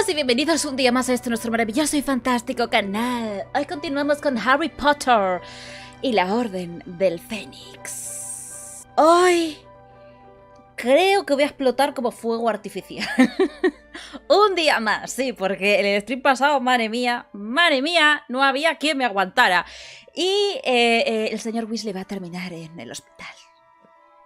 y bienvenidos un día más a este nuestro maravilloso y fantástico canal. Hoy continuamos con Harry Potter y la Orden del Fénix. Hoy creo que voy a explotar como fuego artificial. Un día más, sí, porque en el stream pasado, madre mía, no había quien me aguantara. Y el señor Weasley va a terminar en el hospital.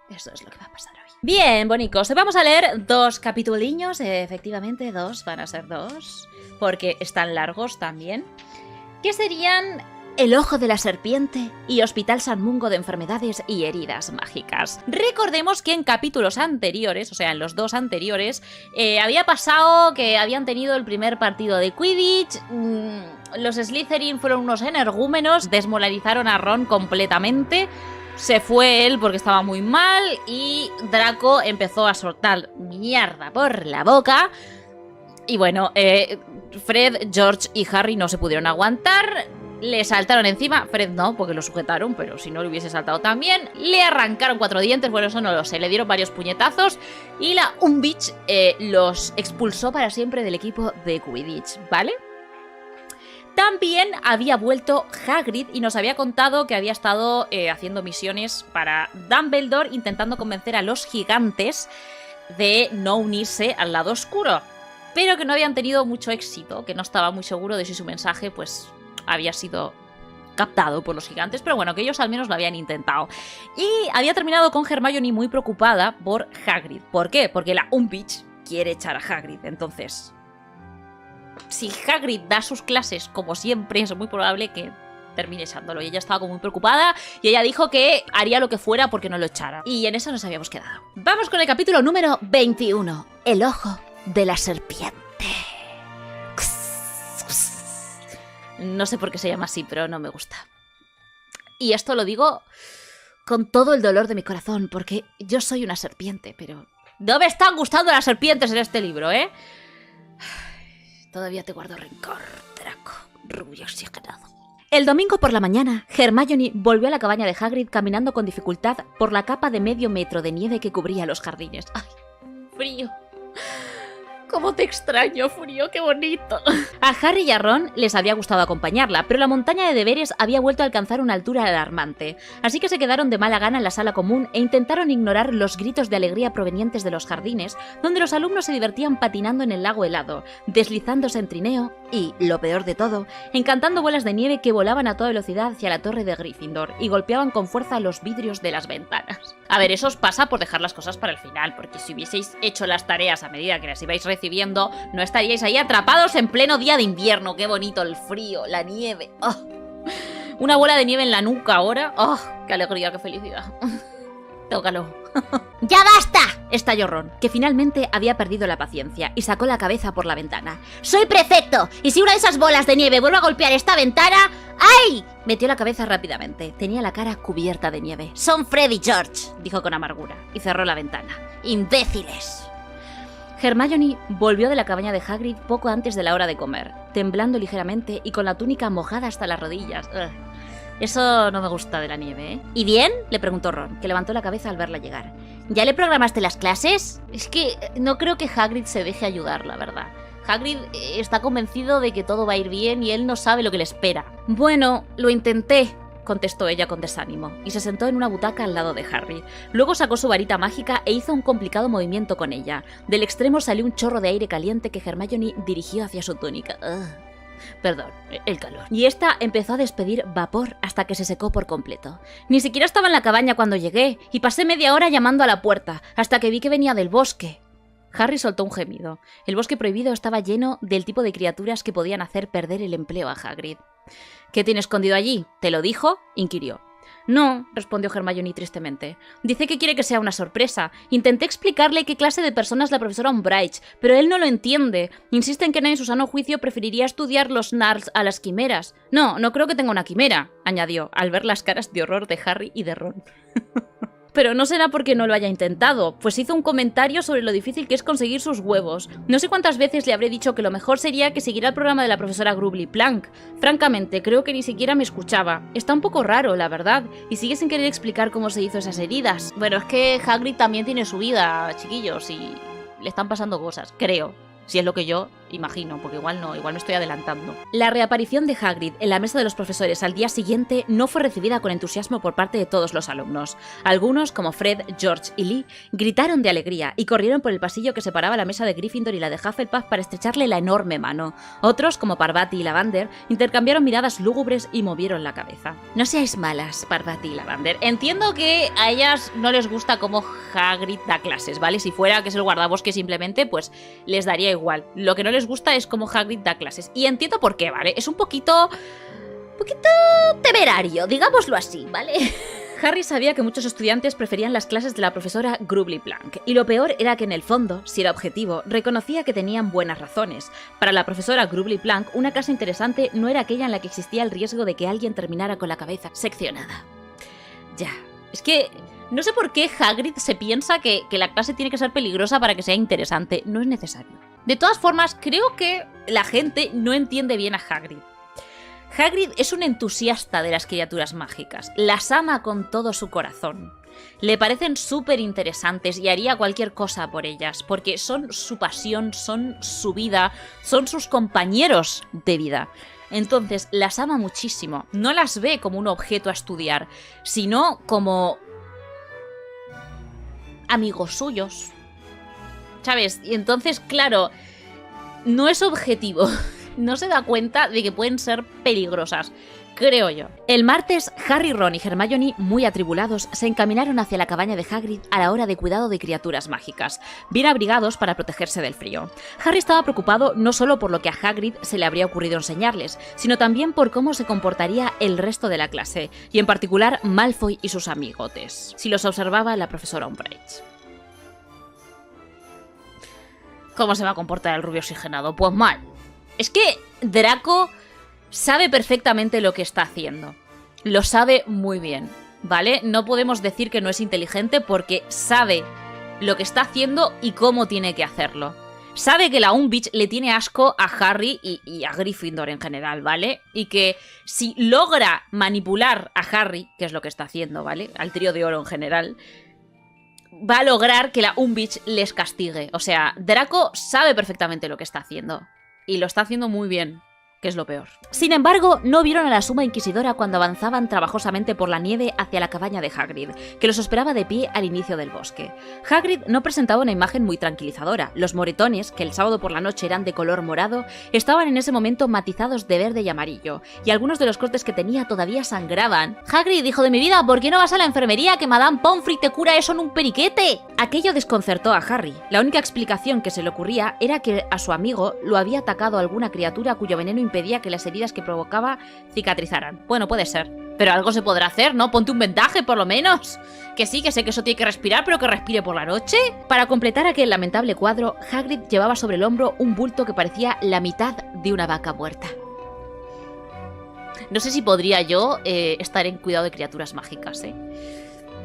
Eso es lo que va a pasar hoy. Bien, bonicos, vamos a leer dos capituliños, efectivamente dos, van a ser dos, porque están largos también, que serían El Ojo de la Serpiente y Hospital San Mungo de Enfermedades y Heridas Mágicas. Recordemos que en capítulos anteriores, o sea, en los dos anteriores, había pasado que habían tenido el primer partido de Quidditch, los Slytherin fueron unos energúmenos, desmoralizaron a Ron completamente. Se fue él porque estaba muy mal y Draco empezó a soltar mierda por la boca. Y bueno, Fred, George y Harry no se pudieron aguantar. Le saltaron encima, Fred no, porque lo sujetaron, pero si no lo hubiese saltado también. Le arrancaron 4 dientes, bueno, eso no lo sé. Le dieron varios puñetazos y la Umbridge los expulsó para siempre del equipo de Quidditch, ¿vale? También había vuelto Hagrid y nos había contado que había estado haciendo misiones para Dumbledore, intentando convencer a los gigantes de no unirse al lado oscuro, pero que no habían tenido mucho éxito, que no estaba muy seguro de si su mensaje pues había sido captado por los gigantes, pero bueno, que ellos al menos lo habían intentado. Y había terminado con Hermione muy preocupada por Hagrid. ¿Por qué? Porque la Umbridge quiere echar a Hagrid, entonces si Hagrid da sus clases como siempre, es muy probable que termine echándolo. Y ella estaba como muy preocupada y ella dijo que haría lo que fuera porque no lo echara. Y en eso nos habíamos quedado. Vamos con el capítulo número 21. El Ojo de la Serpiente. No sé por qué se llama así, pero no me gusta. Y esto lo digo con todo el dolor de mi corazón, porque yo soy una serpiente, pero no me están gustando las serpientes en este libro, ¿eh? Todavía te guardo rencor, Draco, rubio oxigenado. El domingo por la mañana, Hermione volvió a la cabaña de Hagrid caminando con dificultad por la capa de medio metro de nieve que cubría los jardines. ¡Ay, frío! ¡Cómo te extraño, frío! ¡Qué bonito! A Harry y a Ron les había gustado acompañarla, pero la montaña de deberes había vuelto a alcanzar una altura alarmante, así que se quedaron de mala gana en la sala común e intentaron ignorar los gritos de alegría provenientes de los jardines, donde los alumnos se divertían patinando en el lago helado, deslizándose en trineo y, lo peor de todo, encantando bolas de nieve que volaban a toda velocidad hacia la torre de Gryffindor y golpeaban con fuerza los vidrios de las ventanas. A ver, eso os pasa por dejar las cosas para el final, porque si hubieseis hecho las tareas a medida que las ibais recibiendo, no estaríais ahí atrapados en pleno día de invierno. ¡Qué bonito el frío, la nieve! ¡Oh! Una bola de nieve en la nuca ahora. ¡Oh! ¡Qué alegría, qué felicidad! Tócalo. ¡Ya basta!, estalló Ron, que finalmente había perdido la paciencia y sacó la cabeza por la ventana. ¡Soy prefecto! Y si una de esas bolas de nieve vuelve a golpear esta ventana... ¡Ay! Metió la cabeza rápidamente. Tenía la cara cubierta de nieve. Son Fred y George, dijo con amargura, y cerró la ventana. ¡Imbéciles! Hermione volvió de la cabaña de Hagrid poco antes de la hora de comer, temblando ligeramente y con la túnica mojada hasta las rodillas. Ugh. Eso no me gusta de la nieve, ¿eh? ¿Y bien?, le preguntó Ron, que levantó la cabeza al verla llegar. ¿Ya le programaste las clases? Es que no creo que Hagrid se deje ayudar, la verdad. Hagrid está convencido de que todo va a ir bien y él no sabe lo que le espera. Bueno, lo intenté, contestó ella con desánimo, y se sentó en una butaca al lado de Harry. Luego sacó su varita mágica e hizo un complicado movimiento con ella. Del extremo salió un chorro de aire caliente que Hermione dirigió hacia su túnica. Perdón, el calor. Y esta empezó a despedir vapor hasta que se secó por completo. Ni siquiera estaba en la cabaña cuando llegué, y pasé media hora llamando a la puerta, hasta que vi que venía del bosque. Harry soltó un gemido. El bosque prohibido estaba lleno del tipo de criaturas que podían hacer perder el empleo a Hagrid. ¿Qué tiene escondido allí? ¿Te lo dijo?, inquirió. No, respondió Hermione tristemente. Dice que quiere que sea una sorpresa. Intenté explicarle qué clase de persona es la profesora Umbridge, pero él no lo entiende. Insiste en que nadie en su sano juicio preferiría estudiar los Narls a las quimeras. No creo que tenga una quimera, añadió, al ver las caras de horror de Harry y de Ron. Pero no será porque no lo haya intentado, pues hizo un comentario sobre lo difícil que es conseguir sus huevos. No sé cuántas veces le habré dicho que lo mejor sería que siguiera el programa de la profesora Grubbly Plank. Francamente, creo que ni siquiera me escuchaba. Está un poco raro, la verdad, y sigue sin querer explicar cómo se hizo esas heridas. Bueno, es que Hagrid también tiene su vida, chiquillos, y le están pasando cosas, creo. Si es lo que yo imagino, porque igual no, igual me estoy adelantando. La reaparición de Hagrid en la mesa de los profesores al día siguiente no fue recibida con entusiasmo por parte de todos los alumnos. Algunos, como Fred, George y Lee, gritaron de alegría y corrieron por el pasillo que separaba la mesa de Gryffindor y la de Hufflepuff para estrecharle la enorme mano. Otros, como Parvati y Lavander, intercambiaron miradas lúgubres y movieron la cabeza. No seáis malas, Parvati y Lavander. Entiendo que a ellas no les gusta cómo Hagrid da clases, ¿vale? Si fuera que es el guardabosque simplemente, pues les daría igual. Lo que no les gusta es cómo Hagrid da clases. Y entiendo por qué, ¿vale? Es un poquito temerario, digámoslo así, ¿vale? Harry sabía que muchos estudiantes preferían las clases de la profesora Grubbly Plank, y lo peor era que en el fondo, si era objetivo, reconocía que tenían buenas razones. Para la profesora Grubbly Plank, una clase interesante no era aquella en la que existía el riesgo de que alguien terminara con la cabeza seccionada. Ya, es que no sé por qué Hagrid se piensa que la clase tiene que ser peligrosa para que sea interesante. No es necesario. De todas formas, creo que la gente no entiende bien a Hagrid. Hagrid es un entusiasta de las criaturas mágicas. Las ama con todo su corazón. Le parecen súper interesantes y haría cualquier cosa por ellas, porque son su pasión, son su vida, son sus compañeros de vida. Entonces, las ama muchísimo. No las ve como un objeto a estudiar, sino como amigos suyos, ¿sabes? Y entonces, claro, no es objetivo. No se da cuenta de que pueden ser peligrosas, creo yo. El martes, Harry, Ron y Hermione, muy atribulados, se encaminaron hacia la cabaña de Hagrid a la hora de cuidado de criaturas mágicas, bien abrigados para protegerse del frío. Harry estaba preocupado no solo por lo que a Hagrid se le habría ocurrido enseñarles, sino también por cómo se comportaría el resto de la clase, y en particular Malfoy y sus amigotes, si los observaba la profesora Umbridge. ¿Cómo se va a comportar el rubio oxigenado? Pues mal. Es que Draco sabe perfectamente lo que está haciendo. Lo sabe muy bien, ¿vale? No podemos decir que no es inteligente porque sabe lo que está haciendo y cómo tiene que hacerlo. Sabe que la Umbridge le tiene asco a Harry y a Gryffindor en general, ¿vale? Y que si logra manipular a Harry, que es lo que está haciendo, ¿vale? Al trío de oro en general, va a lograr que la Umbridge les castigue. O sea, Draco sabe perfectamente lo que está haciendo. Y lo está haciendo muy bien, que es lo peor. Sin embargo, no vieron a la Suma Inquisidora cuando avanzaban trabajosamente por la nieve hacia la cabaña de Hagrid, que los esperaba de pie al inicio del bosque. Hagrid no presentaba una imagen muy tranquilizadora. Los moretones, que el sábado por la noche eran de color morado, estaban en ese momento matizados de verde y amarillo, y algunos de los cortes que tenía todavía sangraban. «Hagrid, hijo de mi vida, ¿por qué no vas a la enfermería que Madame Pomfrey te cura eso en un periquete?» Aquello desconcertó a Harry. La única explicación que se le ocurría era que a su amigo lo había atacado alguna criatura cuyo veneno impedía que las heridas que provocaba cicatrizaran. Bueno, puede ser. Pero algo se podrá hacer, ¿no? Ponte un vendaje, por lo menos. Que sí, que sé que eso tiene que respirar, pero que respire por la noche. Para completar aquel lamentable cuadro, Hagrid llevaba sobre el hombro un bulto que parecía la mitad de una vaca muerta. No sé si podría yo estar en cuidado de criaturas mágicas, ¿eh?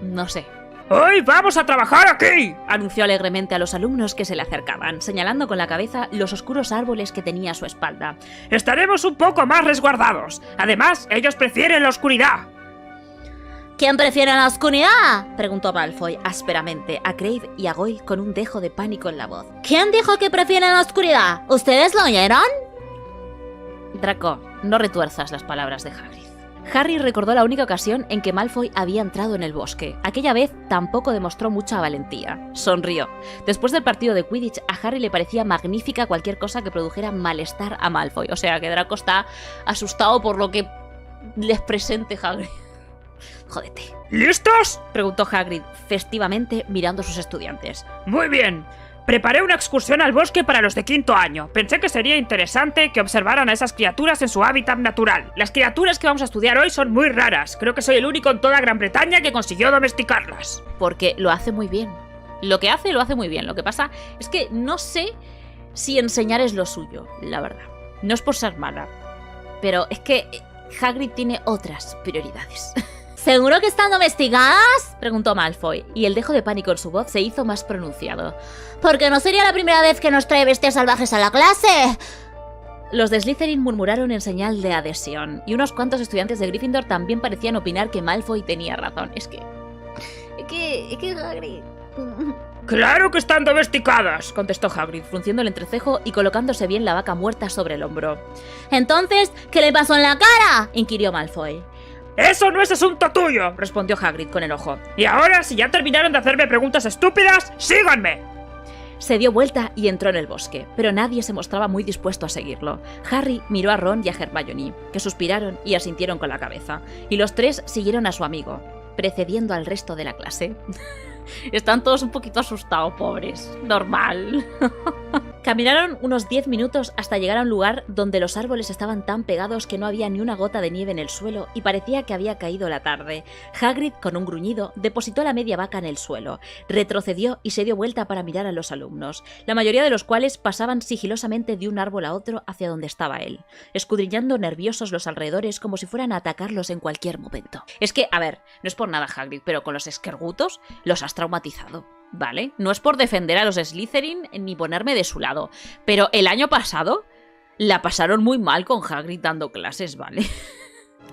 No sé. ¡Hoy vamos a trabajar aquí!, anunció alegremente a los alumnos que se le acercaban, señalando con la cabeza los oscuros árboles que tenía a su espalda. Estaremos un poco más resguardados. Además, ellos prefieren la oscuridad. ¿Quién prefiere la oscuridad?, preguntó Malfoy ásperamente a Crabbe y a Goyle con un dejo de pánico en la voz. ¿Quién dijo que prefiere la oscuridad? ¿Ustedes lo oyeron? Draco, no retuerzas las palabras de Hagrid. Harry recordó la única ocasión en que Malfoy había entrado en el bosque. Aquella vez tampoco demostró mucha valentía. Sonrió. Después del partido de Quidditch, a Harry le parecía magnífica cualquier cosa que produjera malestar a Malfoy. O sea, que Draco está asustado por lo que les presente Hagrid. Jódete. ¿Listos?, preguntó Hagrid, festivamente mirando a sus estudiantes. Muy bien. Preparé una excursión al bosque para los de quinto año. Pensé que sería interesante que observaran a esas criaturas en su hábitat natural. Las criaturas que vamos a estudiar hoy son muy raras. Creo que soy el único en toda Gran Bretaña que consiguió domesticarlas. Porque lo hace muy bien. Lo que hace, lo hace muy bien. Lo que pasa es que no sé si enseñar es lo suyo, la verdad. No es por ser mala, pero es que Hagrid tiene otras prioridades. ¿Seguro que están domesticadas?, preguntó Malfoy, y el dejo de pánico en su voz se hizo más pronunciado. «Porque no sería la primera vez que nos trae bestias salvajes a la clase». Los de Slytherin murmuraron en señal de adhesión, y unos cuantos estudiantes de Gryffindor también parecían opinar que Malfoy tenía razón. Es que Hagrid... ¡Claro que están domesticadas!, contestó Hagrid, frunciendo el entrecejo y colocándose bien la vaca muerta sobre el hombro. «¿Entonces qué le pasó en la cara?», inquirió Malfoy. ¡Eso no es asunto tuyo!, respondió Hagrid con enojo. Y ahora, si ya terminaron de hacerme preguntas estúpidas, ¡síganme! Se dio vuelta y entró en el bosque, pero nadie se mostraba muy dispuesto a seguirlo. Harry miró a Ron y a Hermione, que suspiraron y asintieron con la cabeza, y los tres siguieron a su amigo, precediendo al resto de la clase. Están todos un poquito asustados, pobres. Normal. Caminaron unos 10 minutos hasta llegar a un lugar donde los árboles estaban tan pegados que no había ni una gota de nieve en el suelo y parecía que había caído la tarde. Hagrid, con un gruñido, depositó la media vaca en el suelo, retrocedió y se dio vuelta para mirar a los alumnos, la mayoría de los cuales pasaban sigilosamente de un árbol a otro hacia donde estaba él, escudriñando nerviosos los alrededores como si fueran a atacarlos en cualquier momento. Es que, a ver, no es por nada Hagrid, pero con los esquergutos los has traumatizado. ¿Vale? No es por defender a los Slytherin ni ponerme de su lado, pero el año pasado la pasaron muy mal con Hagrid dando clases, ¿vale?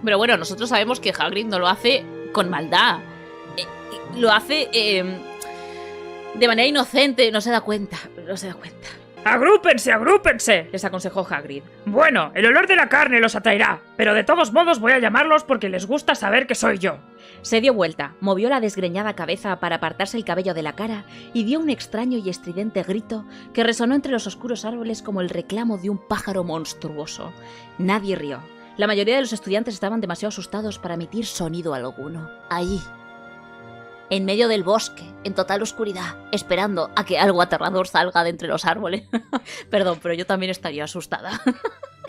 Pero bueno, nosotros sabemos que Hagrid no lo hace con maldad, lo hace de manera inocente, no se da cuenta. ¡Agrúpense, agrúpense!, les aconsejó Hagrid. Bueno, el olor de la carne los atraerá, pero de todos modos voy a llamarlos porque les gusta saber que soy yo. Se dio vuelta, movió la desgreñada cabeza para apartarse el cabello de la cara y dio un extraño y estridente grito que resonó entre los oscuros árboles como el reclamo de un pájaro monstruoso. Nadie rió. La mayoría de los estudiantes estaban demasiado asustados para emitir sonido alguno. Allí, en medio del bosque, en total oscuridad, esperando a que algo aterrador salga de entre los árboles. Perdón, pero yo también estaría asustada.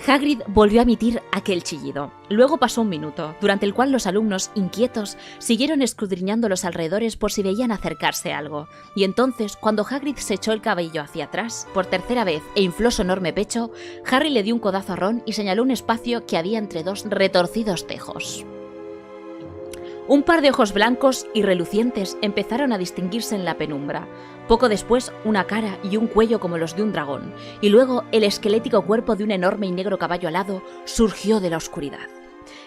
Hagrid volvió a emitir aquel chillido. Luego pasó un minuto, durante el cual los alumnos, inquietos, siguieron escudriñando los alrededores por si veían acercarse algo. Y entonces, cuando Hagrid se echó el cabello hacia atrás, por tercera vez, e infló su enorme pecho, Harry le dio un codazo a Ron y señaló un espacio que había entre dos retorcidos tejos. Un par de ojos blancos y relucientes empezaron a distinguirse en la penumbra. Poco después, una cara y un cuello como los de un dragón, y luego el esquelético cuerpo de un enorme y negro caballo alado surgió de la oscuridad.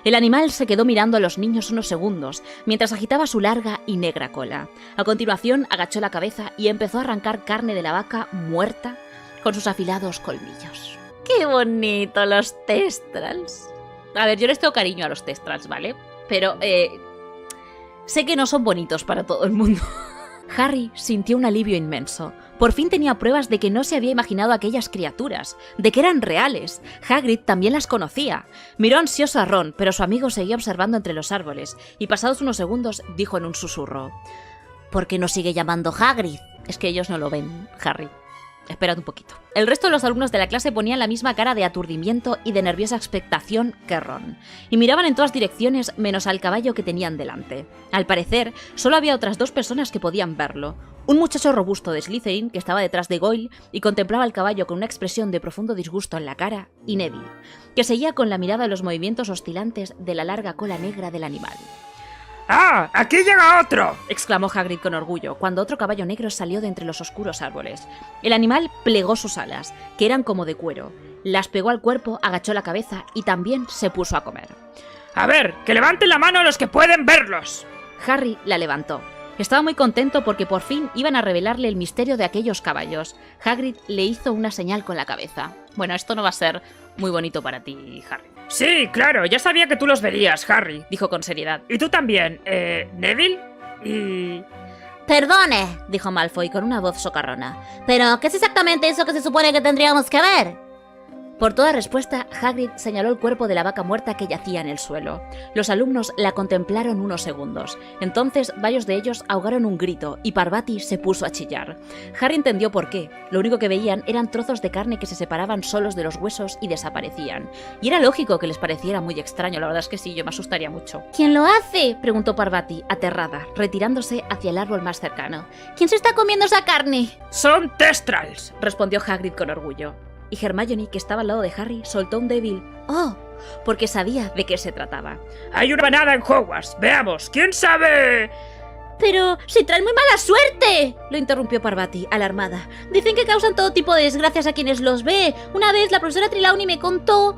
El animal se quedó mirando a los niños unos segundos, mientras agitaba su larga y negra cola. A continuación, agachó la cabeza y empezó a arrancar carne de la vaca muerta con sus afilados colmillos. ¡Qué bonito los Thestrals! A ver, yo les tengo cariño a los Thestrals, ¿vale? Pero, sé que no son bonitos para todo el mundo. Harry sintió un alivio inmenso. Por fin tenía pruebas de que no se había imaginado aquellas criaturas, de que eran reales. Hagrid también las conocía. Miró ansioso a Ron, pero su amigo seguía observando entre los árboles, y pasados unos segundos dijo en un susurro: ¿por qué no sigue llamando Hagrid? Es que ellos no lo ven, Harry. Esperad un poquito. El resto de los alumnos de la clase ponían la misma cara de aturdimiento y de nerviosa expectación que Ron, y miraban en todas direcciones menos al caballo que tenían delante. Al parecer, solo había otras dos personas que podían verlo. Un muchacho robusto de Slytherin, que estaba detrás de Goyle y contemplaba al caballo con una expresión de profundo disgusto en la cara, y Neville, que seguía con la mirada los movimientos oscilantes de la larga cola negra del animal. ¡Ah! ¡Aquí llega otro!, exclamó Hagrid con orgullo, cuando otro caballo negro salió de entre los oscuros árboles. El animal plegó sus alas, que eran como de cuero, las pegó al cuerpo, agachó la cabeza y también se puso a comer. ¡A ver, que levanten la mano los que pueden verlos! Harry la levantó. Estaba muy contento porque por fin iban a revelarle el misterio de aquellos caballos. Hagrid le hizo una señal con la cabeza. Bueno, esto no va a ser muy bonito para ti, Harry. Sí, claro, ya sabía que tú los verías, Harry, dijo con seriedad. Y tú también, Neville y... Perdone, dijo Malfoy con una voz socarrona. ¿Pero qué es exactamente eso que se supone que tendríamos que ver? Por toda respuesta, Hagrid señaló el cuerpo de la vaca muerta que yacía en el suelo. Los alumnos la contemplaron unos segundos. Entonces, varios de ellos ahogaron un grito y Parvati se puso a chillar. Harry entendió por qué. Lo único que veían eran trozos de carne que se separaban solos de los huesos y desaparecían. Y era lógico que les pareciera muy extraño, la verdad es que sí, yo me asustaría mucho. ¿Quién lo hace?, preguntó Parvati, aterrada, retirándose hacia el árbol más cercano. ¿Quién se está comiendo esa carne? ¡Son Thestrals!, respondió Hagrid con orgullo. Y Hermione, que estaba al lado de Harry, soltó un débil «¡Oh!», porque sabía de qué se trataba. ¡Hay una manada en Hogwarts! ¡Veamos! ¿Quién sabe...! ¡Pero si traen muy mala suerte!, lo interrumpió Parvati, alarmada. Dicen que causan todo tipo de desgracias a quienes los ve. Una vez la profesora Trelawney me contó...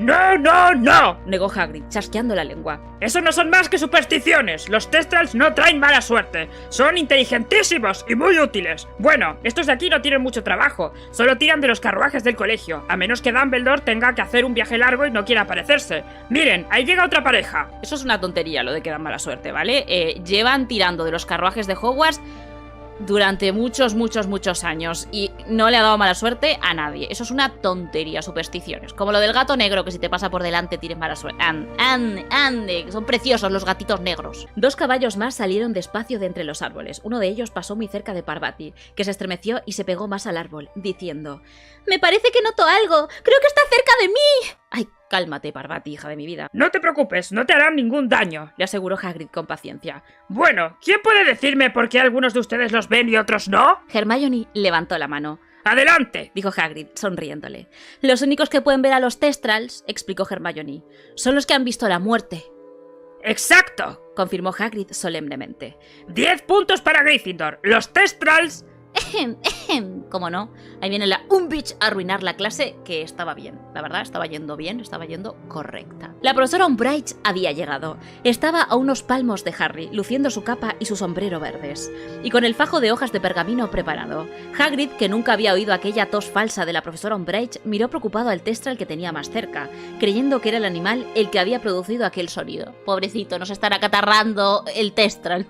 No, no, no, negó Hagrid, chasqueando la lengua. Eso no son más que supersticiones. Los Thestrals no traen mala suerte. Son inteligentísimos y muy útiles. Bueno, estos de aquí no tienen mucho trabajo. Solo tiran de los carruajes del colegio, a menos que Dumbledore tenga que hacer un viaje largo y no quiera aparecerse. Miren, ahí llega otra pareja. Eso es una tontería, lo de que dan mala suerte, ¿vale? Llevan tirando de los carruajes de Hogwarts durante muchos años y no le ha dado mala suerte a nadie. Eso es una tontería, supersticiones. Como lo del gato negro, que si te pasa por delante tienes mala suerte. Ande, son preciosos los gatitos negros. 2 caballos más salieron despacio de entre los árboles. Uno de ellos pasó muy cerca de Parvati, que se estremeció y se pegó más al árbol, diciendo: Me parece que noto algo. Creo que está cerca de mí. Ay, cálmate, Parvati, hija de mi vida. No te preocupes, no te harán ningún daño, le aseguró Hagrid con paciencia. Bueno, ¿quién puede decirme por qué algunos de ustedes los ven y otros no? Hermione levantó la mano. ¡Adelante!, dijo Hagrid, sonriéndole. Los únicos que pueden ver a los Thestrals, explicó Hermione, son los que han visto la muerte. ¡Exacto!, confirmó Hagrid solemnemente. 10 puntos para Gryffindor. Los Thestrals... ¿Cómo no? Ahí viene la Umbridge a arruinar la clase, que estaba bien. La verdad, estaba yendo bien, estaba yendo correcta. La profesora Umbridge había llegado. Estaba a unos palmos de Harry, luciendo su capa y su sombrero verdes, y con el fajo de hojas de pergamino preparado. Hagrid, que nunca había oído aquella tos falsa de la profesora Umbridge, miró preocupado al Thestral que tenía más cerca, creyendo que era el animal el que había producido aquel sonido. Pobrecito, nos estará acatarrando el Thestral.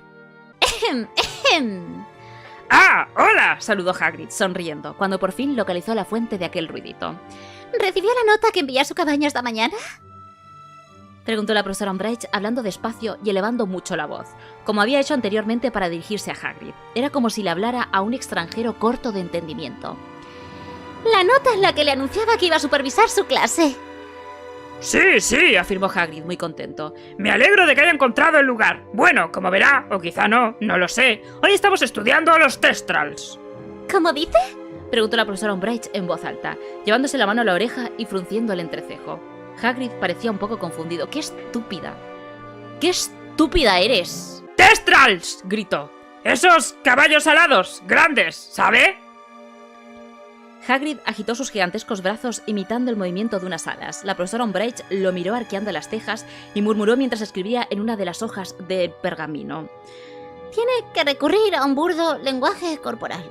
¡Ah! ¡Hola! saludó Hagrid, sonriendo, cuando por fin localizó la fuente de aquel ruidito. ¿Recibió la nota que envié a su cabaña esta mañana? Preguntó la profesora Umbridge, hablando despacio y elevando mucho la voz, como había hecho anteriormente para dirigirse a Hagrid. Era como si le hablara a un extranjero corto de entendimiento. La nota en la que le anunciaba que iba a supervisar su clase. Sí, afirmó Hagrid, muy contento. Me alegro de que haya encontrado el lugar. Bueno, como verá, o quizá no lo sé, hoy estamos estudiando a los Thestrals. ¿Cómo dice? preguntó la profesora Umbridge en voz alta, llevándose la mano a la oreja y frunciendo el entrecejo. Hagrid parecía un poco confundido. ¡Qué estúpida! ¡Qué estúpida eres! ¡Thestrals!, gritó. ¡Esos caballos alados, grandes, ¿sabe? Hagrid agitó sus gigantescos brazos imitando el movimiento de unas alas. La profesora Umbridge lo miró arqueando las cejas y murmuró mientras escribía en una de las hojas del pergamino. Tiene que recurrir a un burdo lenguaje corporal.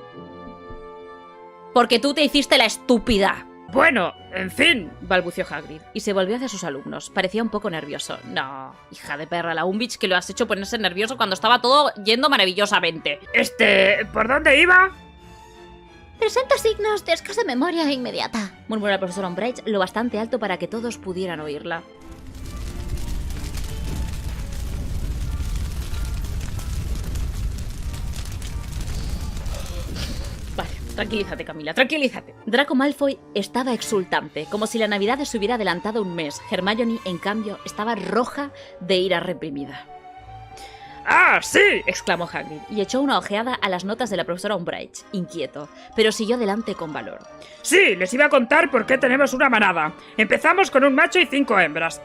Porque tú te hiciste la estúpida. Bueno, en fin, balbució Hagrid, y se volvió hacia sus alumnos. Parecía un poco nervioso. No, hija de perra, la Umbridge, que lo has hecho ponerse nervioso cuando estaba todo yendo maravillosamente. ¿Por dónde iba? Presenta signos de escasa memoria inmediata, murmuró la profesora Umbridge lo bastante alto para que todos pudieran oírla. Vale, tranquilízate, Camila, tranquilízate. Draco Malfoy estaba exultante, como si la Navidad se hubiera adelantado un mes. Hermione, en cambio, estaba roja de ira reprimida. ¡Ah, sí!, exclamó Hagrid, y echó una ojeada a las notas de la profesora Umbridge, inquieto, pero siguió adelante con valor. Sí, les iba a contar por qué tenemos una manada. Empezamos con un macho y 5 hembras.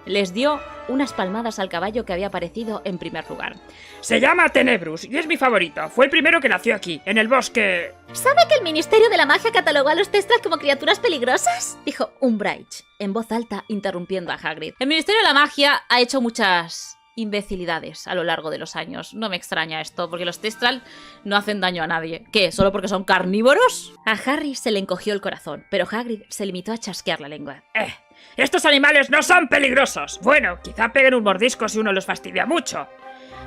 Les dio unas palmadas al caballo que había aparecido en primer lugar. Se llama Tenebrus y es mi favorito. Fue el primero que nació aquí, en el bosque... ¿Sabe que el Ministerio de la Magia catalogó a los Thestrals como criaturas peligrosas? Dijo Umbridge, en voz alta, interrumpiendo a Hagrid. El Ministerio de la Magia ha hecho muchas imbecilidades a lo largo de los años. No me extraña esto, porque los Thestrals no hacen daño a nadie. ¿Qué? ¿Solo porque son carnívoros? A Harry se le encogió el corazón, pero Hagrid se limitó a chasquear la lengua. Estos animales no son peligrosos. Bueno, quizá peguen un mordisco si uno los fastidia mucho.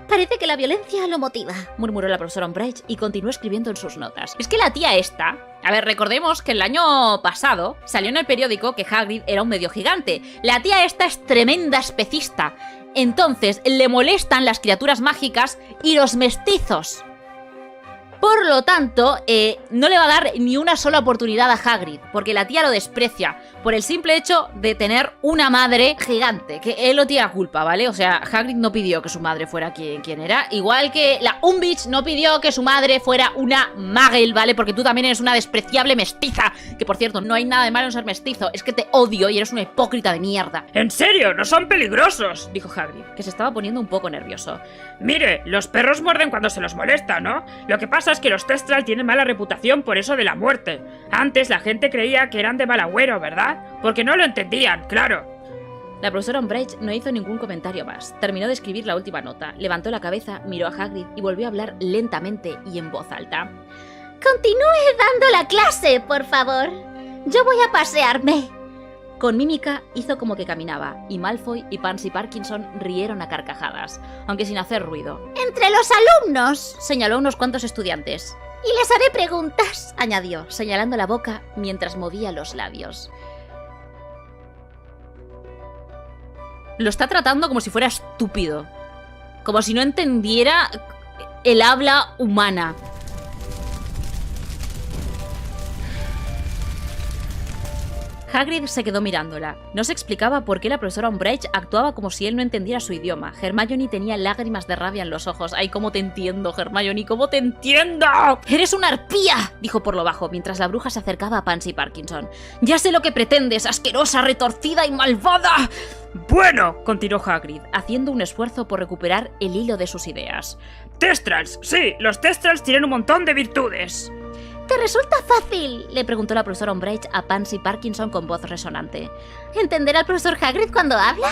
Parece que la violencia lo motiva, murmuró la profesora Umbridge y continuó escribiendo en sus notas. Es que la tía esta... A ver, recordemos que el año pasado salió en el periódico que Hagrid era un medio gigante. La tía esta es tremenda especista. Entonces le molestan las criaturas mágicas y los mestizos. Por lo tanto, no le va a dar ni una sola oportunidad a Hagrid, porque la tía lo desprecia por el simple hecho de tener una madre gigante, que él no tiene la culpa, ¿vale? O sea, Hagrid no pidió que su madre fuera quien era, igual que la Umbridge no pidió que su madre fuera una Muggle, ¿vale? Porque tú también eres una despreciable mestiza, que por cierto, no hay nada de malo en ser mestizo, es que te odio y eres una hipócrita de mierda. ¿En serio? ¿No son peligrosos?, dijo Hagrid, que se estaba poniendo un poco nervioso. Mire, los perros muerden cuando se los molesta, ¿no? Lo que pasa sabes que los Thestral tienen mala reputación por eso de la muerte. Antes la gente creía que eran de mal agüero, ¿verdad? Porque no lo entendían, claro. La profesora Umbridge no hizo ningún comentario más. Terminó de escribir la última nota, levantó la cabeza, miró a Hagrid y volvió a hablar lentamente y en voz alta. Continúe dando la clase, por favor. Yo voy a pasearme. Con mímica hizo como que caminaba, y Malfoy y Pansy Parkinson rieron a carcajadas, aunque sin hacer ruido. Entre los alumnos. Señaló a unos cuantos estudiantes. Y les haré preguntas, Añadió, señalando la boca mientras movía los labios. Lo está tratando como si fuera estúpido. Como si no entendiera el habla humana. Hagrid se quedó mirándola. No se explicaba por qué la profesora Umbridge actuaba como si él no entendiera su idioma. Hermione tenía lágrimas de rabia en los ojos. ¡Ay, cómo te entiendo, Hermione! ¡Cómo te entiendo! ¡Eres una arpía!, dijo por lo bajo, mientras la bruja se acercaba a Pansy Parkinson. ¡Ya sé lo que pretendes, asquerosa, retorcida y malvada! Bueno, continuó Hagrid, haciendo un esfuerzo por recuperar el hilo de sus ideas. Thestrals, sí, los Thestrals tienen un montón de virtudes. ¿Te resulta fácil? Le preguntó la profesora Umbridge a Pansy Parkinson con voz resonante. ¿Entender al profesor Hagrid cuando habla?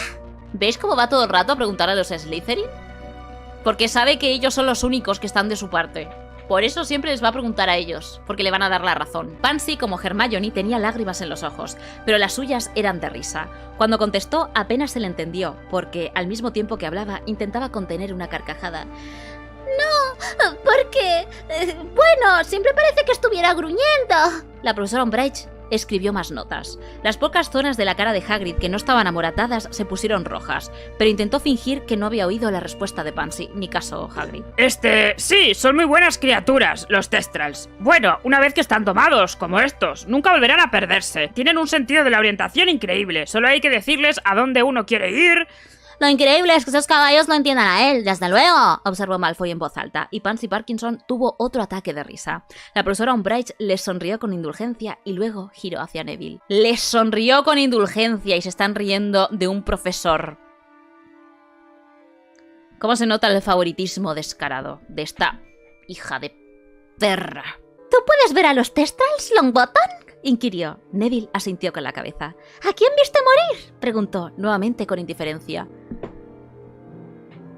¿Veis cómo va todo el rato a preguntar a los Slytherin? Porque sabe que ellos son los únicos que están de su parte. Por eso siempre les va a preguntar a ellos, porque le van a dar la razón. Pansy, como Hermione, tenía lágrimas en los ojos, pero las suyas eran de risa. Cuando contestó apenas se le entendió, porque al mismo tiempo que hablaba intentaba contener una carcajada. No, porque... bueno, siempre parece que estuviera gruñendo. La profesora Umbridge escribió más notas. Las pocas zonas de la cara de Hagrid que no estaban amoratadas se pusieron rojas, pero intentó fingir que no había oído la respuesta de Pansy, ni caso Hagrid. Sí, son muy buenas criaturas, los Thestrals. Bueno, una vez que están domados, como estos, nunca volverán a perderse. Tienen un sentido de la orientación increíble, solo hay que decirles a dónde uno quiere ir. Lo increíble es que esos caballos no entiendan a él, desde luego, observó Malfoy en voz alta, y Pansy Parkinson tuvo otro ataque de risa. La profesora Umbridge les sonrió con indulgencia y luego giró hacia Neville. Les sonrió con indulgencia y se están riendo de un profesor. ¿Cómo se nota el favoritismo descarado de esta hija de perra? ¿Tú puedes ver a los Thestrals, Longbottom?, inquirió. Neville asintió con la cabeza. ¿A quién viste morir?, preguntó, nuevamente con indiferencia.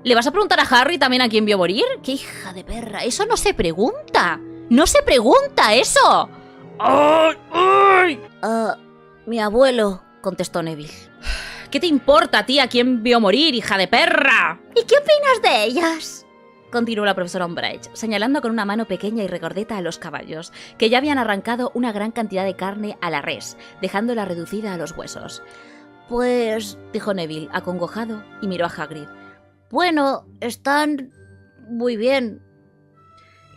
¿Le vas a preguntar a Harry también a quién vio morir? ¡Qué hija de perra! ¡Eso no se pregunta! ¡No se pregunta eso! ¡Ay! ¡Ay! Mi abuelo, contestó Neville. ¿Qué te importa a ti a quién vio morir, hija de perra? ¿Y qué opinas de ellas?, continuó la profesora Umbridge, señalando con una mano pequeña y regordeta a los caballos, que ya habían arrancado una gran cantidad de carne a la res, dejándola reducida a los huesos. Pues... dijo Neville, acongojado, y miró a Hagrid. Bueno, están... muy bien.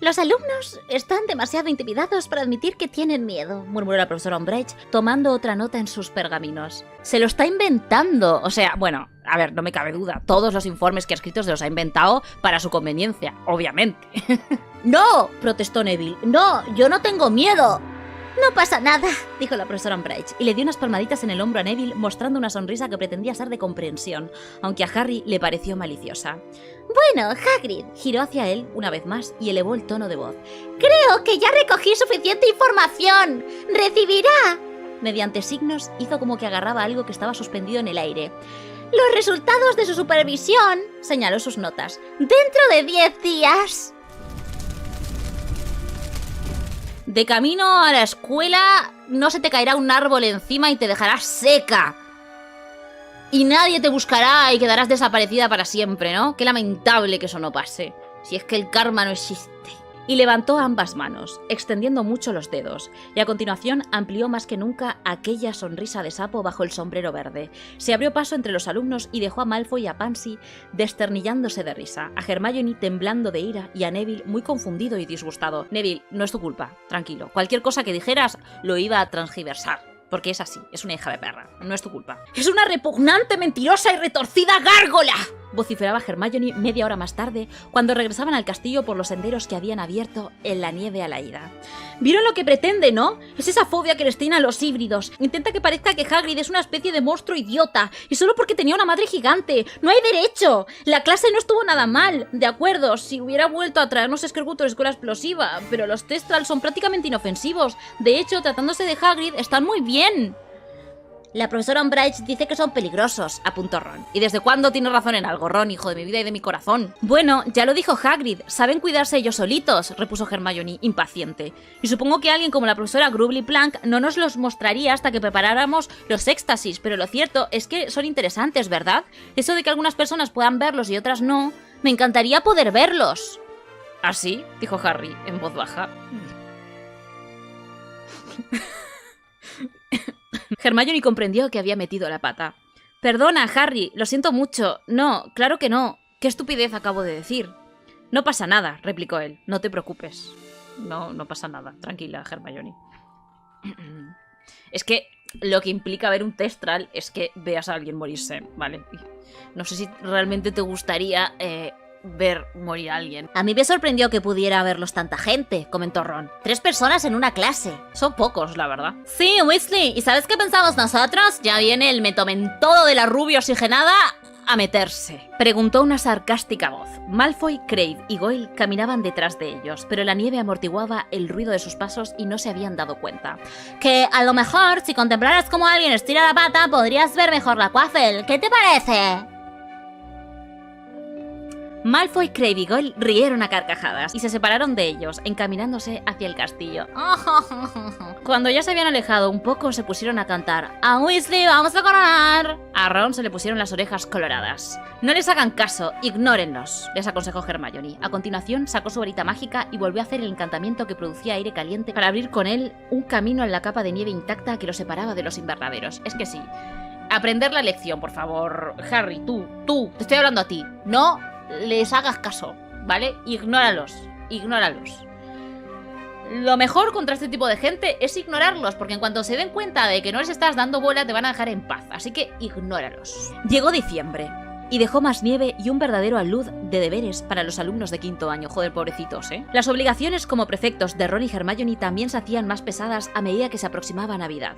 Los alumnos están demasiado intimidados para admitir que tienen miedo, murmuró la profesora Umbridge, tomando otra nota en sus pergaminos. Se lo está inventando. O sea, bueno, a ver, no me cabe duda. Todos los informes que ha escrito se los ha inventado para su conveniencia, obviamente. ¡No!, protestó Neville. ¡No! ¡Yo no tengo miedo! No pasa nada, dijo la profesora Umbridge, y le dio unas palmaditas en el hombro a Neville, mostrando una sonrisa que pretendía ser de comprensión, aunque a Harry le pareció maliciosa. Bueno, Hagrid, giró hacia él una vez más y elevó el tono de voz. Creo que ya recogí suficiente información. ¡Recibirá! Mediante signos hizo como que agarraba algo que estaba suspendido en el aire. Los resultados de su supervisión, señaló sus notas, dentro de 10 días. De camino a la escuela no se te caerá un árbol encima y te dejarás seca. Y nadie te buscará y quedarás desaparecida para siempre, ¿no? Qué lamentable que eso no pase. Si es que el karma no existe. Y levantó ambas manos, extendiendo mucho los dedos, y a continuación amplió más que nunca aquella sonrisa de sapo bajo el sombrero verde. Se abrió paso entre los alumnos y dejó a Malfoy y a Pansy desternillándose de risa, a Hermione temblando de ira y a Neville muy confundido y disgustado. Neville, no es tu culpa, tranquilo. Cualquier cosa que dijeras lo iba a transgiversar. Porque es así, es una hija de perra, no es tu culpa. ¡Es una repugnante, mentirosa y retorcida gárgola!, vociferaba Hermione media hora más tarde, cuando regresaban al castillo por los senderos que habían abierto en la nieve a la ida. ¿Vieron lo que pretende, no? Es esa fobia que les tiene a los híbridos. Intenta que parezca que Hagrid es una especie de monstruo idiota. Y solo porque tenía una madre gigante. ¡No hay derecho! La clase no estuvo nada mal. De acuerdo, si hubiera vuelto a traernos Escargutos con la explosiva. Pero los Testral son prácticamente inofensivos. De hecho, tratándose de Hagrid, están muy bien. La profesora Umbridge dice que son peligrosos, apuntó Ron. ¿Y desde cuándo tienes razón en algo, Ron, hijo de mi vida y de mi corazón? Bueno, ya lo dijo Hagrid, saben cuidarse ellos solitos, repuso Hermione, impaciente. Y supongo que alguien como la profesora Grubbly Plank no nos los mostraría hasta que preparáramos los éxtasis, pero lo cierto es que son interesantes, ¿verdad? Eso de que algunas personas puedan verlos y otras no, me encantaría poder verlos. ¿Así? Dijo Harry, en voz baja. Hermione comprendió que había metido la pata. Perdona, Harry, lo siento mucho. No, claro que no. ¿Qué estupidez acabo de decir? No pasa nada, replicó él. No te preocupes. No pasa nada. Tranquila, Hermione. Es que lo que implica ver un Testral es que veas a alguien morirse, ¿vale? No sé si realmente te gustaría ver morir a alguien. A mí me sorprendió que pudiera verlos tanta gente, comentó Ron. 3 personas en una clase. Son pocos, la verdad. Sí, Weasley. ¿Y sabes qué pensamos nosotros? Ya viene el metomentodo de la rubia oxigenada a meterse. Preguntó una sarcástica voz. Malfoy, Crabbe y Goyle caminaban detrás de ellos, pero la nieve amortiguaba el ruido de sus pasos y no se habían dado cuenta. Que a lo mejor, si contemplaras cómo alguien estira la pata, podrías ver mejor la Quaffle. ¿Qué te parece? Malfoy, Crabbe y Goyle rieron a carcajadas y se separaron de ellos, encaminándose hacia el castillo. Cuando ya se habían alejado un poco, se pusieron a cantar ¡A Weasley vamos a coronar! A Ron se le pusieron las orejas coloradas. No les hagan caso, ignórenlos, les aconsejó Hermione. A continuación sacó su varita mágica y volvió a hacer el encantamiento que producía aire caliente para abrir con él un camino en la capa de nieve intacta que los separaba de los invernaderos. Es que sí. Aprender la lección, por favor. Harry, tú, te estoy hablando a ti. No les hagas caso, ¿vale? Ignóralos. Lo mejor contra este tipo de gente es ignorarlos, porque en cuanto se den cuenta de que no les estás dando bola, te van a dejar en paz. Así que ignóralos. Llegó diciembre y dejó más nieve y un verdadero alud de deberes para los alumnos de quinto año. Joder, pobrecitos, ¿eh? Las obligaciones como prefectos de Ron y Hermione también se hacían más pesadas a medida que se aproximaba Navidad.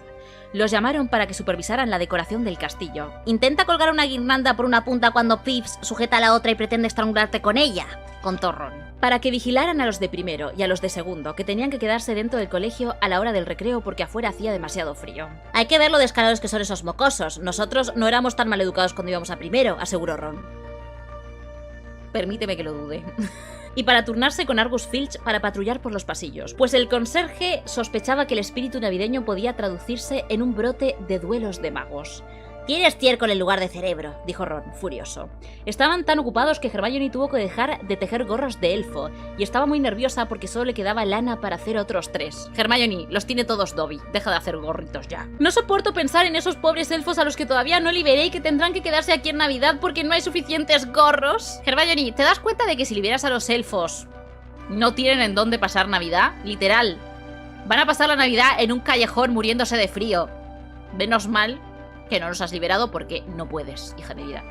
Los llamaron para que supervisaran la decoración del castillo. Intenta colgar una guirnalda por una punta cuando Pips sujeta a la otra y pretende estrangularte con ella, contó Ron. Para que vigilaran a los de primero y a los de segundo, que tenían que quedarse dentro del colegio a la hora del recreo porque afuera hacía demasiado frío. Hay que ver lo descarados que son esos mocosos. Nosotros no éramos tan maleducados cuando íbamos a primero, aseguró Ron. Permíteme que lo dude. Y para turnarse con Argus Filch para patrullar por los pasillos, pues el conserje sospechaba que el espíritu navideño podía traducirse en un brote de duelos de magos. Tienes estiércol en lugar de cerebro, dijo Ron, furioso. Estaban tan ocupados que Hermione tuvo que dejar de tejer gorros de elfo, y estaba muy nerviosa porque solo le quedaba lana para hacer otros 3. Hermione, los tiene todos Dobby, deja de hacer gorritos ya. No soporto pensar en esos pobres elfos a los que todavía no liberé y que tendrán que quedarse aquí en Navidad porque no hay suficientes gorros. Hermione, ¿te das cuenta de que si liberas a los elfos no tienen en dónde pasar Navidad? Literal. Van a pasar la Navidad en un callejón muriéndose de frío. Menos mal que no los has liberado porque no puedes, hija de vida.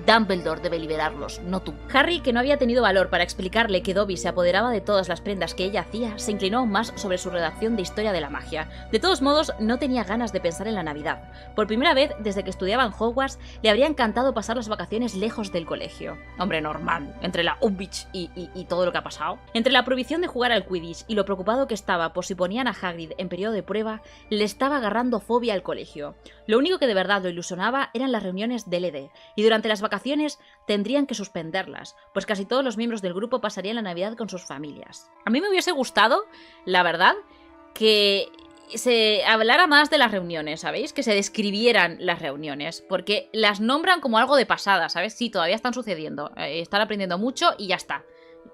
Dumbledore debe liberarlos, no tú. Harry, que no había tenido valor para explicarle que Dobby se apoderaba de todas las prendas que ella hacía, se inclinó aún más sobre su redacción de Historia de la Magia. De todos modos, no tenía ganas de pensar en la Navidad. Por primera vez, desde que estudiaba en Hogwarts, le habría encantado pasar las vacaciones lejos del colegio. Hombre, normal, entre la Umbridge y todo lo que ha pasado. Entre la prohibición de jugar al Quidditch y lo preocupado que estaba por si ponían a Hagrid en periodo de prueba, le estaba agarrando fobia al colegio. Lo único que de verdad lo ilusionaba eran las reuniones del ED, y durante las vacaciones tendrían que suspenderlas, pues casi todos los miembros del grupo pasarían la Navidad con sus familias. A mí me hubiese gustado, la verdad, que se hablara más de las reuniones, ¿sabéis? Que se describieran las reuniones, porque las nombran como algo de pasada, ¿sabes? Sí, todavía están sucediendo, están aprendiendo mucho y ya está.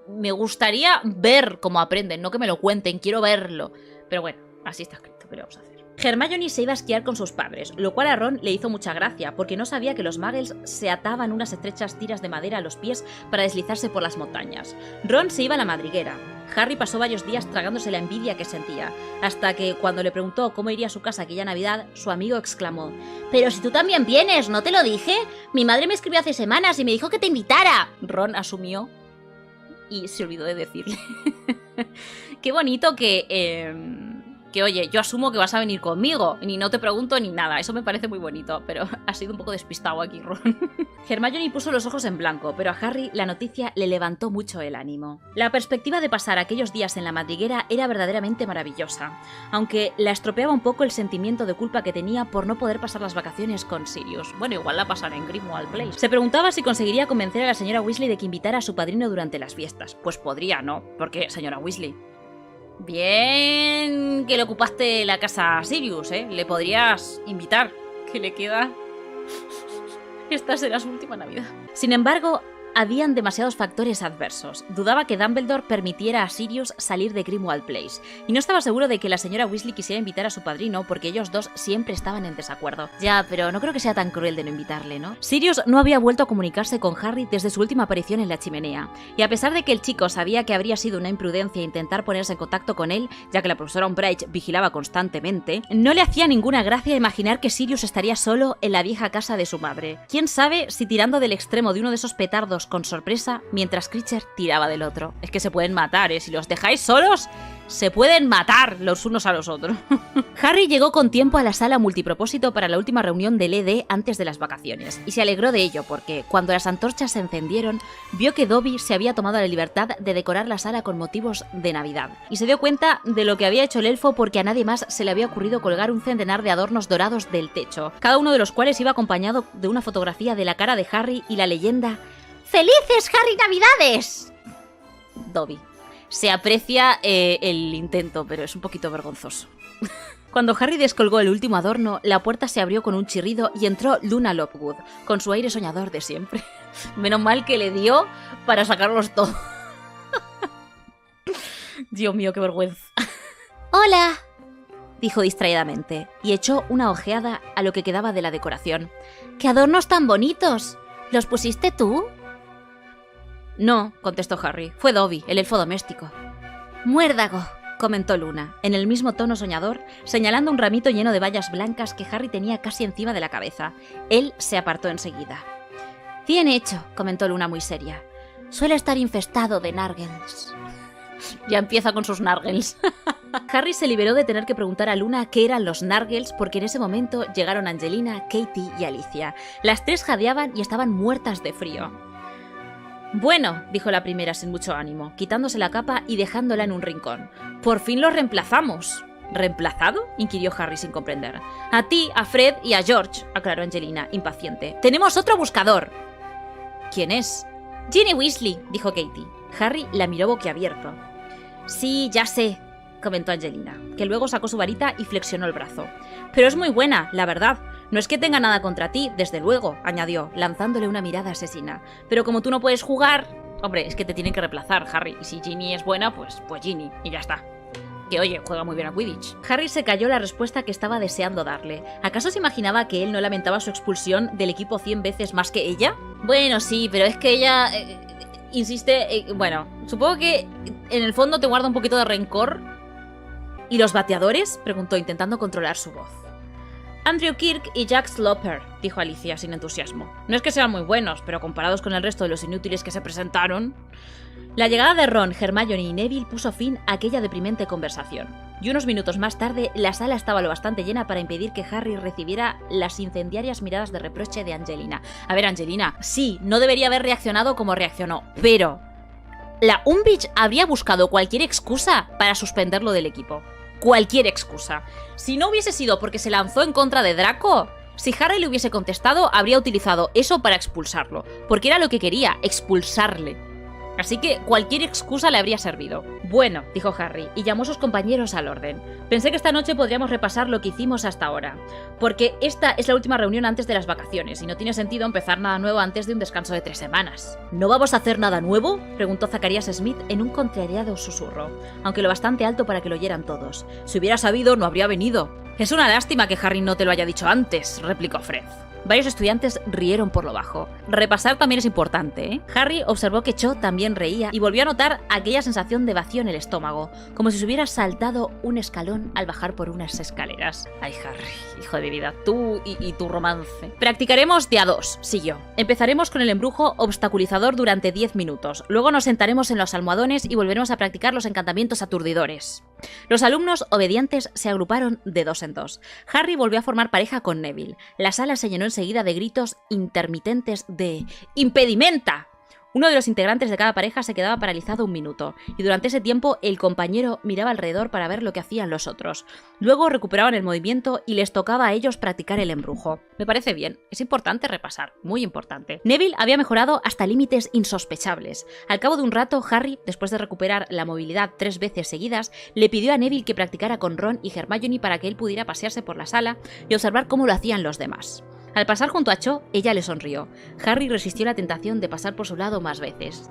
Me gustaría ver cómo aprenden, no que me lo cuenten, quiero verlo. Pero bueno, así está escrito, ¿qué le vamos a hacer? Hermione se iba a esquiar con sus padres, lo cual a Ron le hizo mucha gracia, porque no sabía que los muggles se ataban unas estrechas tiras de madera a los pies para deslizarse por las montañas. Ron se iba a la madriguera. Harry pasó varios días tragándose la envidia que sentía, hasta que, cuando le preguntó cómo iría a su casa aquella Navidad, su amigo exclamó: «Pero si tú también vienes, ¿no te lo dije? Mi madre me escribió hace semanas y me dijo que te invitara». Ron asumió y se olvidó de decirle Qué bonito que, oye, yo asumo que vas a venir conmigo, ni no te pregunto ni nada. Eso me parece muy bonito, pero ha sido un poco despistado aquí, Ron. Hermione puso los ojos en blanco, pero a Harry la noticia le levantó mucho el ánimo. La perspectiva de pasar aquellos días en la madriguera era verdaderamente maravillosa, aunque la estropeaba un poco el sentimiento de culpa que tenía por no poder pasar las vacaciones con Sirius. Bueno, igual la pasará en Grimmauld Place. Se preguntaba si conseguiría convencer a la señora Weasley de que invitara a su padrino durante las fiestas. Pues podría, ¿no? Porque, señora Weasley, bien que le ocupaste la casa a Sirius, ¿eh? Le podrías invitar, que le queda... Esta será su última Navidad. Sin embargo, habían demasiados factores adversos. Dudaba que Dumbledore permitiera a Sirius salir de Grimmauld Place, y no estaba seguro de que la señora Weasley quisiera invitar a su padrino porque ellos dos siempre estaban en desacuerdo. Ya, pero no creo que sea tan cruel de no invitarle, ¿no? Sirius no había vuelto a comunicarse con Harry desde su última aparición en la chimenea, y a pesar de que el chico sabía que habría sido una imprudencia intentar ponerse en contacto con él, ya que la profesora Umbridge vigilaba constantemente, no le hacía ninguna gracia imaginar que Sirius estaría solo en la vieja casa de su madre. ¿Quién sabe si tirando del extremo de uno de esos petardos con sorpresa, mientras Critcher tiraba del otro? Es que se pueden matar, ¿eh? Si los dejáis solos, se pueden matar los unos a los otros. Harry llegó con tiempo a la sala multipropósito para la última reunión del ED antes de las vacaciones, y se alegró de ello porque, cuando las antorchas se encendieron, vio que Dobby se había tomado la libertad de decorar la sala con motivos de Navidad, y se dio cuenta de lo que había hecho el elfo porque a nadie más se le había ocurrido colgar un centenar de adornos dorados del techo, cada uno de los cuales iba acompañado de una fotografía de la cara de Harry y la leyenda ¡Felices Harry Navidades! Dobby. Se aprecia el intento, pero es un poquito vergonzoso. Cuando Harry descolgó el último adorno, la puerta se abrió con un chirrido y entró Luna Lovegood, con su aire soñador de siempre. Menos mal que le dio para sacarlos todos. Dios mío, qué vergüenza. ¡Hola! Dijo distraídamente, y echó una ojeada a lo que quedaba de la decoración. ¡Qué adornos tan bonitos! ¿Los pusiste tú? No, contestó Harry. Fue Dobby, el elfo doméstico. Muérdago, comentó Luna, en el mismo tono soñador, señalando un ramito lleno de bayas blancas que Harry tenía casi encima de la cabeza. Él se apartó enseguida. Bien hecho, comentó Luna muy seria. Suele estar infestado de nargles. Ya empieza con sus nargles. Harry se liberó de tener que preguntar a Luna qué eran los nargles porque en ese momento llegaron Angelina, Katie y Alicia. Las tres jadeaban y estaban muertas de frío. Bueno, dijo la primera sin mucho ánimo, quitándose la capa y dejándola en un rincón. Por fin los reemplazamos. ¿Reemplazado?, inquirió Harry sin comprender. A ti, a Fred y a George, aclaró Angelina, impaciente. Tenemos otro buscador. ¿Quién es? Ginny Weasley, dijo Katie. Harry la miró boquiabierto. Sí, ya sé, comentó Angelina, que luego sacó su varita y flexionó el brazo. Pero es muy buena, la verdad. No es que tenga nada contra ti, desde luego, añadió, lanzándole una mirada asesina. Pero como tú no puedes jugar... Hombre, es que te tienen que reemplazar, Harry. Y si Ginny es buena, pues Ginny, y ya está. Que oye, juega muy bien a Quidditch. Harry se calló la respuesta que estaba deseando darle. ¿Acaso se imaginaba que él no lamentaba su expulsión del equipo 100 veces más que ella? Bueno, sí, pero es que ella... insiste... bueno, supongo que en el fondo te guarda un poquito de rencor. ¿Y los bateadores?, preguntó intentando controlar su voz. Andrew Kirk y Jack Sloper, dijo Alicia sin entusiasmo. No es que sean muy buenos, pero comparados con el resto de los inútiles que se presentaron... La llegada de Ron, Hermione y Neville puso fin a aquella deprimente conversación. Y unos minutos más tarde, la sala estaba lo bastante llena para impedir que Harry recibiera las incendiarias miradas de reproche de Angelina. A ver, Angelina, sí, no debería haber reaccionado como reaccionó, pero... La Umbridge habría buscado cualquier excusa para suspenderlo del equipo. Cualquier excusa. Si no hubiese sido porque se lanzó en contra de Draco, si Harry le hubiese contestado, habría utilizado eso para expulsarlo, porque era lo que quería, expulsarle. Así que cualquier excusa le habría servido. Bueno, dijo Harry, y llamó a sus compañeros al orden. Pensé que esta noche podríamos repasar lo que hicimos hasta ahora, porque esta es la última reunión antes de las vacaciones, y no tiene sentido empezar nada nuevo antes de un descanso de 3 semanas. ¿No vamos a hacer nada nuevo?, preguntó Zacarías Smith en un contrariado susurro, aunque lo bastante alto para que lo oyeran todos. Si hubiera sabido, no habría venido. Es una lástima que Harry no te lo haya dicho antes, replicó Fred. Varios estudiantes rieron por lo bajo. Repasar también es importante, ¿eh? Harry observó que Cho también reía y volvió a notar aquella sensación de vacío en el estómago, como si se hubiera saltado un escalón al bajar por unas escaleras. Ay, Harry, hijo de mi vida, tú y tu romance. Practicaremos de a dos, siguió. Empezaremos con el embrujo obstaculizador durante 10 minutos. Luego nos sentaremos en los almohadones y volveremos a practicar los encantamientos aturdidores. Los alumnos obedientes se agruparon de dos en dos. Harry volvió a formar pareja con Neville. La sala se llenó enseguida de gritos intermitentes de ¡impedimenta! Uno de los integrantes de cada pareja se quedaba paralizado un minuto, y durante ese tiempo el compañero miraba alrededor para ver lo que hacían los otros. Luego recuperaban el movimiento y les tocaba a ellos practicar el embrujo. Me parece bien, es importante repasar, muy importante. Neville había mejorado hasta límites insospechables. Al cabo de un rato, Harry, después de recuperar la movilidad 3 veces seguidas, le pidió a Neville que practicara con Ron y Hermione para que él pudiera pasearse por la sala y observar cómo lo hacían los demás. Al pasar junto a Cho, ella le sonrió. Harry resistió la tentación de pasar por su lado más veces.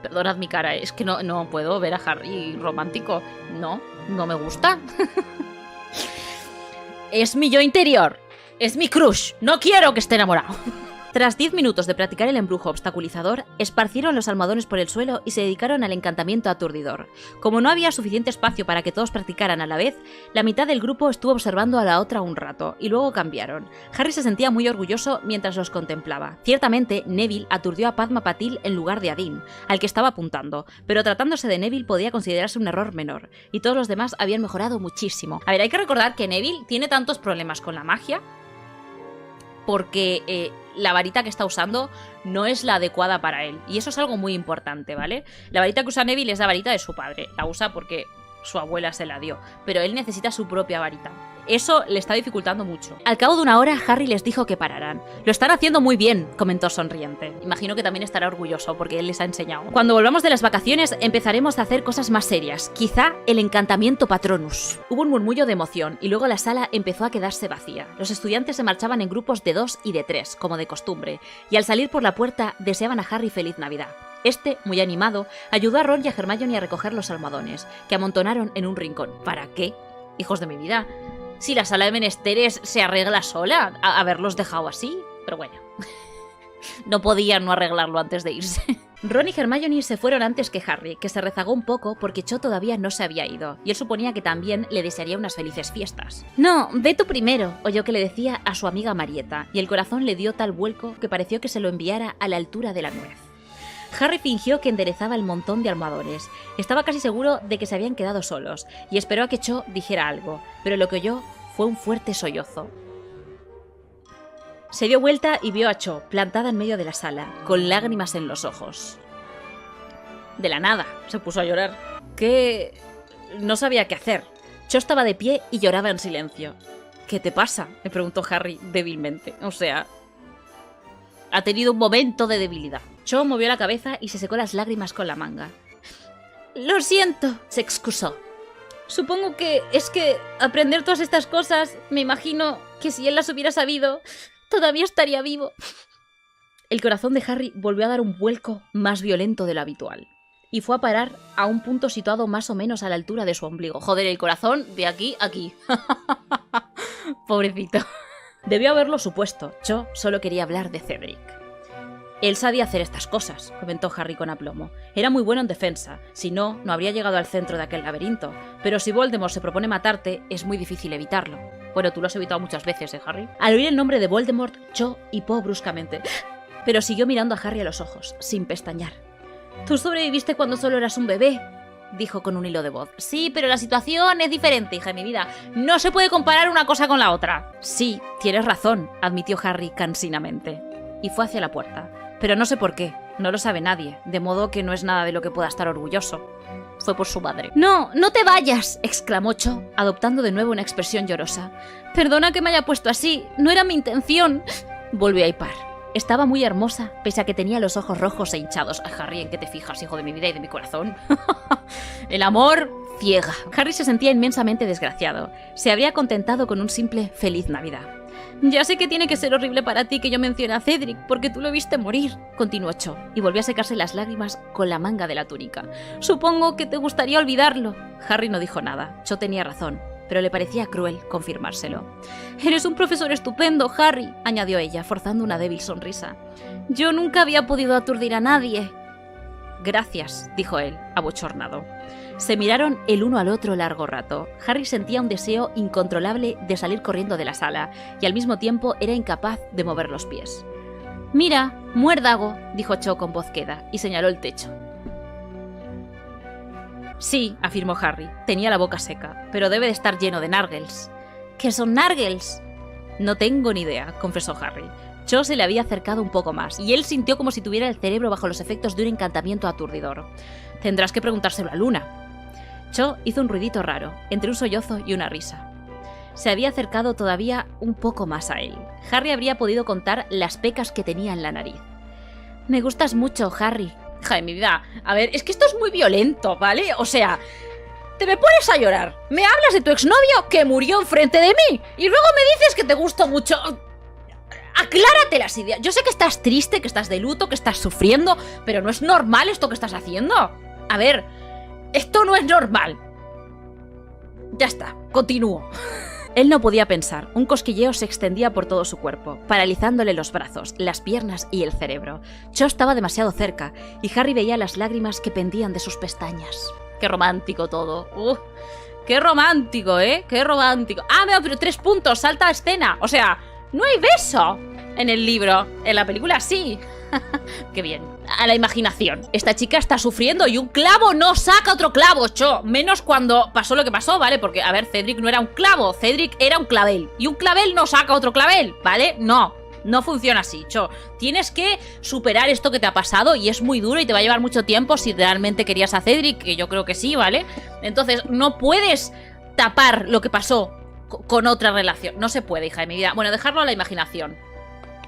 Perdonad mi cara, es que no puedo ver a Harry romántico. No me gusta. Es mi yo interior. Es mi crush. No quiero que esté enamorado. Tras 10 minutos de practicar el embrujo obstaculizador, esparcieron los almohadones por el suelo y se dedicaron al encantamiento aturdidor. Como no había suficiente espacio para que todos practicaran a la vez, la mitad del grupo estuvo observando a la otra un rato, y luego cambiaron. Harry se sentía muy orgulloso mientras los contemplaba. Ciertamente, Neville aturdió a Padma Patil en lugar de a Dean, al que estaba apuntando, pero tratándose de Neville podía considerarse un error menor, y todos los demás habían mejorado muchísimo. A ver, hay que recordar que Neville tiene tantos problemas con la magia porque la varita que está usando no es la adecuada para él. Y eso es algo muy importante, ¿vale? La varita que usa Neville es la varita de su padre. La usa porque su abuela se la dio. Pero él necesita su propia varita. Eso le está dificultando mucho. Al cabo de una hora, Harry les dijo que pararan. Lo están haciendo muy bien, comentó sonriente. Imagino que también estará orgulloso porque él les ha enseñado. Cuando volvamos de las vacaciones, empezaremos a hacer cosas más serias. Quizá el encantamiento Patronus. Hubo un murmullo de emoción y luego la sala empezó a quedarse vacía. Los estudiantes se marchaban en grupos de 2 y de 3, como de costumbre, y al salir por la puerta deseaban a Harry feliz Navidad. Este, muy animado, ayudó a Ron y a Hermione a recoger los almohadones, que amontonaron en un rincón. ¿Para qué? Hijos de mi vida. Si la sala de menesteres se arregla sola, haberlos dejado así, pero bueno. No podían no arreglarlo antes de irse. Ron y Hermione se fueron antes que Harry, que se rezagó un poco porque Cho todavía no se había ido, y él suponía que también le desearía unas felices fiestas. No, ve tú primero, oyó que le decía a su amiga Marieta, y el corazón le dio tal vuelco que pareció que se lo enviara a la altura de la nuez. Harry fingió que enderezaba el montón de almohadones. Estaba casi seguro de que se habían quedado solos, y esperó a que Cho dijera algo, pero lo que oyó fue un fuerte sollozo. Se dio vuelta y vio a Cho, plantada en medio de la sala, con lágrimas en los ojos. De la nada, se puso a llorar. Que no sabía qué hacer. Cho estaba de pie y lloraba en silencio. ¿Qué te pasa?, le preguntó Harry débilmente. O sea, ha tenido un momento de debilidad. Cho movió la cabeza y se secó las lágrimas con la manga. Lo siento, se excusó. Supongo que es que aprender todas estas cosas, me imagino que si él las hubiera sabido, todavía estaría vivo. El corazón de Harry volvió a dar un vuelco más violento de lo habitual, y fue a parar a un punto situado más o menos a la altura de su ombligo. Joder, el corazón de aquí a aquí. Pobrecito. Debió haberlo supuesto. Cho solo quería hablar de Cedric. Él sabía hacer estas cosas, comentó Harry con aplomo. Era muy bueno en defensa, si no, no habría llegado al centro de aquel laberinto. Pero si Voldemort se propone matarte, es muy difícil evitarlo. Bueno, tú lo has evitado muchas veces, Harry? Al oír el nombre de Voldemort, Cho hipó bruscamente, pero siguió mirando a Harry a los ojos, sin pestañear. Tú sobreviviste cuando solo eras un bebé, dijo con un hilo de voz. Sí, pero la situación es diferente, hija de mi vida. No se puede comparar una cosa con la otra. Sí, tienes razón, admitió Harry cansinamente, y fue hacia la puerta. Pero no sé por qué, no lo sabe nadie, de modo que no es nada de lo que pueda estar orgulloso. Fue por su madre. ¡No, no te vayas!, exclamó Cho, adoptando de nuevo una expresión llorosa. Perdona que me haya puesto así, no era mi intención. Volvió a hipar. Estaba muy hermosa, pese a que tenía los ojos rojos e hinchados. Ay, Harry, ¿en qué te fijas, hijo de mi vida y de mi corazón? El amor ciega. Harry se sentía inmensamente desgraciado. Se habría contentado con un simple Feliz Navidad. Ya sé que tiene que ser horrible para ti que yo mencione a Cedric, porque tú lo viste morir, continuó Cho, y volvió a secarse las lágrimas con la manga de la túnica. Supongo que te gustaría olvidarlo. Harry no dijo nada. Cho tenía razón. pero le parecía cruel confirmárselo. «Eres un profesor estupendo, Harry», añadió ella, forzando una débil sonrisa. «Yo nunca había podido aturdir a nadie». «Gracias», dijo él, abochornado. Se miraron el uno al otro largo rato. Harry sentía un deseo incontrolable de salir corriendo de la sala, y al mismo tiempo era incapaz de mover los pies. «Mira, muérdago», dijo Cho con voz queda, y señaló el techo. «Sí», afirmó Harry, tenía la boca seca, «pero debe de estar lleno de nargles». «¿Qué son nargles?» «No tengo ni idea», confesó Harry. Cho se le había acercado un poco más, y él sintió como si tuviera el cerebro bajo los efectos de un encantamiento aturdidor. «Tendrás que preguntárselo a Luna». Cho hizo un ruidito raro, entre un sollozo y una risa. Se había acercado todavía un poco más a él. Harry habría podido contar las pecas que tenía en la nariz. «Me gustas mucho, Harry». «Hija de mi vida, a ver, es que esto es muy violento, ¿vale? O sea, te me pones a llorar, me hablas de tu exnovio que murió enfrente de mí, y luego me dices que te gusto mucho. Aclárate las ideas. Yo sé que estás triste, que estás de luto, que estás sufriendo, pero no es normal esto que estás haciendo. A ver, esto no es normal». Ya está, continúo. Él no podía pensar, un cosquilleo se extendía por todo su cuerpo, paralizándole los brazos, las piernas y el cerebro. Cho estaba demasiado cerca, y Harry veía las lágrimas que pendían de sus pestañas. ¡Qué romántico todo! ¡Qué romántico, ¡Qué romántico! ¡Ah, pero 3 puntos! ¡Salta a escena! O sea, no hay beso en el libro. En la película sí. ¡Qué bien! A la imaginación. Esta chica está sufriendo y un clavo no saca otro clavo, Cho. Menos cuando pasó lo que pasó, ¿vale? Porque, a ver, Cedric no era un clavo, Cedric era un clavel. Y un clavel no saca otro clavel, ¿vale? No funciona así, Cho. Tienes que superar esto que te ha pasado y es muy duro y te va a llevar mucho tiempo si realmente querías a Cedric, que yo creo que sí, ¿vale? Entonces, no puedes tapar lo que pasó con otra relación. No se puede, hija de mi vida. Bueno, dejarlo a la imaginación.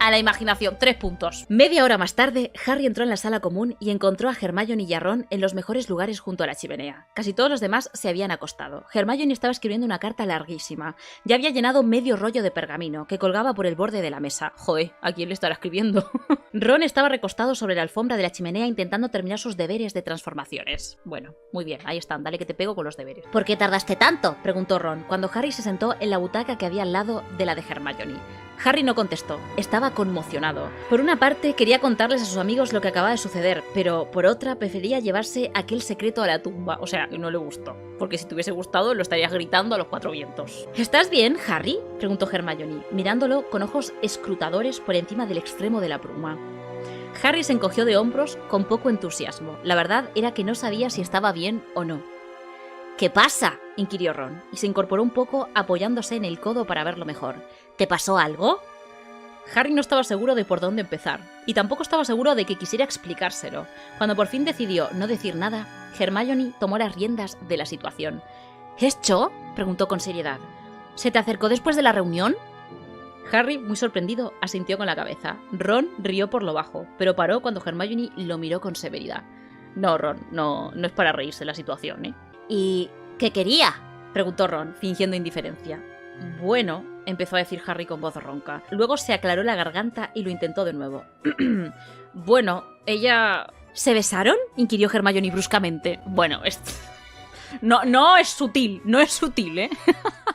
A la imaginación, 3 puntos. Media hora más tarde, Harry entró en la sala común y encontró a Hermione y a Ron en los mejores lugares junto a la chimenea. Casi todos los demás se habían acostado. Hermione estaba escribiendo una carta larguísima. Ya había llenado medio rollo de pergamino, que colgaba por el borde de la mesa. Joder, ¿a quién le estará escribiendo? Ron estaba recostado sobre la alfombra de la chimenea intentando terminar sus deberes de transformaciones. Bueno, muy bien, ahí están, dale que te pego con los deberes. ¿Por qué tardaste tanto?, preguntó Ron, cuando Harry se sentó en la butaca que había al lado de la de Hermione. Harry no contestó, estaba conmocionado. Por una parte quería contarles a sus amigos lo que acababa de suceder, pero por otra prefería llevarse aquel secreto a la tumba, o sea, no le gustó, porque si te hubiese gustado lo estarías gritando a los 4 vientos. ¿Estás bien, Harry?, preguntó Hermione, mirándolo con ojos escrutadores por encima del extremo de la pluma. Harry se encogió de hombros con poco entusiasmo. La verdad era que no sabía si estaba bien o no. «¿Qué pasa?», inquirió Ron, y se incorporó un poco apoyándose en el codo para verlo mejor. «¿Te pasó algo?». Harry no estaba seguro de por dónde empezar, y tampoco estaba seguro de que quisiera explicárselo. Cuando por fin decidió no decir nada, Hermione tomó las riendas de la situación. «¿Es Cho?», preguntó con seriedad. «¿Se te acercó después de la reunión?». Harry, muy sorprendido, asintió con la cabeza. Ron rió por lo bajo, pero paró cuando Hermione lo miró con severidad. «No, Ron, no es para reírse la situación, ¿eh?». «¿Y qué quería?», preguntó Ron, fingiendo indiferencia. «Bueno», empezó a decir Harry con voz ronca. Luego se aclaró la garganta y lo intentó de nuevo. «Bueno, ella...». «¿Se besaron?», inquirió Hermione bruscamente. «Bueno, no es sutil, ¿eh?».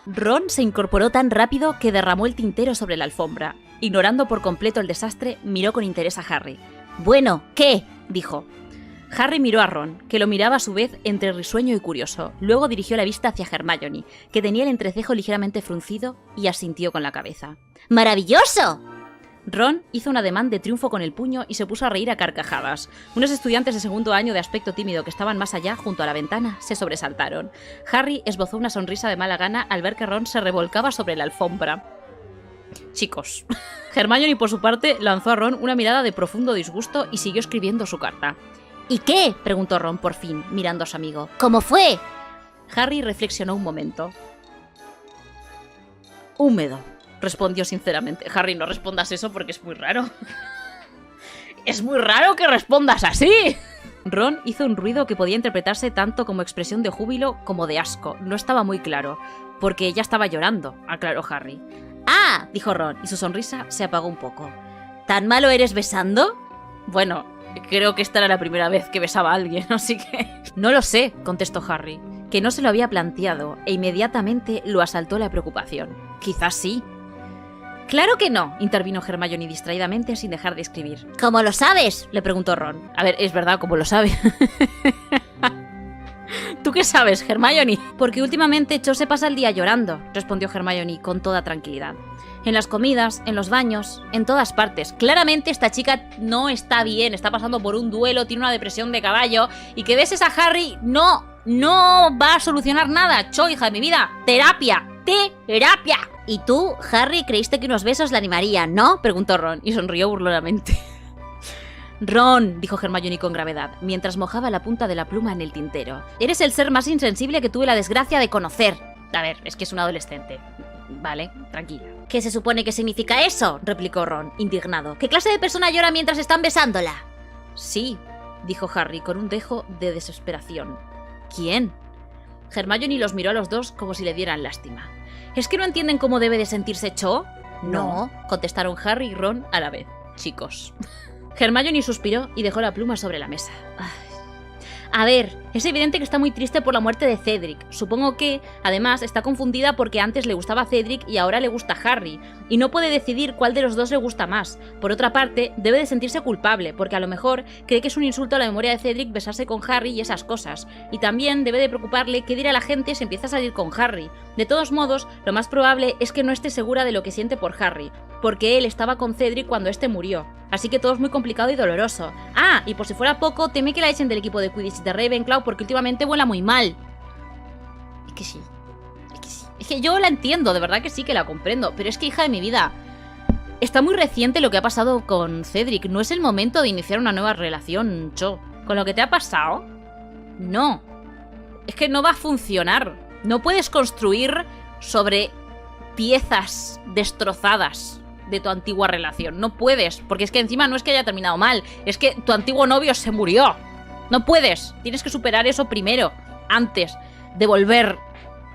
Ron se incorporó tan rápido que derramó el tintero sobre la alfombra. Ignorando por completo el desastre, miró con interés a Harry. «Bueno, ¿qué?», dijo. Harry miró a Ron, que lo miraba a su vez entre risueño y curioso. Luego dirigió la vista hacia Hermione, que tenía el entrecejo ligeramente fruncido, y asintió con la cabeza. ¡Maravilloso! Ron hizo un ademán de triunfo con el puño y se puso a reír a carcajadas. Unos estudiantes de segundo año de aspecto tímido que estaban más allá, junto a la ventana, se sobresaltaron. Harry esbozó una sonrisa de mala gana al ver que Ron se revolcaba sobre la alfombra. «Chicos». Hermione, por su parte, lanzó a Ron una mirada de profundo disgusto y siguió escribiendo su carta. «¿Y qué?», preguntó Ron por fin, mirando a su amigo. «¿Cómo fue?». Harry reflexionó un momento. «Húmedo», respondió sinceramente. «Harry, no respondas eso porque es muy raro». «Es muy raro que respondas así». Ron hizo un ruido que podía interpretarse tanto como expresión de júbilo como de asco. No estaba muy claro, porque ella estaba llorando, aclaró Harry. «Ah», dijo Ron, y su sonrisa se apagó un poco. «¿Tan malo eres besando?». «Bueno, creo que esta era la primera vez que besaba a alguien, así que...». «No lo sé», contestó Harry. que no se lo había planteado e inmediatamente lo asaltó la preocupación. Quizás sí. Claro que no, intervino Hermione distraídamente sin dejar de escribir. ¿Cómo lo sabes? Le preguntó Ron. A ver, es verdad, ¿cómo lo sabe? ¿Tú qué sabes, Hermione? Porque últimamente Cho se pasa el día llorando, respondió Hermione con toda tranquilidad. En las comidas, en los baños, en todas partes. Claramente esta chica no está bien, está pasando por un duelo, tiene una depresión de caballo, y que beses a Harry no va a solucionar nada. Cho, hija de mi vida, terapia. Y tú, Harry, creíste que unos besos la animarían, ¿no? Preguntó Ron y sonrió burlonamente. Ron, dijo Hermione con gravedad, mientras mojaba la punta de la pluma en el tintero. Eres el ser más insensible que tuve la desgracia de conocer. A ver, es que es un adolescente. Vale, tranquila. ¿Qué se supone que significa eso? Replicó Ron, indignado. ¿Qué clase de persona llora mientras están besándola? Sí, dijo Harry con un dejo de desesperación. ¿Quién? Hermione los miró a los dos como si le dieran lástima. ¿Es que no entienden cómo debe de sentirse Cho? No, contestaron Harry y Ron a la vez. Chicos. Hermione suspiró y dejó la pluma sobre la mesa. A ver, es evidente que está muy triste por la muerte de Cedric. Supongo que, además, está confundida porque antes le gustaba Cedric y ahora le gusta Harry, y no puede decidir cuál de los dos le gusta más. Por otra parte, debe de sentirse culpable, porque a lo mejor cree que es un insulto a la memoria de Cedric besarse con Harry y esas cosas. Y también debe de preocuparle qué dirá la gente si empieza a salir con Harry. De todos modos, lo más probable es que no esté segura de lo que siente por Harry, porque él estaba con Cedric cuando este murió. Así que todo es muy complicado y doloroso. Ah, y por si fuera poco, teme que la echen del equipo de Quidditch de Ravenclaw porque últimamente vuela muy mal. Es que sí. Es que yo la entiendo, de verdad que sí que la comprendo. Pero es que, hija de mi vida, está muy reciente lo que ha pasado con Cedric. No es el momento de iniciar una nueva relación, Cho. Con lo que te ha pasado, no. Es que no va a funcionar. No puedes construir sobre piezas destrozadas de tu antigua relación. No puedes, porque es que encima no es que haya terminado mal, es que tu antiguo novio se murió. No puedes, tienes que superar eso primero, antes de volver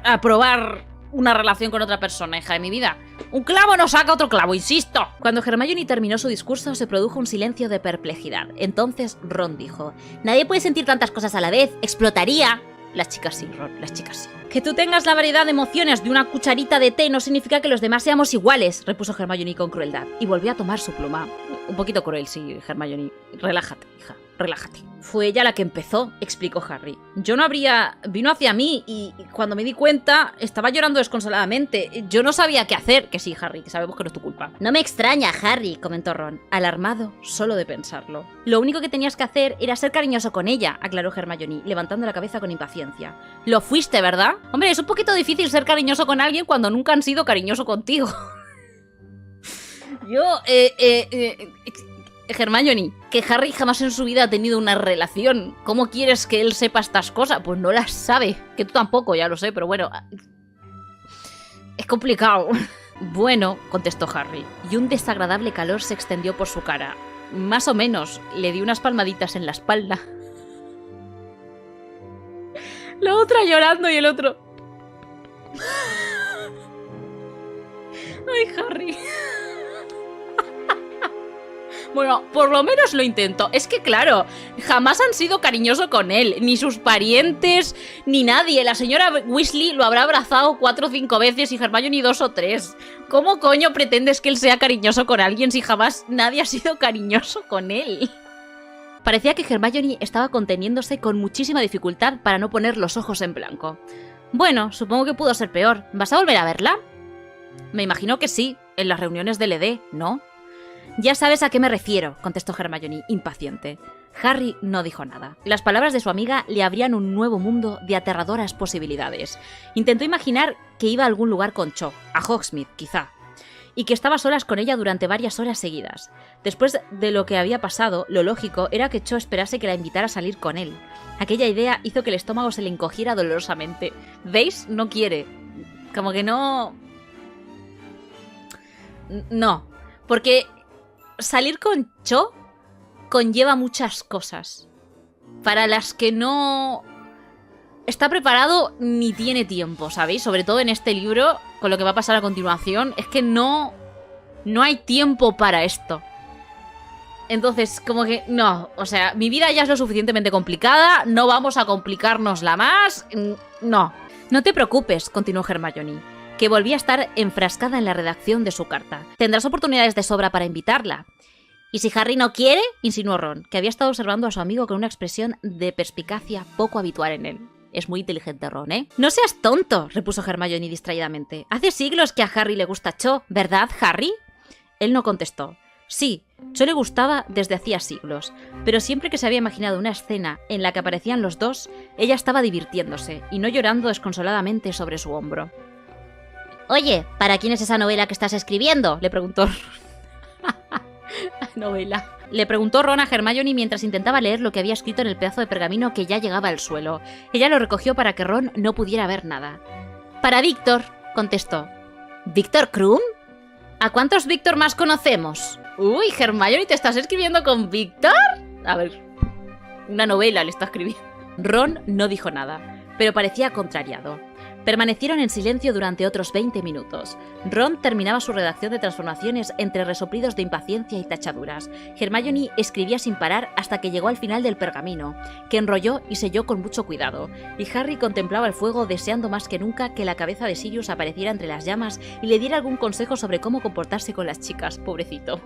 a probar una relación con otra persona, hija de mi vida. Un clavo no saca otro clavo, insisto. Cuando Hermione terminó su discurso, se produjo un silencio de perplejidad. Entonces Ron dijo: nadie puede sentir tantas cosas a la vez, explotaría. Las chicas sí, Ron, las chicas sí. Que tú tengas la variedad de emociones de una cucharita de té no significa que los demás seamos iguales, repuso Hermione con crueldad, y volvió a tomar su pluma. Un poquito cruel, sí, Hermione. Relájate, hija, relájate. Fue ella la que empezó, explicó Harry. Yo no habría... Vino hacia mí y cuando me di cuenta estaba llorando desconsoladamente. Yo no sabía qué hacer. Que sí, Harry, que sabemos que no es tu culpa. No me extraña, Harry, comentó Ron, alarmado solo de pensarlo. Lo único que tenías que hacer era ser cariñoso con ella, aclaró Hermione, levantando la cabeza con impaciencia. Lo fuiste, ¿verdad? Hombre, es un poquito difícil ser cariñoso con alguien cuando nunca han sido cariñoso contigo. Hermione, que Harry jamás en su vida ha tenido una relación. ¿Cómo quieres que él sepa estas cosas? Pues no las sabe. Que tú tampoco, ya lo sé, pero bueno. Es complicado. Bueno, contestó Harry, y un desagradable calor se extendió por su cara. Más o menos, le di unas palmaditas en la espalda. La otra llorando y el otro... Ay, Harry... Bueno, por lo menos lo intento. Es que claro, jamás han sido cariñosos con él. Ni sus parientes, ni nadie. La señora Weasley lo habrá abrazado 4 o 5 veces y Hermione 2 o 3. ¿Cómo coño pretendes que él sea cariñoso con alguien si jamás nadie ha sido cariñoso con él? Parecía que Hermione estaba conteniéndose con muchísima dificultad para no poner los ojos en blanco. Bueno, supongo que pudo ser peor. ¿Vas a volver a verla? Me imagino que sí, en las reuniones del ED, ¿no? Ya sabes a qué me refiero, contestó Hermione, impaciente. Harry no dijo nada. Las palabras de su amiga le abrían un nuevo mundo de aterradoras posibilidades. Intentó imaginar que iba a algún lugar con Cho, a Hogsmeade, quizá, y que estaba a solas con ella durante varias horas seguidas. Después de lo que había pasado, lo lógico era que Cho esperase que la invitara a salir con él. Aquella idea hizo que el estómago se le encogiera dolorosamente. ¿Veis? No quiere. Como que no... No, porque... Salir con Cho conlleva muchas cosas para las que no está preparado ni tiene tiempo, ¿sabéis? Sobre todo en este libro, con lo que va a pasar a continuación, es que no hay tiempo para esto. Entonces, como que no, o sea, mi vida ya es lo suficientemente complicada, no vamos a complicárnosla más. No. No te preocupes, continuó Hermione, que volvía a estar enfrascada en la redacción de su carta. Tendrás oportunidades de sobra para invitarla. ¿Y si Harry no quiere?, insinuó Ron, que había estado observando a su amigo con una expresión de perspicacia poco habitual en él. Es muy inteligente Ron, ¿eh? No seas tonto, repuso Hermione distraídamente. Hace siglos que a Harry le gusta Cho, ¿verdad, Harry? Él no contestó. Sí, Cho le gustaba desde hacía siglos, pero siempre que se había imaginado una escena en la que aparecían los dos, ella estaba divirtiéndose y no llorando desconsoladamente sobre su hombro. Oye, ¿para quién es esa novela que estás escribiendo?, le preguntó. Novela. Le preguntó Ron a Hermione mientras intentaba leer lo que había escrito en el pedazo de pergamino que ya llegaba al suelo. Ella lo recogió para que Ron no pudiera ver nada. Para Víctor, contestó. ¿Víctor Krum? ¿A cuántos Víctor más conocemos? Uy, Hermione, ¿te estás escribiendo con Víctor? A ver, una novela le está escribiendo. Ron no dijo nada, pero parecía contrariado. Permanecieron en silencio durante otros 20 minutos. Ron terminaba su redacción de transformaciones entre resoplidos de impaciencia y tachaduras. Hermione escribía sin parar hasta que llegó al final del pergamino, que enrolló y selló con mucho cuidado, y Harry contemplaba el fuego deseando más que nunca que la cabeza de Sirius apareciera entre las llamas y le diera algún consejo sobre cómo comportarse con las chicas, pobrecito.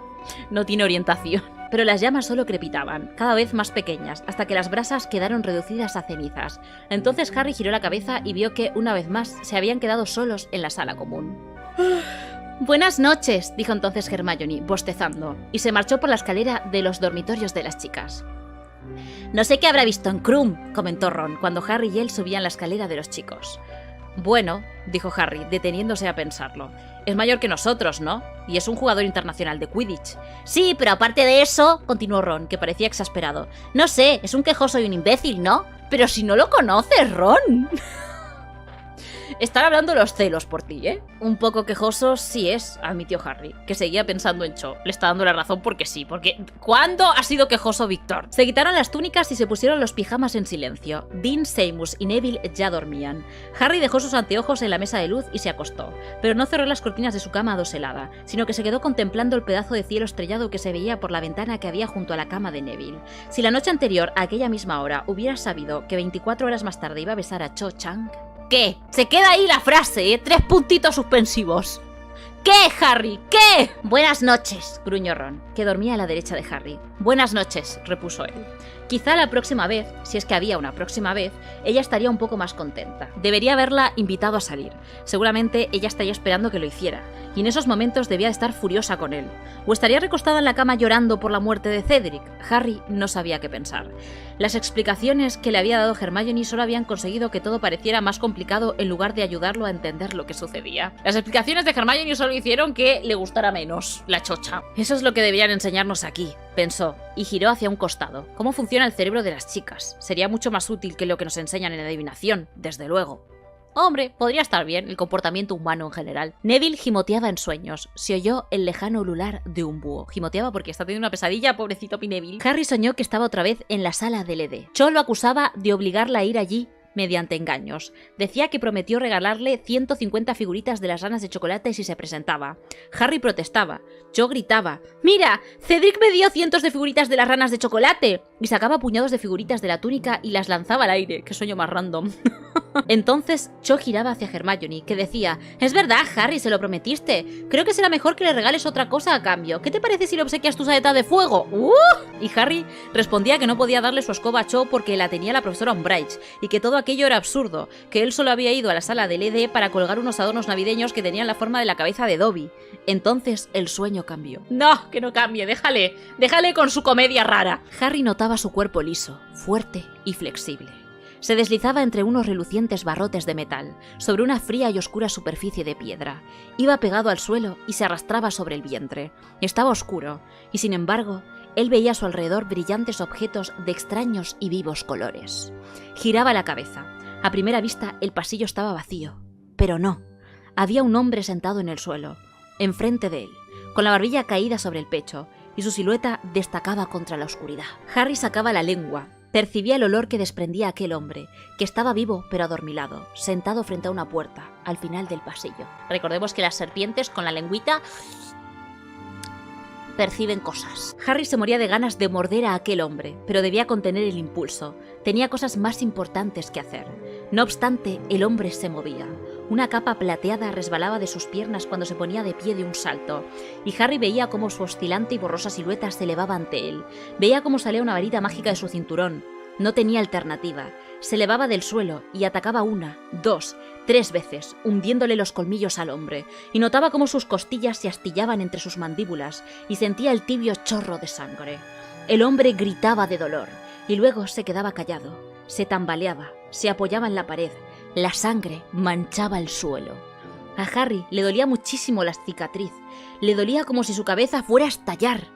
No tiene orientación. Pero las llamas solo crepitaban, cada vez más pequeñas, hasta que las brasas quedaron reducidas a cenizas. Entonces Harry giró la cabeza y vio que, una vez más, se habían quedado solos en la sala común. «Buenas noches», dijo entonces Hermione, bostezando, y se marchó por la escalera de los dormitorios de las chicas. No sé qué habrá visto en Krum, comentó Ron, cuando Harry y él subían la escalera de los chicos. Bueno, dijo Harry, deteniéndose a pensarlo. Es mayor que nosotros, ¿no? Y es un jugador internacional de Quidditch. Sí, pero aparte de eso, continuó Ron, que parecía exasperado. No sé, es un quejoso y un imbécil, ¿no? Pero si no lo conoces, Ron. Están hablando los celos por ti, ¿eh? Un poco quejoso sí es, admitió Harry, que seguía pensando en Cho. Le está dando la razón porque sí, porque ¿cuándo ha sido quejoso Víctor? Se quitaron las túnicas y se pusieron los pijamas en silencio. Dean, Seamus y Neville ya dormían. Harry dejó sus anteojos en la mesa de luz y se acostó, pero no cerró las cortinas de su cama adoselada, sino que se quedó contemplando el pedazo de cielo estrellado que se veía por la ventana que había junto a la cama de Neville. Si la noche anterior, a aquella misma hora, hubiera sabido que 24 horas más tarde iba a besar a Cho Chang... ¿Qué? Se queda ahí la frase, ¿eh? 3 puntitos suspensivos. ¿Qué, Harry? ¿Qué? Buenas noches, gruñó Ron, que dormía a la derecha de Harry. Buenas noches, repuso él. Quizá la próxima vez, si es que había una próxima vez, ella estaría un poco más contenta. Debería haberla invitado a salir. Seguramente ella estaría esperando que lo hiciera, y en esos momentos debía de estar furiosa con él. O estaría recostada en la cama llorando por la muerte de Cedric. Harry no sabía qué pensar. Las explicaciones que le había dado Hermione solo habían conseguido que todo pareciera más complicado en lugar de ayudarlo a entender lo que sucedía. Las explicaciones de Hermione solo hicieron que le gustara menos la chocha. Eso es lo que debían enseñarnos aquí, pensó, y giró hacia un costado. ¿Cómo funciona el cerebro de las chicas? Sería mucho más útil que lo que nos enseñan en adivinación, desde luego. Hombre, podría estar bien el comportamiento humano en general. Neville gimoteaba en sueños. Se oyó el lejano ulular de un búho. Gimoteaba porque está teniendo una pesadilla, pobrecito Neville. Harry soñó que estaba otra vez en la sala del ED. Cho lo acusaba de obligarla a ir allí mediante engaños. Decía que prometió regalarle 150 figuritas de las ranas de chocolate si se presentaba. Harry protestaba. Cho gritaba: «¡Mira! Cedric me dio cientos de figuritas de las ranas de chocolate!» Y sacaba puñados de figuritas de la túnica y las lanzaba al aire. ¡Qué sueño más random! Entonces Cho giraba hacia Hermione, que decía: «Es verdad, Harry, se lo prometiste. Creo que será mejor que le regales otra cosa a cambio. ¿Qué te parece si le obsequias tu saeta de fuego?» Y Harry respondía que no podía darle su escoba a Cho porque la tenía la profesora Umbridge, y que todo aquello era absurdo, que él solo había ido a la sala del ED para colgar unos adornos navideños que tenían la forma de la cabeza de Dobby. Entonces el sueño cambió. «No, que no cambie, déjale con su comedia rara». Harry notaba su cuerpo liso, fuerte y flexible. Se deslizaba entre unos relucientes barrotes de metal, sobre una fría y oscura superficie de piedra. Iba pegado al suelo y se arrastraba sobre el vientre. Estaba oscuro, y sin embargo, él veía a su alrededor brillantes objetos de extraños y vivos colores. Giraba la cabeza. A primera vista, el pasillo estaba vacío. Pero no. Había un hombre sentado en el suelo, enfrente de él, con la barbilla caída sobre el pecho, y su silueta destacaba contra la oscuridad. Harry sacaba la lengua. Percibía el olor que desprendía aquel hombre, que estaba vivo pero adormilado, sentado frente a una puerta, al final del pasillo. Recordemos que las serpientes con la lengüita perciben cosas. Harry se moría de ganas de morder a aquel hombre, pero debía contener el impulso. Tenía cosas más importantes que hacer. No obstante, el hombre se movía. Una capa plateada resbalaba de sus piernas cuando se ponía de pie de un salto, y Harry veía cómo su oscilante y borrosa silueta se elevaba ante él. Veía cómo salía una varita mágica de su cinturón. No tenía alternativa. Se elevaba del suelo y atacaba 1, 2, 3 veces, hundiéndole los colmillos al hombre, y notaba cómo sus costillas se astillaban entre sus mandíbulas y sentía el tibio chorro de sangre. El hombre gritaba de dolor, y luego se quedaba callado. Se tambaleaba, se apoyaba en la pared. La sangre manchaba el suelo. A Harry le dolía muchísimo la cicatriz. Le dolía como si su cabeza fuera a estallar.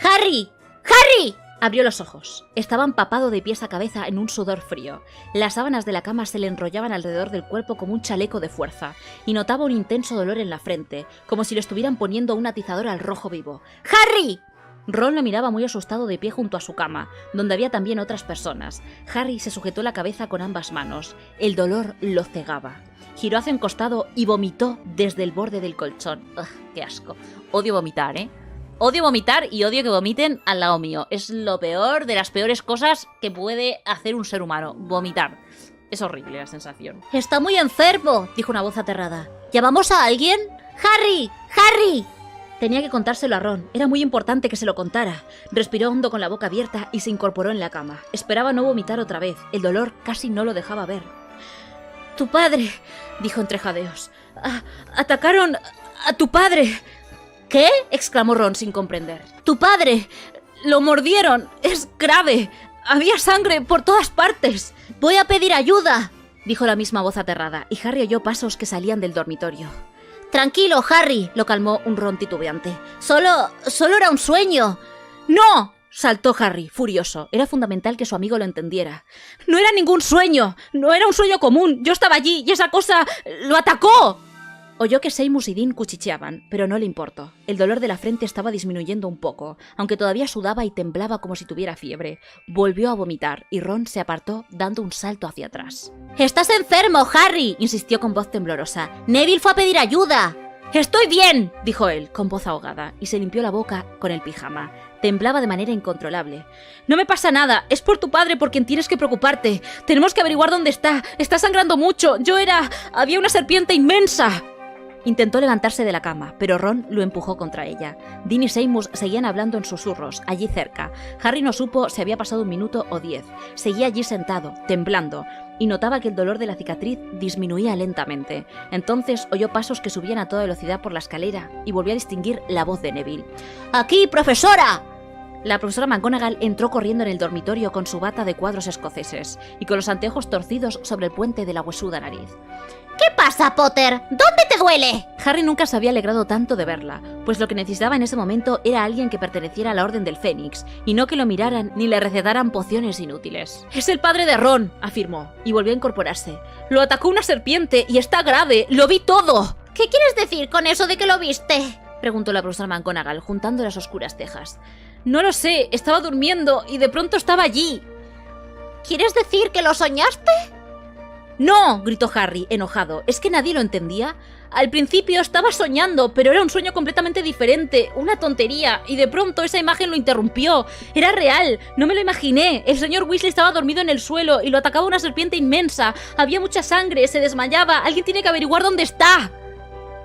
¡Harry! ¡Harry! Abrió los ojos. Estaba empapado de pies a cabeza en un sudor frío. Las sábanas de la cama se le enrollaban alrededor del cuerpo como un chaleco de fuerza, y notaba un intenso dolor en la frente, como si le estuvieran poniendo un atizador al rojo vivo. ¡Harry! Ron lo miraba muy asustado de pie junto a su cama, donde había también otras personas. Harry se sujetó la cabeza con ambas manos. El dolor lo cegaba. Giró hacia un costado y vomitó desde el borde del colchón. ¡Ugh, qué asco! Odio vomitar, ¿eh? Odio vomitar y odio que vomiten al lado mío. Es lo peor de las peores cosas que puede hacer un ser humano. Vomitar. Es horrible la sensación. Está muy enfermo, Dijo una voz aterrada. ¿Llamamos a alguien? ¡Harry! ¡Harry! Tenía que contárselo a Ron. Era muy importante que se lo contara. Respiró hondo con la boca abierta y se incorporó en la cama. Esperaba no vomitar otra vez. El dolor casi no lo dejaba ver. «Tu padre», dijo entre jadeos. «Atacaron a tu padre». ¿Qué? exclamó Ron sin comprender. ¡Tu padre! «Lo mordieron. Es grave. Había sangre por todas partes». ¡Voy a pedir ayuda!, dijo la misma voz aterrada, y Harry oyó pasos que salían del dormitorio. «Tranquilo, Harry», lo calmó un Ron titubeante. Solo era un sueño». «¡No!», saltó Harry, furioso. Era fundamental que su amigo lo entendiera. «No era ningún sueño. No era un sueño común. Yo estaba allí y esa cosa lo atacó». Oyó que Seamus y Dean cuchicheaban, pero no le importó. El dolor de la frente estaba disminuyendo un poco, aunque todavía sudaba y temblaba como si tuviera fiebre. Volvió a vomitar y Ron se apartó dando un salto hacia atrás. «¡Estás enfermo, Harry!», insistió con voz temblorosa. «Neville fue a pedir ayuda». «Estoy bien», dijo él, con voz ahogada, y se limpió la boca con el pijama. Temblaba de manera incontrolable. «No me pasa nada. Es por tu padre por quien tienes que preocuparte. Tenemos que averiguar dónde está. Está sangrando mucho. Había una serpiente inmensa». Intentó levantarse de la cama, pero Ron lo empujó contra ella. Dean y Seamus seguían hablando en susurros, allí cerca. Harry no supo si había pasado 1 minuto o 10. Seguía allí sentado, temblando, y notaba que el dolor de la cicatriz disminuía lentamente. Entonces oyó pasos que subían a toda velocidad por la escalera y volvió a distinguir la voz de Neville. «¡Aquí, profesora!». La profesora McGonagall entró corriendo en el dormitorio con su bata de cuadros escoceses y con los anteojos torcidos sobre el puente de la huesuda nariz. «¿Qué pasa, Potter? ¿Dónde te duele?». Harry nunca se había alegrado tanto de verla, pues lo que necesitaba en ese momento era alguien que perteneciera a la Orden del Fénix, y no que lo miraran ni le recetaran pociones inútiles. «Es el padre de Ron», afirmó, y volvió a incorporarse. «Lo atacó una serpiente y está grave. ¡Lo vi todo!». «¿Qué quieres decir con eso de que lo viste?», preguntó la profesora McGonagall, juntando las oscuras cejas. «No lo sé. Estaba durmiendo y de pronto estaba allí». «¿Quieres decir que lo soñaste?». «No», gritó Harry, enojado. ¿Es que nadie lo entendía? Al principio estaba soñando, pero era un sueño completamente diferente, una tontería, y de pronto esa imagen lo interrumpió. Era real, no me lo imaginé. El señor Weasley estaba dormido en el suelo y lo atacaba una serpiente inmensa. Había mucha sangre, se desmayaba. Alguien tiene que averiguar dónde está.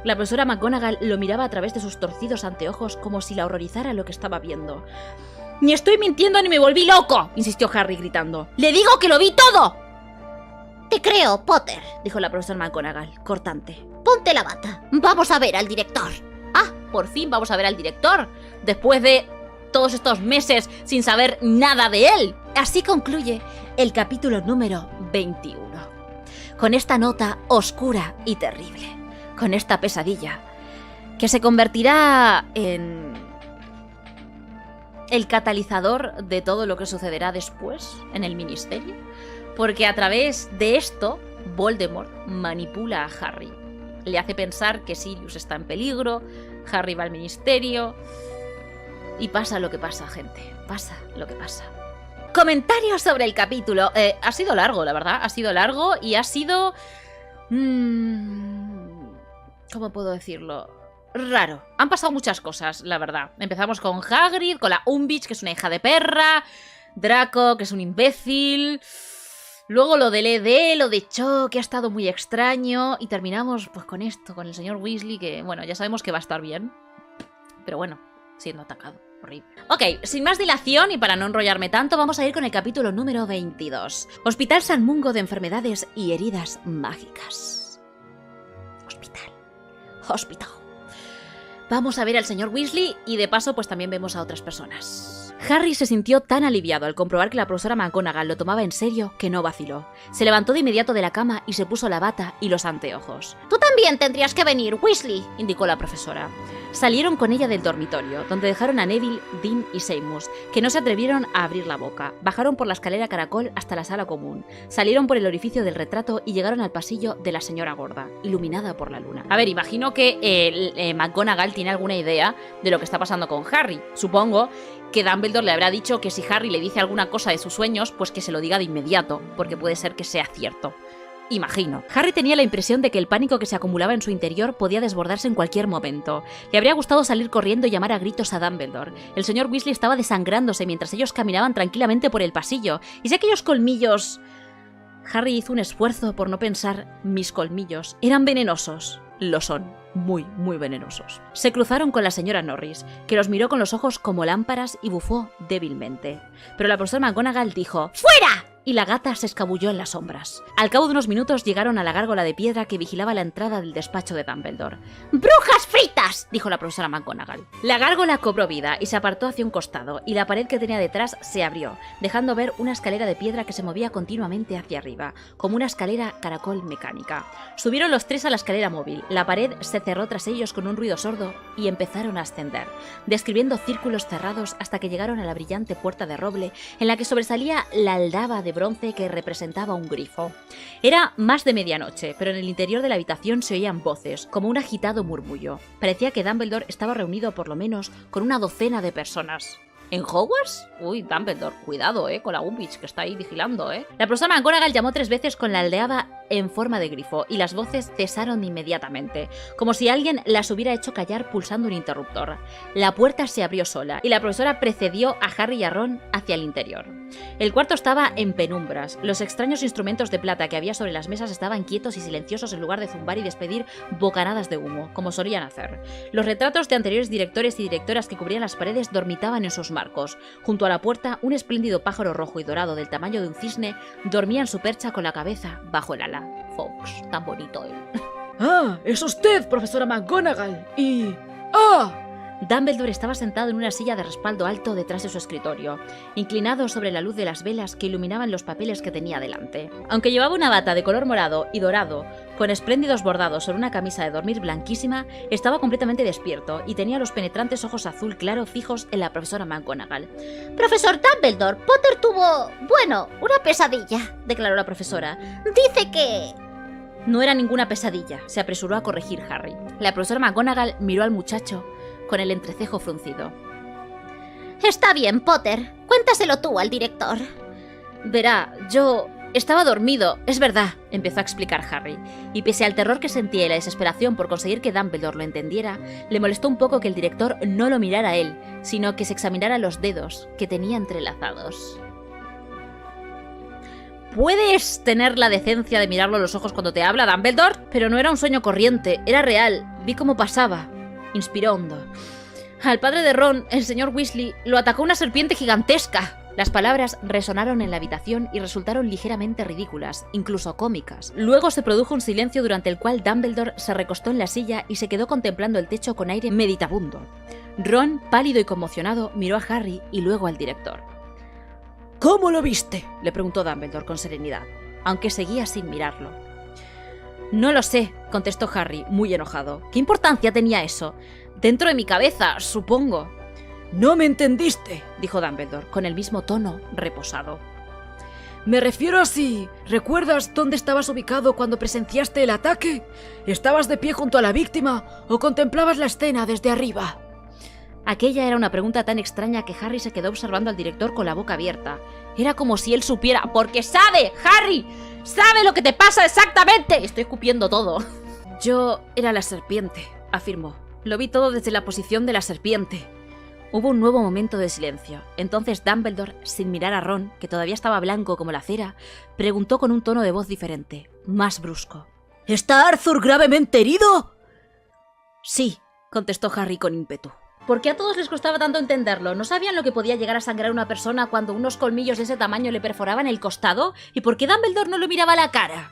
La profesora McGonagall lo miraba a través de sus torcidos anteojos como si la horrorizara lo que estaba viendo. «Ni estoy mintiendo ni me volví loco», insistió Harry gritando. «Le digo que lo vi todo». «Te creo, Potter», dijo la profesora McGonagall, cortante. «Ponte la bata. Vamos a ver al director». «Ah, por fin vamos a ver al director, después de todos estos meses sin saber nada de él». Así concluye el capítulo número 21. Con esta nota oscura y terrible. Con esta pesadilla, que se convertirá en el catalizador de todo lo que sucederá después en el ministerio, porque a través de esto Voldemort manipula a Harry. Le hace pensar que Sirius está en peligro, Harry va al ministerio y pasa lo que pasa, gente, pasa lo que pasa. Comentarios sobre el capítulo. Ha sido largo, la verdad, ha sido largo y ha sido... ¿Cómo puedo decirlo? Raro. Han pasado muchas cosas, la verdad. Empezamos con Hagrid, con la Umbridge, que es una hija de perra, Draco, que es un imbécil, Luego lo del ED, lo de Cho, que ha estado muy extraño. Y terminamos pues con esto, con el señor Weasley, que bueno, ya sabemos que va a estar bien. Pero bueno, siendo atacado. Horrible. Ok, sin más dilación y para no enrollarme tanto, vamos a ir con el capítulo número 22. Hospital San Mungo de enfermedades y heridas mágicas. Hospital. Vamos a ver al señor Weasley y de paso pues también vemos a otras personas. Harry se sintió tan aliviado al comprobar que la profesora McGonagall lo tomaba en serio que no vaciló. Se levantó de inmediato de la cama y se puso la bata y los anteojos. Tú también tendrías que venir, Weasley, indicó la profesora. Salieron con ella del dormitorio, donde dejaron a Neville, Dean y Seamus, que no se atrevieron a abrir la boca. Bajaron por la escalera caracol hasta la sala común. Salieron por el orificio del retrato y llegaron al pasillo de la señora gorda, iluminada por la luna. A ver, imagino que McGonagall tiene alguna idea de lo que está pasando con Harry. Supongo que Dumbledore le habrá dicho que si Harry le dice alguna cosa de sus sueños, pues que se lo diga de inmediato, porque puede ser que sea cierto. Imagino. Harry tenía la impresión de que el pánico que se acumulaba en su interior podía desbordarse en cualquier momento. Le habría gustado salir corriendo y llamar a gritos a Dumbledore. El señor Weasley estaba desangrándose mientras ellos caminaban tranquilamente por el pasillo. Y si aquellos colmillos... Harry hizo un esfuerzo por no pensar mis colmillos. Eran venenosos. Lo son. Muy, muy venenosos. Se cruzaron con la señora Norris, que los miró con los ojos como lámparas y bufó débilmente. Pero la profesora McGonagall dijo ¡fuera! Y la gata se escabulló en las sombras. Al cabo de unos minutos llegaron a la gárgola de piedra que vigilaba la entrada del despacho de Dumbledore. ¡Brujas fritas!, dijo la profesora McGonagall. La gárgola cobró vida y se apartó hacia un costado, y la pared que tenía detrás se abrió, dejando ver una escalera de piedra que se movía continuamente hacia arriba, como una escalera caracol mecánica. Subieron los tres a la escalera móvil, la pared se cerró tras ellos con un ruido sordo y empezaron a ascender, describiendo círculos cerrados hasta que llegaron a la brillante puerta de roble en la que sobresalía la aldaba de bronce que representaba un grifo. Era más de medianoche, pero en el interior de la habitación se oían voces, como un agitado murmullo. Parecía que Dumbledore estaba reunido por lo menos con una docena de personas. ¿En Hogwarts? Uy, Dumbledore, cuidado, con la Umbridge que está ahí vigilando, La profesora McGonagall llamó 3 veces con la aldaba en forma de grifo y las voces cesaron inmediatamente, como si alguien las hubiera hecho callar pulsando un interruptor. La puerta se abrió sola y la profesora precedió a Harry y a Ron hacia el interior. El cuarto estaba en penumbras. Los extraños instrumentos de plata que había sobre las mesas estaban quietos y silenciosos en lugar de zumbar y despedir bocanadas de humo, como solían hacer. Los retratos de anteriores directores y directoras que cubrían las paredes dormitaban en sus marcos. Junto a la puerta, un espléndido pájaro rojo y dorado del tamaño de un cisne dormía en su percha con la cabeza bajo el ala. Fox, tan bonito, ¡Ah! ¡Es usted, profesora McGonagall! Y... ¡ah! Dumbledore estaba sentado en una silla de respaldo alto detrás de su escritorio, inclinado sobre la luz de las velas que iluminaban los papeles que tenía delante. Aunque llevaba una bata de color morado y dorado, con espléndidos bordados sobre una camisa de dormir blanquísima, estaba completamente despierto y tenía los penetrantes ojos azul claro fijos en la profesora McGonagall. Profesor Dumbledore, Potter tuvo, bueno, una pesadilla, declaró la profesora. Dice que... No era ninguna pesadilla, se apresuró a corregir Harry. La profesora McGonagall miró al muchacho con el entrecejo fruncido. Está bien, Potter. Cuéntaselo tú al director. Verá, yo estaba dormido, es verdad, empezó a explicar Harry, y pese al terror que sentía y la desesperación por conseguir que Dumbledore lo entendiera, le molestó un poco que el director no lo mirara a él, sino que se examinara los dedos que tenía entrelazados. ¿Puedes tener la decencia de mirarlo a los ojos cuando te habla, Dumbledore? Pero no era un sueño corriente, era real, vi cómo pasaba. Inspiró hondo. Al padre de Ron, el señor Weasley, lo atacó una serpiente gigantesca. Las palabras resonaron en la habitación y resultaron ligeramente ridículas, incluso cómicas. Luego se produjo un silencio durante el cual Dumbledore se recostó en la silla y se quedó contemplando el techo con aire meditabundo. Ron, pálido y conmocionado, miró a Harry y luego al director. ¿Cómo lo viste?, le preguntó Dumbledore con serenidad, aunque seguía sin mirarlo. No lo sé, contestó Harry, muy enojado. ¿Qué importancia tenía eso? Dentro de mi cabeza, supongo. No me entendiste, dijo Dumbledore, con el mismo tono reposado. Me refiero a si... ¿Recuerdas dónde estabas ubicado cuando presenciaste el ataque? ¿Estabas de pie junto a la víctima o contemplabas la escena desde arriba? Aquella era una pregunta tan extraña que Harry se quedó observando al director con la boca abierta. Era como si él supiera... ¡Porque sabe, Harry! ¡Sabe lo que te pasa exactamente! Estoy escupiendo todo. Yo era la serpiente, afirmó. Lo vi todo desde la posición de la serpiente. Hubo un nuevo momento de silencio. Entonces Dumbledore, sin mirar a Ron, que todavía estaba blanco como la cera, preguntó con un tono de voz diferente, más brusco. ¿Está Arthur gravemente herido? Sí, contestó Harry con ímpetu. ¿Por qué a todos les costaba tanto entenderlo? ¿No sabían lo que podía llegar a sangrar una persona cuando unos colmillos de ese tamaño le perforaban el costado? ¿Y por qué Dumbledore no lo miraba a la cara?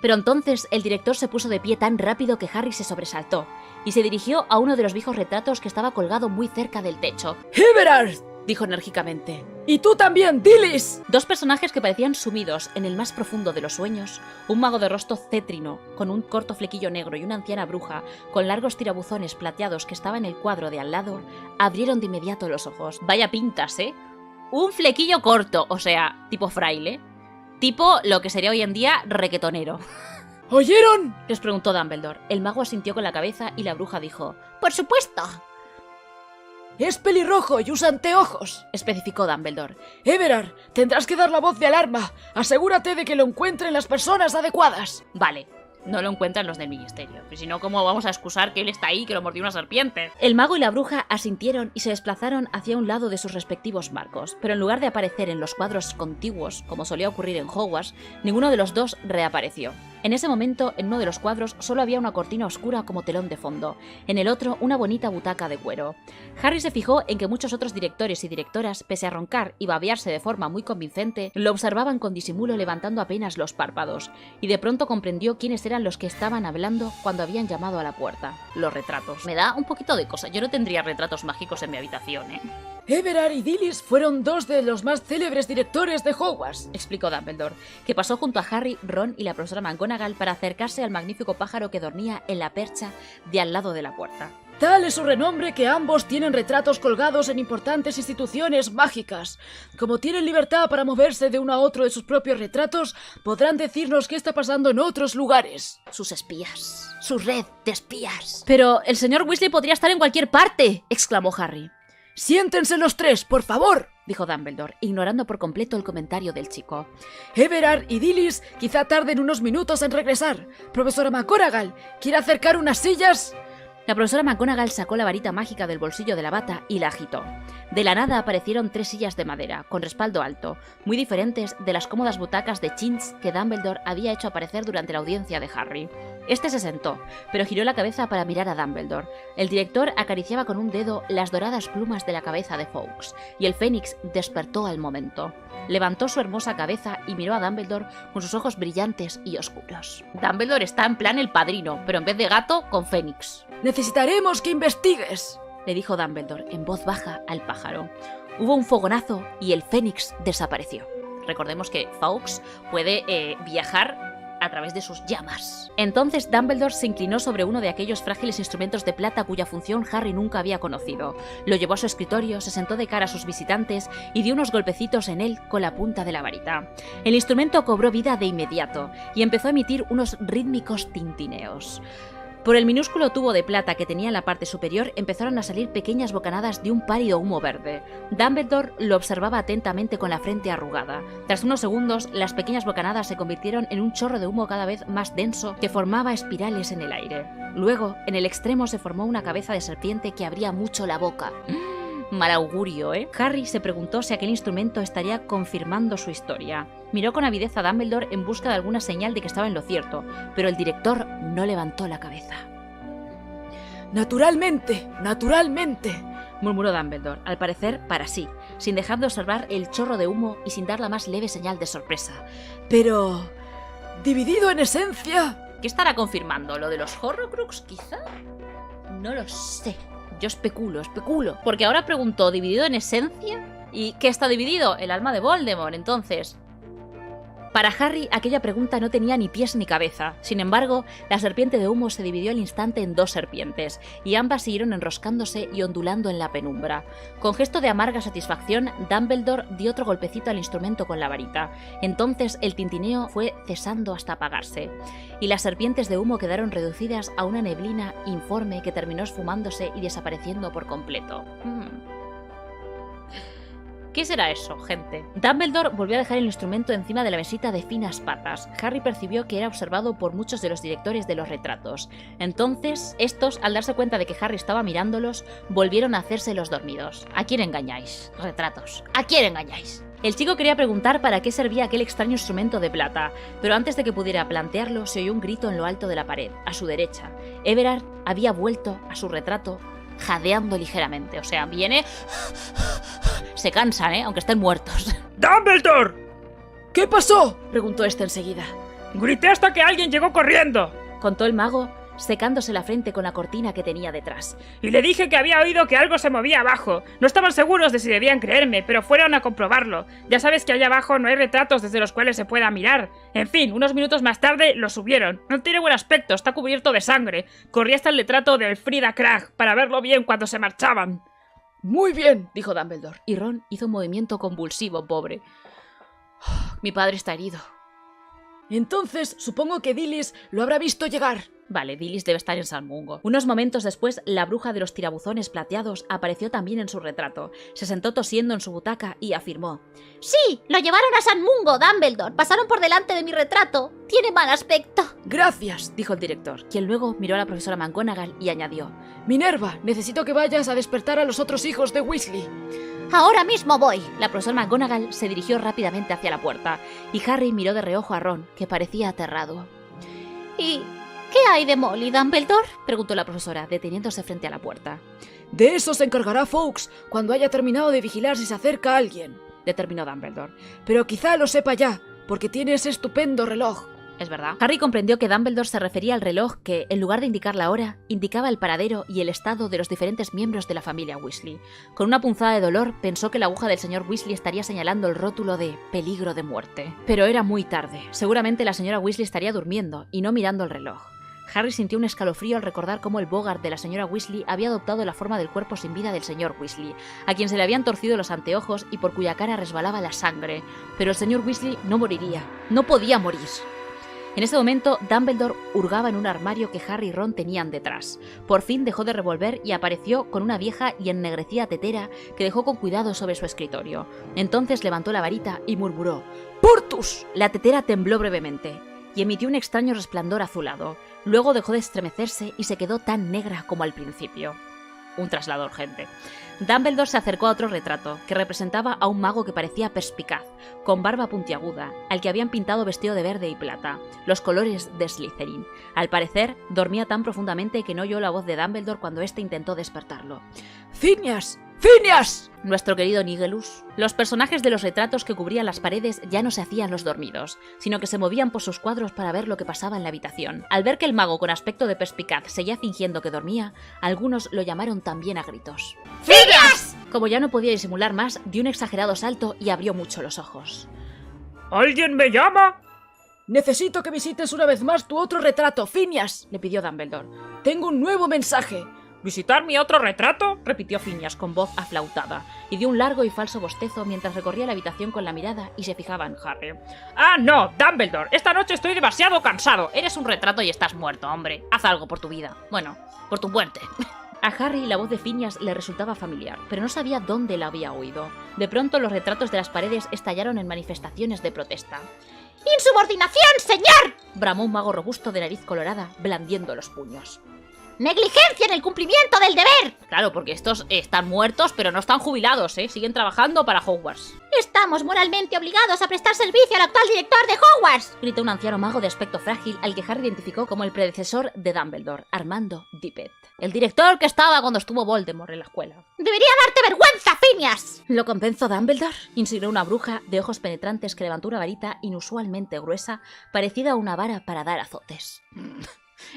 Pero entonces el director se puso de pie tan rápido que Harry se sobresaltó y se dirigió a uno de los viejos retratos que estaba colgado muy cerca del techo. ¡Everard!, Dijo enérgicamente. ¡Y tú también, Dilys! Dos personajes que parecían sumidos en el más profundo de los sueños, un mago de rostro cétrino, con un corto flequillo negro y una anciana bruja, con largos tirabuzones plateados que estaba en el cuadro de al lado, abrieron de inmediato los ojos. Vaya pintas, ¿eh? Un flequillo corto, o sea, tipo fraile. Tipo lo que sería hoy en día requetonero. ¿Oyeron? Les preguntó Dumbledore. El mago asintió con la cabeza y la bruja dijo: ¡Por supuesto! Es pelirrojo y usa anteojos. especificó Dumbledore. Everard, tendrás que dar la voz de alarma. Asegúrate de que lo encuentren las personas adecuadas. Vale, no lo encuentran los del ministerio. Y si no, ¿cómo vamos a excusar que él está ahí, que lo mordió una serpiente? El mago y la bruja asintieron y se desplazaron hacia un lado de sus respectivos marcos, pero en lugar de aparecer en los cuadros contiguos, como solía ocurrir en Hogwarts, ninguno de los dos reapareció. En ese momento, en uno de los cuadros solo había una cortina oscura como telón de fondo, en el otro una bonita butaca de cuero. Harry se fijó en que muchos otros directores y directoras, pese a roncar y babearse de forma muy convincente, lo observaban con disimulo levantando apenas los párpados, y de pronto comprendió quiénes eran los que estaban hablando cuando habían llamado a la puerta. Los retratos. Me da un poquito de cosa. Yo no tendría retratos mágicos en mi habitación, ¿eh? Everard y Dilys fueron dos de los más célebres directores de Hogwarts, explicó Dumbledore, que pasó junto a Harry, Ron y la profesora McGonagall para acercarse al magnífico pájaro que dormía en la percha de al lado de la puerta. Tal es su renombre que ambos tienen retratos colgados en importantes instituciones mágicas. Como tienen libertad para moverse de uno a otro de sus propios retratos, podrán decirnos qué está pasando en otros lugares. Sus espías. Su red de espías. Pero el señor Weasley podría estar en cualquier parte, exclamó Harry. ¡Siéntense los tres, por favor!, dijo Dumbledore, ignorando por completo el comentario del chico. Everard y Dilys quizá tarden unos minutos en regresar. Profesora McGonagall, ¿quiere acercar unas sillas? La profesora McGonagall sacó la varita mágica del bolsillo de la bata y la agitó. De la nada aparecieron 3 sillas de madera, con respaldo alto, muy diferentes de las cómodas butacas de chintz que Dumbledore había hecho aparecer durante la audiencia de Harry. Este se sentó, pero giró la cabeza para mirar a Dumbledore. El director acariciaba con un dedo las doradas plumas de la cabeza de Fawkes, y el Fénix despertó al momento. Levantó su hermosa cabeza y miró a Dumbledore con sus ojos brillantes y oscuros. Dumbledore está en plan el padrino, pero en vez de gato, con Fénix. Necesitaremos que investigues, le dijo Dumbledore en voz baja al pájaro. Hubo un fogonazo y el Fénix desapareció. Recordemos que Fawkes puede viajar a través de sus llamas. Entonces Dumbledore se inclinó sobre uno de aquellos frágiles instrumentos de plata cuya función Harry nunca había conocido. Lo llevó a su escritorio, se sentó de cara a sus visitantes y dio unos golpecitos en él con la punta de la varita. El instrumento cobró vida de inmediato y empezó a emitir unos rítmicos tintineos. Por el minúsculo tubo de plata que tenía en la parte superior empezaron a salir pequeñas bocanadas de un pálido humo verde. Dumbledore lo observaba atentamente con la frente arrugada. Tras unos segundos, las pequeñas bocanadas se convirtieron en un chorro de humo cada vez más denso que formaba espirales en el aire. Luego, en el extremo se formó una cabeza de serpiente que abría mucho la boca. Mal augurio, ¿eh? Harry se preguntó si aquel instrumento estaría confirmando su historia. Miró con avidez a Dumbledore en busca de alguna señal de que estaba en lo cierto, pero el director no levantó la cabeza. Naturalmente, naturalmente, murmuró Dumbledore, al parecer para sí, sin dejar de observar el chorro de humo y sin dar la más leve señal de sorpresa. Pero... dividido en esencia... ¿Qué estará confirmando? ¿Lo de los Horrocrux, quizá? No lo sé. Yo especulo. Porque ahora preguntó, ¿dividido en esencia? ¿Y qué está dividido? El alma de Voldemort, entonces. Para Harry, aquella pregunta no tenía ni pies ni cabeza. Sin embargo, la serpiente de humo se dividió al instante en 2 serpientes, y ambas siguieron enroscándose y ondulando en la penumbra. Con gesto de amarga satisfacción, Dumbledore dio otro golpecito al instrumento con la varita. Entonces el tintineo fue cesando hasta apagarse, y las serpientes de humo quedaron reducidas a una neblina informe que terminó esfumándose y desapareciendo por completo. ¿Qué será eso, gente? Dumbledore volvió a dejar el instrumento encima de la mesita de finas patas. Harry percibió que era observado por muchos de los directores de los retratos. Entonces, estos, al darse cuenta de que Harry estaba mirándolos, volvieron a hacerse los dormidos. ¿A quién engañáis? Retratos. ¿A quién engañáis? El chico quería preguntar para qué servía aquel extraño instrumento de plata, pero antes de que pudiera plantearlo, se oyó un grito en lo alto de la pared, a su derecha. Everard había vuelto a su retrato, jadeando ligeramente. O sea, viene... Se cansan, aunque estén muertos. ¡Dumbledore! ¿Qué pasó?, preguntó este enseguida. Grité hasta que alguien llegó corriendo. Contó el mago, secándose la frente con la cortina que tenía detrás. Y le dije que había oído que algo se movía abajo. No estaban seguros de si debían creerme, pero fueron a comprobarlo. Ya sabes que allá abajo no hay retratos desde los cuales se pueda mirar. En fin, unos minutos más tarde lo subieron. No tiene buen aspecto, está cubierto de sangre. Corrí hasta el retrato de Elfrida Cragg para verlo bien cuando se marchaban. Muy bien, dijo Dumbledore. Y Ron hizo un movimiento convulsivo, pobre. Mi padre está herido. Entonces, supongo que Dilys lo habrá visto llegar. Vale, Dilys debe estar en San Mungo. Unos momentos después, la bruja de los tirabuzones plateados apareció también en su retrato. Se sentó tosiendo en su butaca y afirmó: Sí, lo llevaron a San Mungo, Dumbledore. Pasaron por delante de mi retrato. Tiene mal aspecto. Gracias, dijo el director, quien luego miró a la profesora McGonagall y añadió: Minerva, necesito que vayas a despertar a los otros hijos de Weasley. Ahora mismo voy. La profesora McGonagall se dirigió rápidamente hacia la puerta, y Harry miró de reojo a Ron, que parecía aterrado. ¿Y qué hay de Molly, Dumbledore?, preguntó la profesora, deteniéndose frente a la puerta. De eso se encargará Fawkes cuando haya terminado de vigilar si se acerca alguien, determinó Dumbledore. Pero quizá lo sepa ya, porque tiene ese estupendo reloj. Es verdad. Harry comprendió que Dumbledore se refería al reloj que, en lugar de indicar la hora, indicaba el paradero y el estado de los diferentes miembros de la familia Weasley. Con una punzada de dolor, pensó que la aguja del señor Weasley estaría señalando el rótulo de peligro de muerte. Pero era muy tarde. Seguramente la señora Weasley estaría durmiendo y no mirando el reloj. Harry sintió un escalofrío al recordar cómo el Bogart de la señora Weasley había adoptado la forma del cuerpo sin vida del señor Weasley, a quien se le habían torcido los anteojos y por cuya cara resbalaba la sangre. Pero el señor Weasley no moriría. No podía morir. En ese momento, Dumbledore hurgaba en un armario que Harry y Ron tenían detrás. Por fin dejó de revolver y apareció con una vieja y ennegrecida tetera que dejó con cuidado sobre su escritorio. Entonces levantó la varita y murmuró: ¡Portus! La tetera tembló brevemente y emitió un extraño resplandor azulado. Luego dejó de estremecerse y se quedó tan negra como al principio. Un traslador, gente. Dumbledore se acercó a otro retrato, que representaba a un mago que parecía perspicaz, con barba puntiaguda, al que habían pintado vestido de verde y plata, los colores de Slytherin. Al parecer, dormía tan profundamente que no oyó la voz de Dumbledore cuando éste intentó despertarlo. ¡Phineas! ¡Phineas! Nuestro querido Nigelus. Los personajes de los retratos que cubrían las paredes ya no se hacían los dormidos, sino que se movían por sus cuadros para ver lo que pasaba en la habitación. Al ver que el mago con aspecto de perspicaz seguía fingiendo que dormía, algunos lo llamaron también a gritos. ¡Phineas! Como ya no podía disimular más, dio un exagerado salto y abrió mucho los ojos. ¿Alguien me llama? Necesito que visites una vez más tu otro retrato, Phineas, le pidió Dumbledore. Tengo un nuevo mensaje. ¿Visitar mi otro retrato?, repitió Phineas con voz aflautada, y dio un largo y falso bostezo mientras recorría la habitación con la mirada y se fijaba en Harry. ¡Ah, no, Dumbledore! Esta noche estoy demasiado cansado. Eres un retrato y estás muerto, hombre. Haz algo por tu vida. Bueno, por tu muerte. A Harry la voz de Phineas le resultaba familiar, pero no sabía dónde la había oído. De pronto los retratos de las paredes estallaron en manifestaciones de protesta. ¡Insubordinación, señor!, bramó un mago robusto de nariz colorada, blandiendo los puños. ¡Negligencia en el cumplimiento del deber! Claro, porque estos están muertos, pero no están jubilados, ¿eh? Siguen trabajando para Hogwarts. ¡Estamos moralmente obligados a prestar servicio al actual director de Hogwarts!, gritó un anciano mago de aspecto frágil al que Harry identificó como el predecesor de Dumbledore, Armando Dippet. El director que estaba cuando estuvo Voldemort en la escuela. ¡Debería darte vergüenza, Phineas! ¿Lo convenzo, Dumbledore?, insinuó una bruja de ojos penetrantes que levantó una varita inusualmente gruesa, parecida a una vara para dar azotes.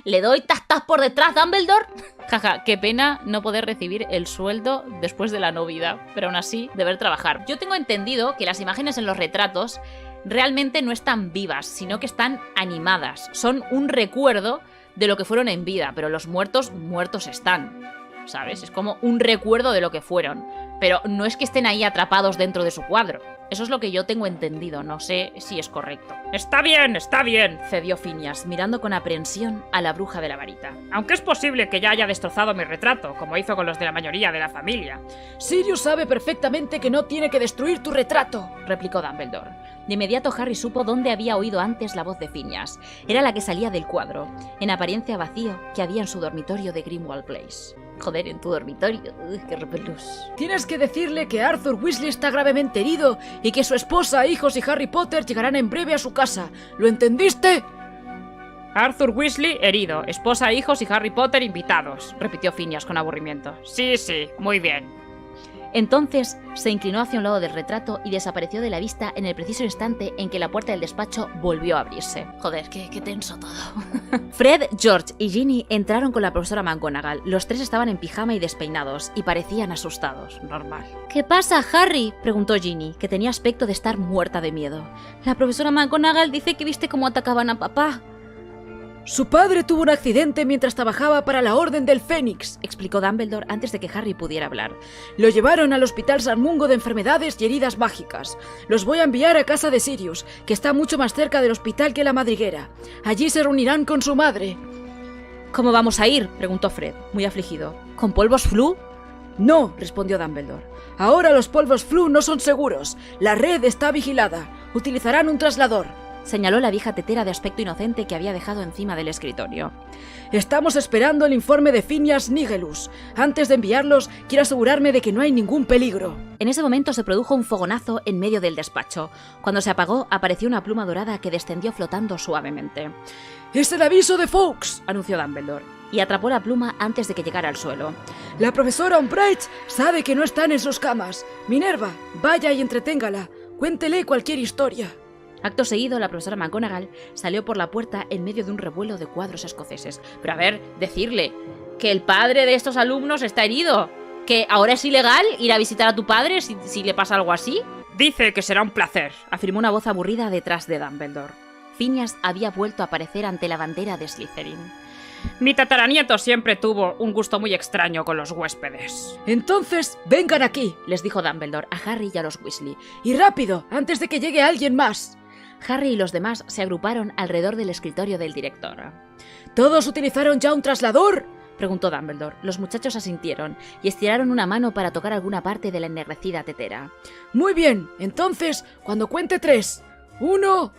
¿Le doy tastas por detrás, Dumbledore? Jaja, qué pena no poder recibir el sueldo después de la novida, pero aún así deber trabajar. Yo tengo entendido que las imágenes en los retratos realmente no están vivas, sino que están animadas. Son un recuerdo de lo que fueron en vida, pero los muertos, muertos están, ¿sabes? Es como un recuerdo de lo que fueron, pero no es que estén ahí atrapados dentro de su cuadro. Eso es lo que yo tengo entendido, no sé si es correcto. Está bien, Cedió Phineas, mirando con aprehensión a la bruja de la varita. aunque es posible que ya haya destrozado mi retrato, como hizo con los de la mayoría de la familia. Sirius sabe perfectamente que no tiene que destruir tu retrato, replicó Dumbledore. De inmediato Harry supo dónde había oído antes la voz de Phineas. Era la que salía del cuadro, en apariencia vacío, que había en su dormitorio de Grimmauld Place. Joder, en tu dormitorio. Uy, qué repelús. Tienes que decirle que Arthur Weasley está gravemente herido y que su esposa, hijos y Harry Potter llegarán en breve a su casa. ¿Lo entendiste? Arthur Weasley herido, esposa, hijos y Harry Potter invitados, repitió Phineas con aburrimiento. Sí, muy bien. Entonces se inclinó hacia un lado del retrato y desapareció de la vista en el preciso instante en que la puerta del despacho volvió a abrirse. Joder, qué tenso todo. Fred, George y Ginny entraron con la profesora McGonagall. Los tres estaban en pijama y despeinados, y parecían asustados. Normal. ¿Qué pasa, Harry? Preguntó Ginny, que tenía aspecto de estar muerta de miedo. La profesora McGonagall dice que viste cómo atacaban a papá. Su padre tuvo un accidente mientras trabajaba para la Orden del Fénix, explicó Dumbledore antes de que Harry pudiera hablar. Lo llevaron al Hospital San Mungo de Enfermedades y Heridas Mágicas. Los voy a enviar a casa de Sirius, que está mucho más cerca del hospital que la madriguera. Allí se reunirán con su madre. ¿Cómo vamos a ir?, preguntó Fred, muy afligido. ¿Con polvos flu? No, respondió Dumbledore. Ahora los polvos flu no son seguros. La red está vigilada. Utilizarán un traslador. Señaló la vieja tetera de aspecto inocente que había dejado encima del escritorio. Estamos esperando el informe de Phineas Nigellus. Antes de enviarlos, quiero asegurarme de que no hay ningún peligro. En ese momento se produjo un fogonazo en medio del despacho. Cuando se apagó, apareció una pluma dorada que descendió flotando suavemente. ¡Es el aviso de Fawkes!, anunció Dumbledore, y atrapó la pluma antes de que llegara al suelo. La profesora Umbridge sabe que no están en sus camas. Minerva, vaya y entreténgala. Cuéntele cualquier historia. Acto seguido, la profesora McGonagall salió por la puerta en medio de un revuelo de cuadros escoceses. Pero a ver, decirle que el padre de estos alumnos está herido. ¿Que ahora es ilegal ir a visitar a tu padre si le pasa algo así? Dice que será un placer, afirmó una voz aburrida detrás de Dumbledore. Phineas había vuelto a aparecer ante la bandera de Slytherin. Mi tataranieto siempre tuvo un gusto muy extraño con los huéspedes. Entonces, vengan aquí, les dijo Dumbledore a Harry y a los Weasley. Y rápido, antes de que llegue alguien más. Harry y los demás se agruparon alrededor del escritorio del director. ¿Todos utilizaron ya un traslador?, preguntó Dumbledore. Los muchachos asintieron y estiraron una mano para tocar alguna parte de la ennegrecida tetera. Muy bien, entonces, cuando cuente 3. 1,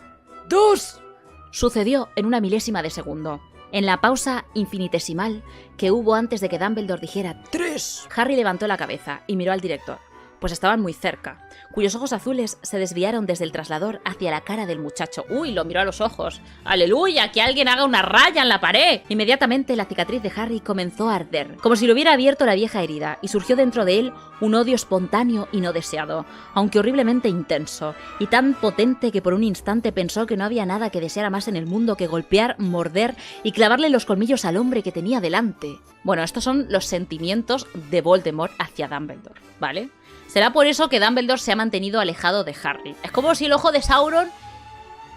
2... Sucedió en una milésima de segundo. En la pausa infinitesimal que hubo antes de que Dumbledore dijera 3, Harry levantó la cabeza y miró al director, pues estaban muy cerca, cuyos ojos azules se desviaron desde el traslador hacia la cara del muchacho. ¡Uy! Lo miró a los ojos. ¡Aleluya! ¡Que alguien haga una raya en la pared! Inmediatamente la cicatriz de Harry comenzó a arder, como si lo hubiera abierto la vieja herida, y surgió dentro de él un odio espontáneo y no deseado, aunque horriblemente intenso, y tan potente que por un instante pensó que no había nada que deseara más en el mundo que golpear, morder y clavarle los colmillos al hombre que tenía delante. Bueno, estos son los sentimientos de Voldemort hacia Dumbledore, ¿vale? Será por eso que Dumbledore se ha mantenido alejado de Harry. Es como si el ojo de Sauron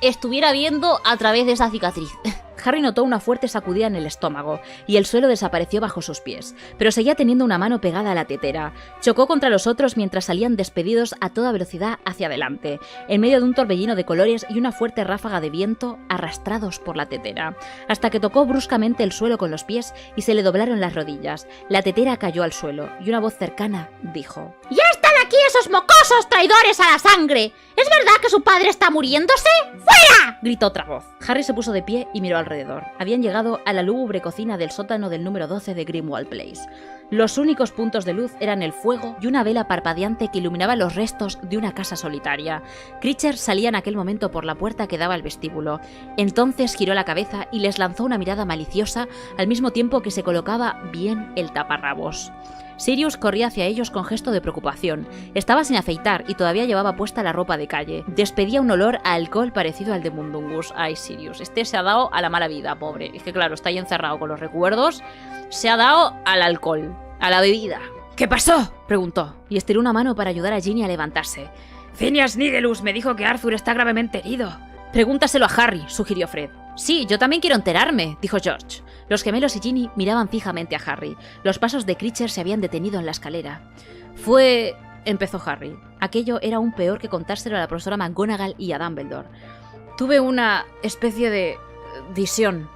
estuviera viendo a través de esa cicatriz. Harry notó una fuerte sacudida en el estómago y el suelo desapareció bajo sus pies, pero seguía teniendo una mano pegada a la tetera. Chocó contra los otros mientras salían despedidos a toda velocidad hacia adelante, en medio de un torbellino de colores y una fuerte ráfaga de viento arrastrados por la tetera, hasta que tocó bruscamente el suelo con los pies y se le doblaron las rodillas. La tetera cayó al suelo y una voz cercana dijo: ¡Ya están aquí esos mocosos traidores a la sangre! ¿Es verdad que su padre está muriéndose? ¡Fuera!, gritó otra voz. Harry se puso de pie y miró alrededor. Habían llegado a la lúgubre cocina del sótano del número 12 de Grimmauld Place. Los únicos puntos de luz eran el fuego y una vela parpadeante que iluminaba los restos de una casa solitaria. Critcher salía en aquel momento por la puerta que daba al vestíbulo. Entonces giró la cabeza y les lanzó una mirada maliciosa al mismo tiempo que se colocaba bien el taparrabos. Sirius corría hacia ellos con gesto de preocupación. Estaba sin afeitar y todavía llevaba puesta la ropa de calle. Despedía un olor a alcohol parecido al de Mundungus. Ay, Sirius, este se ha dado a la mala vida, pobre. Es que claro, está ahí encerrado con los recuerdos. Se ha dado al alcohol, a la bebida. ¿Qué pasó?, preguntó, y estiró una mano para ayudar a Ginny a levantarse. Phineas Nigellus me dijo que Arthur está gravemente herido. Pregúntaselo a Harry, sugirió Fred. Sí, yo también quiero enterarme, dijo George. Los gemelos y Ginny miraban fijamente a Harry. Los pasos de Critcher se habían detenido en la escalera. Fue empezó Harry. Aquello era aún peor que contárselo a la profesora McGonagall y a Dumbledore. Tuve una especie de visión.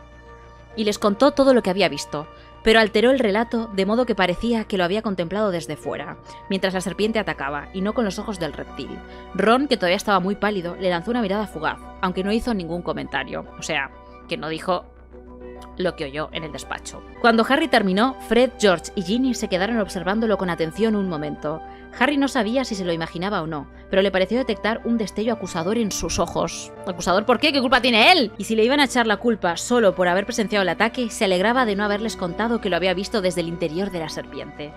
Y les contó todo lo que había visto, pero alteró el relato de modo que parecía que lo había contemplado desde fuera, mientras la serpiente atacaba, y no con los ojos del reptil. Ron, que todavía estaba muy pálido, le lanzó una mirada fugaz, aunque no hizo ningún comentario. O sea, que no dijo lo que oyó en el despacho. Cuando Harry terminó, Fred, George y Ginny se quedaron observándolo con atención un momento. Harry no sabía si se lo imaginaba o no, pero le pareció detectar un destello acusador en sus ojos. ¿Acusador por qué? ¿Qué culpa tiene él? Y si le iban a echar la culpa solo por haber presenciado el ataque, se alegraba de no haberles contado que lo había visto desde el interior de la serpiente.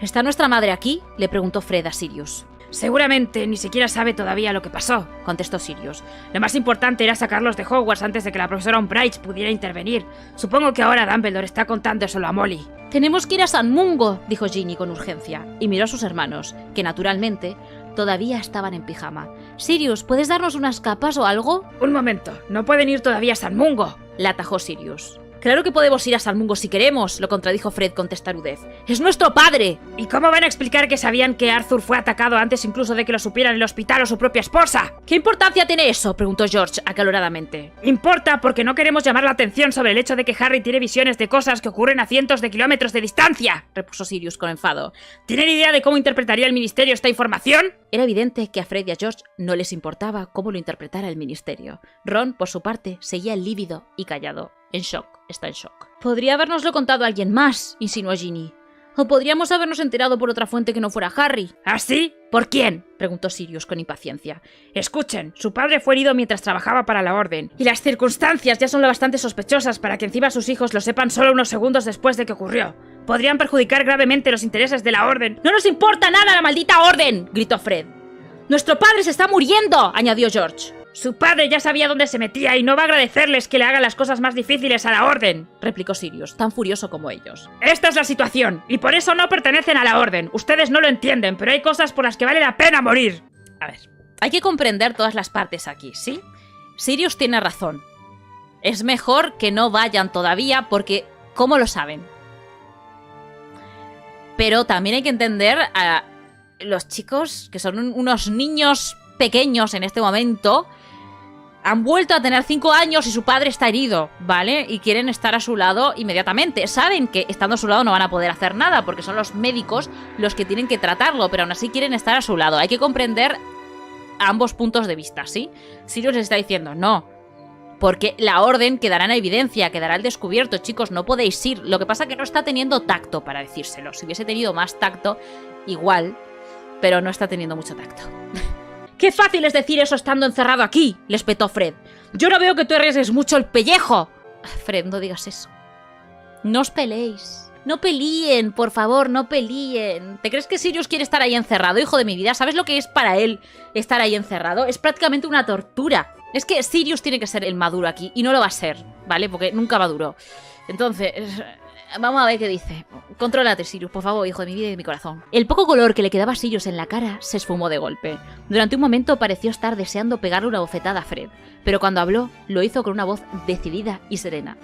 ¿Está nuestra madre aquí?, le preguntó Fred a Sirius. Seguramente ni siquiera sabe todavía lo que pasó, contestó Sirius. Lo más importante era sacarlos de Hogwarts antes de que la profesora Umbridge pudiera intervenir. Supongo que ahora Dumbledore está contándoselo a Molly. «Tenemos que ir a San Mungo», dijo Ginny con urgencia, y miró a sus hermanos, que naturalmente todavía estaban en pijama. «Sirius, ¿puedes darnos unas capas o algo?» Un momento, no pueden ir todavía a San Mungo, la atajó Sirius. «Claro que podemos ir a San Mungo si queremos», lo contradijo Fred con testarudez. «¡Es nuestro padre!» ¿Y cómo van a explicar que sabían que Arthur fue atacado antes incluso de que lo supieran en el hospital o su propia esposa? ¿Qué importancia tiene eso?, preguntó George acaloradamente. Importa porque no queremos llamar la atención sobre el hecho de que Harry tiene visiones de cosas que ocurren a cientos de kilómetros de distancia, repuso Sirius con enfado. ¿Tienen idea de cómo interpretaría el ministerio esta información? Era evidente que a Fred y a George no les importaba cómo lo interpretara el ministerio. Ron, por su parte, seguía lívido y callado. En shock, está en shock. «Podría habernoslo contado alguien más», insinuó Ginny. «O podríamos habernos enterado por otra fuente que no fuera Harry». ¿Ah, sí? ¿Por quién?, preguntó Sirius con impaciencia. Escuchen, su padre fue herido mientras trabajaba para la Orden, y las circunstancias ya son lo bastante sospechosas para que encima sus hijos lo sepan solo unos segundos después de que ocurrió. Podrían perjudicar gravemente los intereses de la Orden. «¡No nos importa nada la maldita Orden!», gritó Fred. «¡Nuestro padre se está muriendo!», añadió George. Su padre ya sabía dónde se metía y no va a agradecerles que le hagan las cosas más difíciles a la Orden, replicó Sirius, tan furioso como ellos. Esta es la situación, y por eso no pertenecen a la Orden. Ustedes no lo entienden, pero hay cosas por las que vale la pena morir. A ver, hay que comprender todas las partes aquí, ¿sí? Sirius tiene razón. Es mejor que no vayan todavía porque, ¿cómo lo saben? Pero también hay que entender a los chicos, que son unos niños pequeños en este momento, han vuelto a tener 5 años y su padre está herido, ¿vale? Y quieren estar a su lado inmediatamente. Saben que estando a su lado no van a poder hacer nada porque son los médicos los que tienen que tratarlo, pero aún así quieren estar a su lado. Hay que comprender ambos puntos de vista, ¿sí? Sirius les está diciendo, no, porque la Orden quedará en evidencia, quedará al descubierto, chicos, no podéis ir. Lo que pasa es que no está teniendo tacto para decírselo. Si hubiese tenido más tacto, igual, pero no está teniendo mucho tacto. ¡Qué fácil es decir eso estando encerrado aquí!, les petó Fred. Yo no veo que tú arriesgues mucho el pellejo. Fred, no digas eso. No os peleéis. No pelíen, por favor, no pelíen. ¿Te crees que Sirius quiere estar ahí encerrado, hijo de mi vida? ¿Sabes lo que es para él estar ahí encerrado? Es prácticamente una tortura. Es que Sirius tiene que ser el maduro aquí, y no lo va a ser, ¿vale? Porque nunca maduró. Entonces, vamos a ver qué dice. Contrólate, Sirius, por favor, hijo de mi vida y de mi corazón. El poco color que le quedaba a Sirius en la cara se esfumó de golpe. Durante un momento pareció estar deseando pegarle una bofetada a Fred, pero cuando habló, lo hizo con una voz decidida y serena.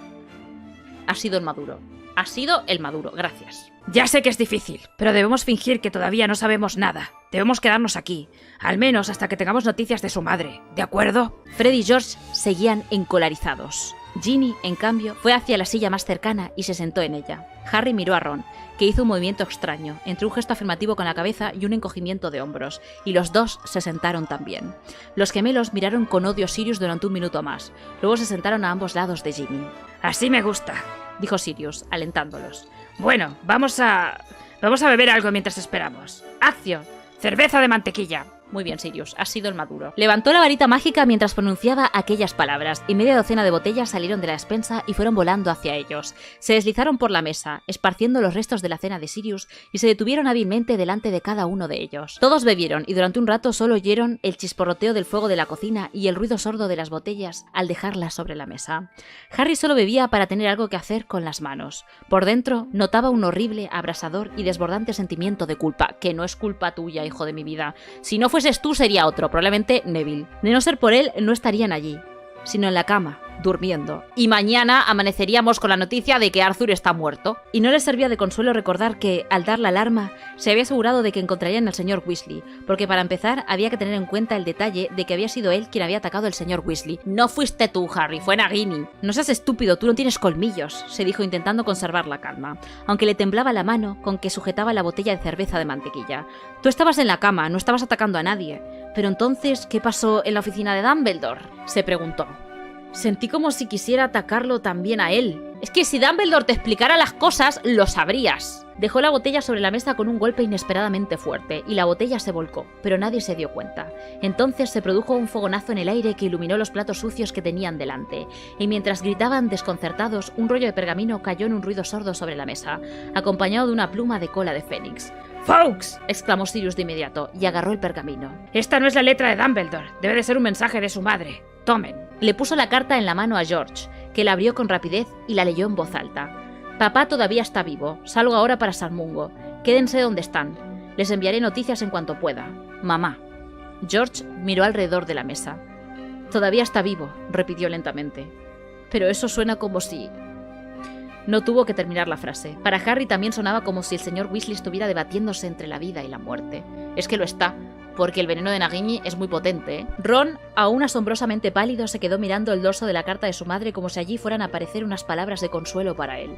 Ha sido el maduro. Ha sido el maduro, gracias. Ya sé que es difícil, pero debemos fingir que todavía no sabemos nada. Debemos quedarnos aquí, al menos hasta que tengamos noticias de su madre, ¿de acuerdo? Fred y George seguían encolarizados. Ginny, en cambio, fue hacia la silla más cercana y se sentó en ella. Harry miró a Ron, que hizo un movimiento extraño, entre un gesto afirmativo con la cabeza y un encogimiento de hombros, y los dos se sentaron también. Los gemelos miraron con odio a Sirius durante un minuto más, luego se sentaron a ambos lados de Ginny. Así me gusta, dijo Sirius, alentándolos. Bueno, vamos a beber algo mientras esperamos. ¡Acción! ¡Cerveza de mantequilla! Muy bien, Sirius, has sido el maduro. Levantó la varita mágica mientras pronunciaba aquellas palabras, y media docena de botellas salieron de la despensa y fueron volando hacia ellos. Se deslizaron por la mesa, esparciendo los restos de la cena de Sirius, y se detuvieron hábilmente delante de cada uno de ellos. Todos bebieron, y durante un rato solo oyeron el chisporroteo del fuego de la cocina y el ruido sordo de las botellas al dejarlas sobre la mesa. Harry solo bebía para tener algo que hacer con las manos. Por dentro notaba un horrible, abrasador y desbordante sentimiento de culpa, que no es culpa tuya, hijo de mi vida. Si no fueses tú sería otro, probablemente Neville. De no ser por él, no estarían allí, sino en la cama, durmiendo. Y mañana amaneceríamos con la noticia de que Arthur está muerto. Y no les servía de consuelo recordar que, al dar la alarma, se había asegurado de que encontrarían al señor Weasley, porque para empezar había que tener en cuenta el detalle de que había sido él quien había atacado al señor Weasley. No fuiste tú, Harry, fue Nagini. No seas estúpido, tú no tienes colmillos, se dijo intentando conservar la calma, aunque le temblaba la mano con que sujetaba la botella de cerveza de mantequilla. Tú estabas en la cama, no estabas atacando a nadie. Pero entonces, ¿qué pasó en la oficina de Dumbledore?, se preguntó. Sentí como si quisiera atacarlo también a él. Es que si Dumbledore te explicara las cosas, lo sabrías. Dejó la botella sobre la mesa con un golpe inesperadamente fuerte, y la botella se volcó, pero nadie se dio cuenta. Entonces se produjo un fogonazo en el aire que iluminó los platos sucios que tenían delante, y mientras gritaban desconcertados, un rollo de pergamino cayó en un ruido sordo sobre la mesa, acompañado de una pluma de cola de fénix. ¡Fawkes!, exclamó Sirius de inmediato, y agarró el pergamino. Esta no es la letra de Dumbledore, debe de ser un mensaje de su madre. Tomen. Le puso la carta en la mano a George, que la abrió con rapidez y la leyó en voz alta. Papá todavía está vivo. Salgo ahora para San Mungo. Quédense donde están. Les enviaré noticias en cuanto pueda. Mamá. George miró alrededor de la mesa. Todavía está vivo, repitió lentamente. Pero eso suena como si... No tuvo que terminar la frase. Para Harry también sonaba como si el señor Weasley estuviera debatiéndose entre la vida y la muerte. Es que lo está, porque el veneno de Nagini es muy potente, ¿eh? Ron, aún asombrosamente pálido, se quedó mirando el dorso de la carta de su madre como si allí fueran a aparecer unas palabras de consuelo para él.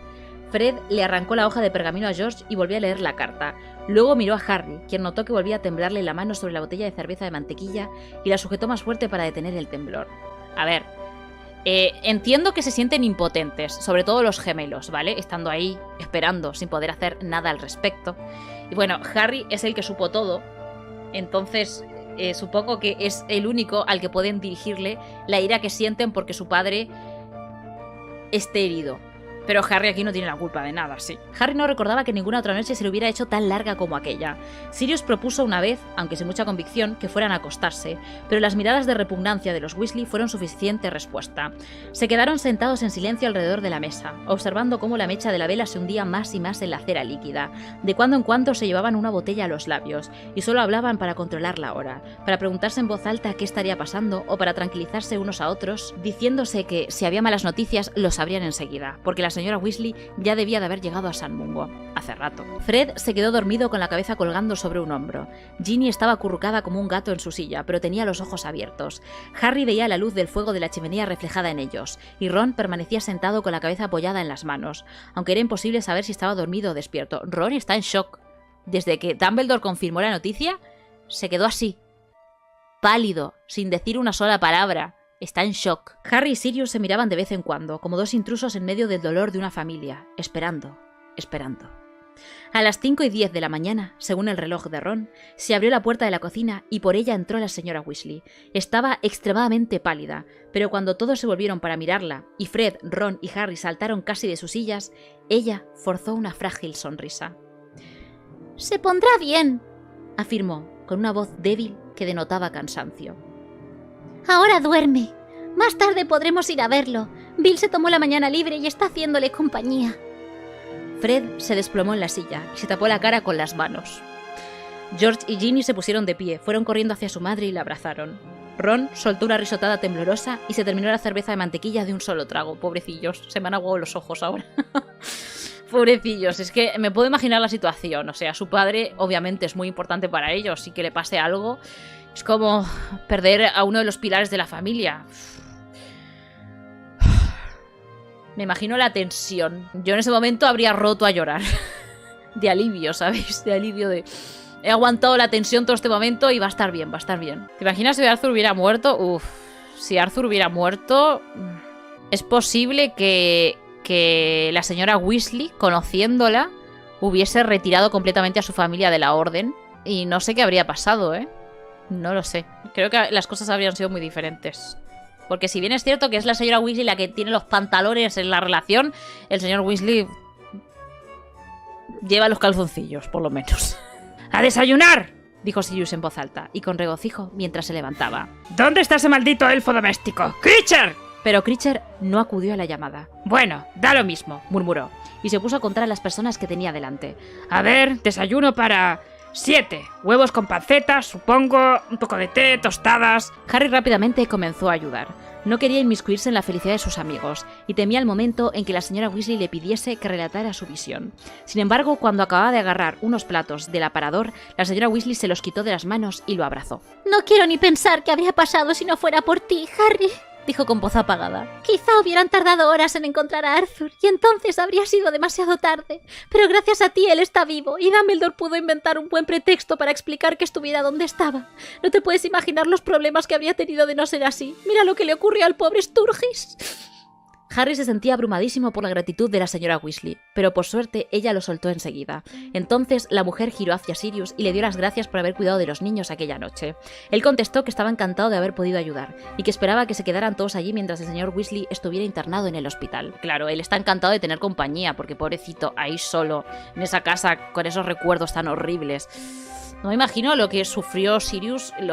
Fred le arrancó la hoja de pergamino a George y volvió a leer la carta. Luego miró a Harry, quien notó que volvía a temblarle la mano sobre la botella de cerveza de mantequilla y la sujetó más fuerte para detener el temblor. A ver, entiendo que se sienten impotentes, sobre todo los gemelos, ¿vale? Estando ahí, esperando, sin poder hacer nada al respecto. Y bueno, Harry es el que supo todo, entonces supongo que es el único al que pueden dirigirle la ira que sienten porque su padre esté herido. Pero Harry aquí no tiene la culpa de nada, sí. Harry no recordaba que ninguna otra noche se le hubiera hecho tan larga como aquella. Sirius propuso una vez, aunque sin mucha convicción, que fueran a acostarse, pero las miradas de repugnancia de los Weasley fueron suficiente respuesta. Se quedaron sentados en silencio alrededor de la mesa, observando cómo la mecha de la vela se hundía más y más en la cera líquida. De cuando en cuando se llevaban una botella a los labios, y solo hablaban para controlar la hora, para preguntarse en voz alta qué estaría pasando, o para tranquilizarse unos a otros, diciéndose que si había malas noticias lo sabrían enseguida, porque la señora Weasley ya debía de haber llegado a San Mungo hace rato. Fred se quedó dormido con la cabeza colgando sobre un hombro. Ginny estaba acurrucada como un gato en su silla, pero tenía los ojos abiertos. Harry veía la luz del fuego de la chimenea reflejada en ellos, y Ron permanecía sentado con la cabeza apoyada en las manos, aunque era imposible saber si estaba dormido o despierto. Ron está en shock. Desde que Dumbledore confirmó la noticia, se quedó así, pálido, sin decir una sola palabra. Está en shock. Harry y Sirius se miraban de vez en cuando, como dos intrusos en medio del dolor de una familia, esperando. A las 5:10 de la mañana, según el reloj de Ron, se abrió la puerta de la cocina y por ella entró la señora Weasley. Estaba extremadamente pálida, pero cuando todos se volvieron para mirarla, y Fred, Ron y Harry saltaron casi de sus sillas, ella forzó una frágil sonrisa. «Se pondrá bien», afirmó, con una voz débil que denotaba cansancio. «Ahora duerme. Más tarde podremos ir a verlo. Bill se tomó la mañana libre y está haciéndole compañía». Fred se desplomó en la silla y se tapó la cara con las manos. George y Ginny se pusieron de pie, fueron corriendo hacia su madre y la abrazaron. Ron soltó una risotada temblorosa y se terminó la cerveza de mantequilla de un solo trago. Pobrecillos, se me han aguado los ojos ahora. Pobrecillos, es que me puedo imaginar la situación. O sea, su padre obviamente es muy importante para ellos y que le pase algo es como perder a uno de los pilares de la familia. Me imagino la tensión. Yo en ese momento habría roto a llorar. De alivio, ¿sabéis? De alivio de... He aguantado la tensión todo este momento y va a estar bien, va a estar bien. ¿Te imaginas si Arthur hubiera muerto? Uf, si Arthur hubiera muerto... Es posible que la señora Weasley, conociéndola, hubiese retirado completamente a su familia de la orden. Y no sé qué habría pasado, ¿eh? No lo sé. Creo que las cosas habrían sido muy diferentes. Porque si bien es cierto que es la señora Weasley la que tiene los pantalones en la relación, el señor Weasley lleva los calzoncillos, por lo menos. ¡A desayunar!, dijo Sirius en voz alta, y con regocijo mientras se levantaba. ¿Dónde está ese maldito elfo doméstico? ¡Creature! Pero Creature no acudió a la llamada. Bueno, da lo mismo, murmuró, y se puso a contar a las personas que tenía delante. A ver, desayuno para 7. Huevos con panceta, supongo, un poco de té, tostadas. Harry rápidamente comenzó a ayudar. No quería inmiscuirse en la felicidad de sus amigos, y temía el momento en que la señora Weasley le pidiese que relatara su visión. Sin embargo, cuando acababa de agarrar unos platos del aparador, la señora Weasley se los quitó de las manos y lo abrazó. No quiero ni pensar qué habría pasado si no fuera por ti, Harry. Dijo con voz apagada. Quizá hubieran tardado horas en encontrar a Arthur, y entonces habría sido demasiado tarde. Pero gracias a ti él está vivo, y Dumbledore pudo inventar un buen pretexto para explicar que estuviera donde estaba. No te puedes imaginar los problemas que habría tenido de no ser así. Mira lo que le ocurrió al pobre Sturgis. Harry se sentía abrumadísimo por la gratitud de la señora Weasley, pero por suerte ella lo soltó enseguida. Entonces la mujer giró hacia Sirius y le dio las gracias por haber cuidado de los niños aquella noche. Él contestó que estaba encantado de haber podido ayudar y que esperaba que se quedaran todos allí mientras el señor Weasley estuviera internado en el hospital. Claro, él está encantado de tener compañía porque pobrecito, ahí solo, en esa casa con esos recuerdos tan horribles. No me imagino lo que sufrió Sirius en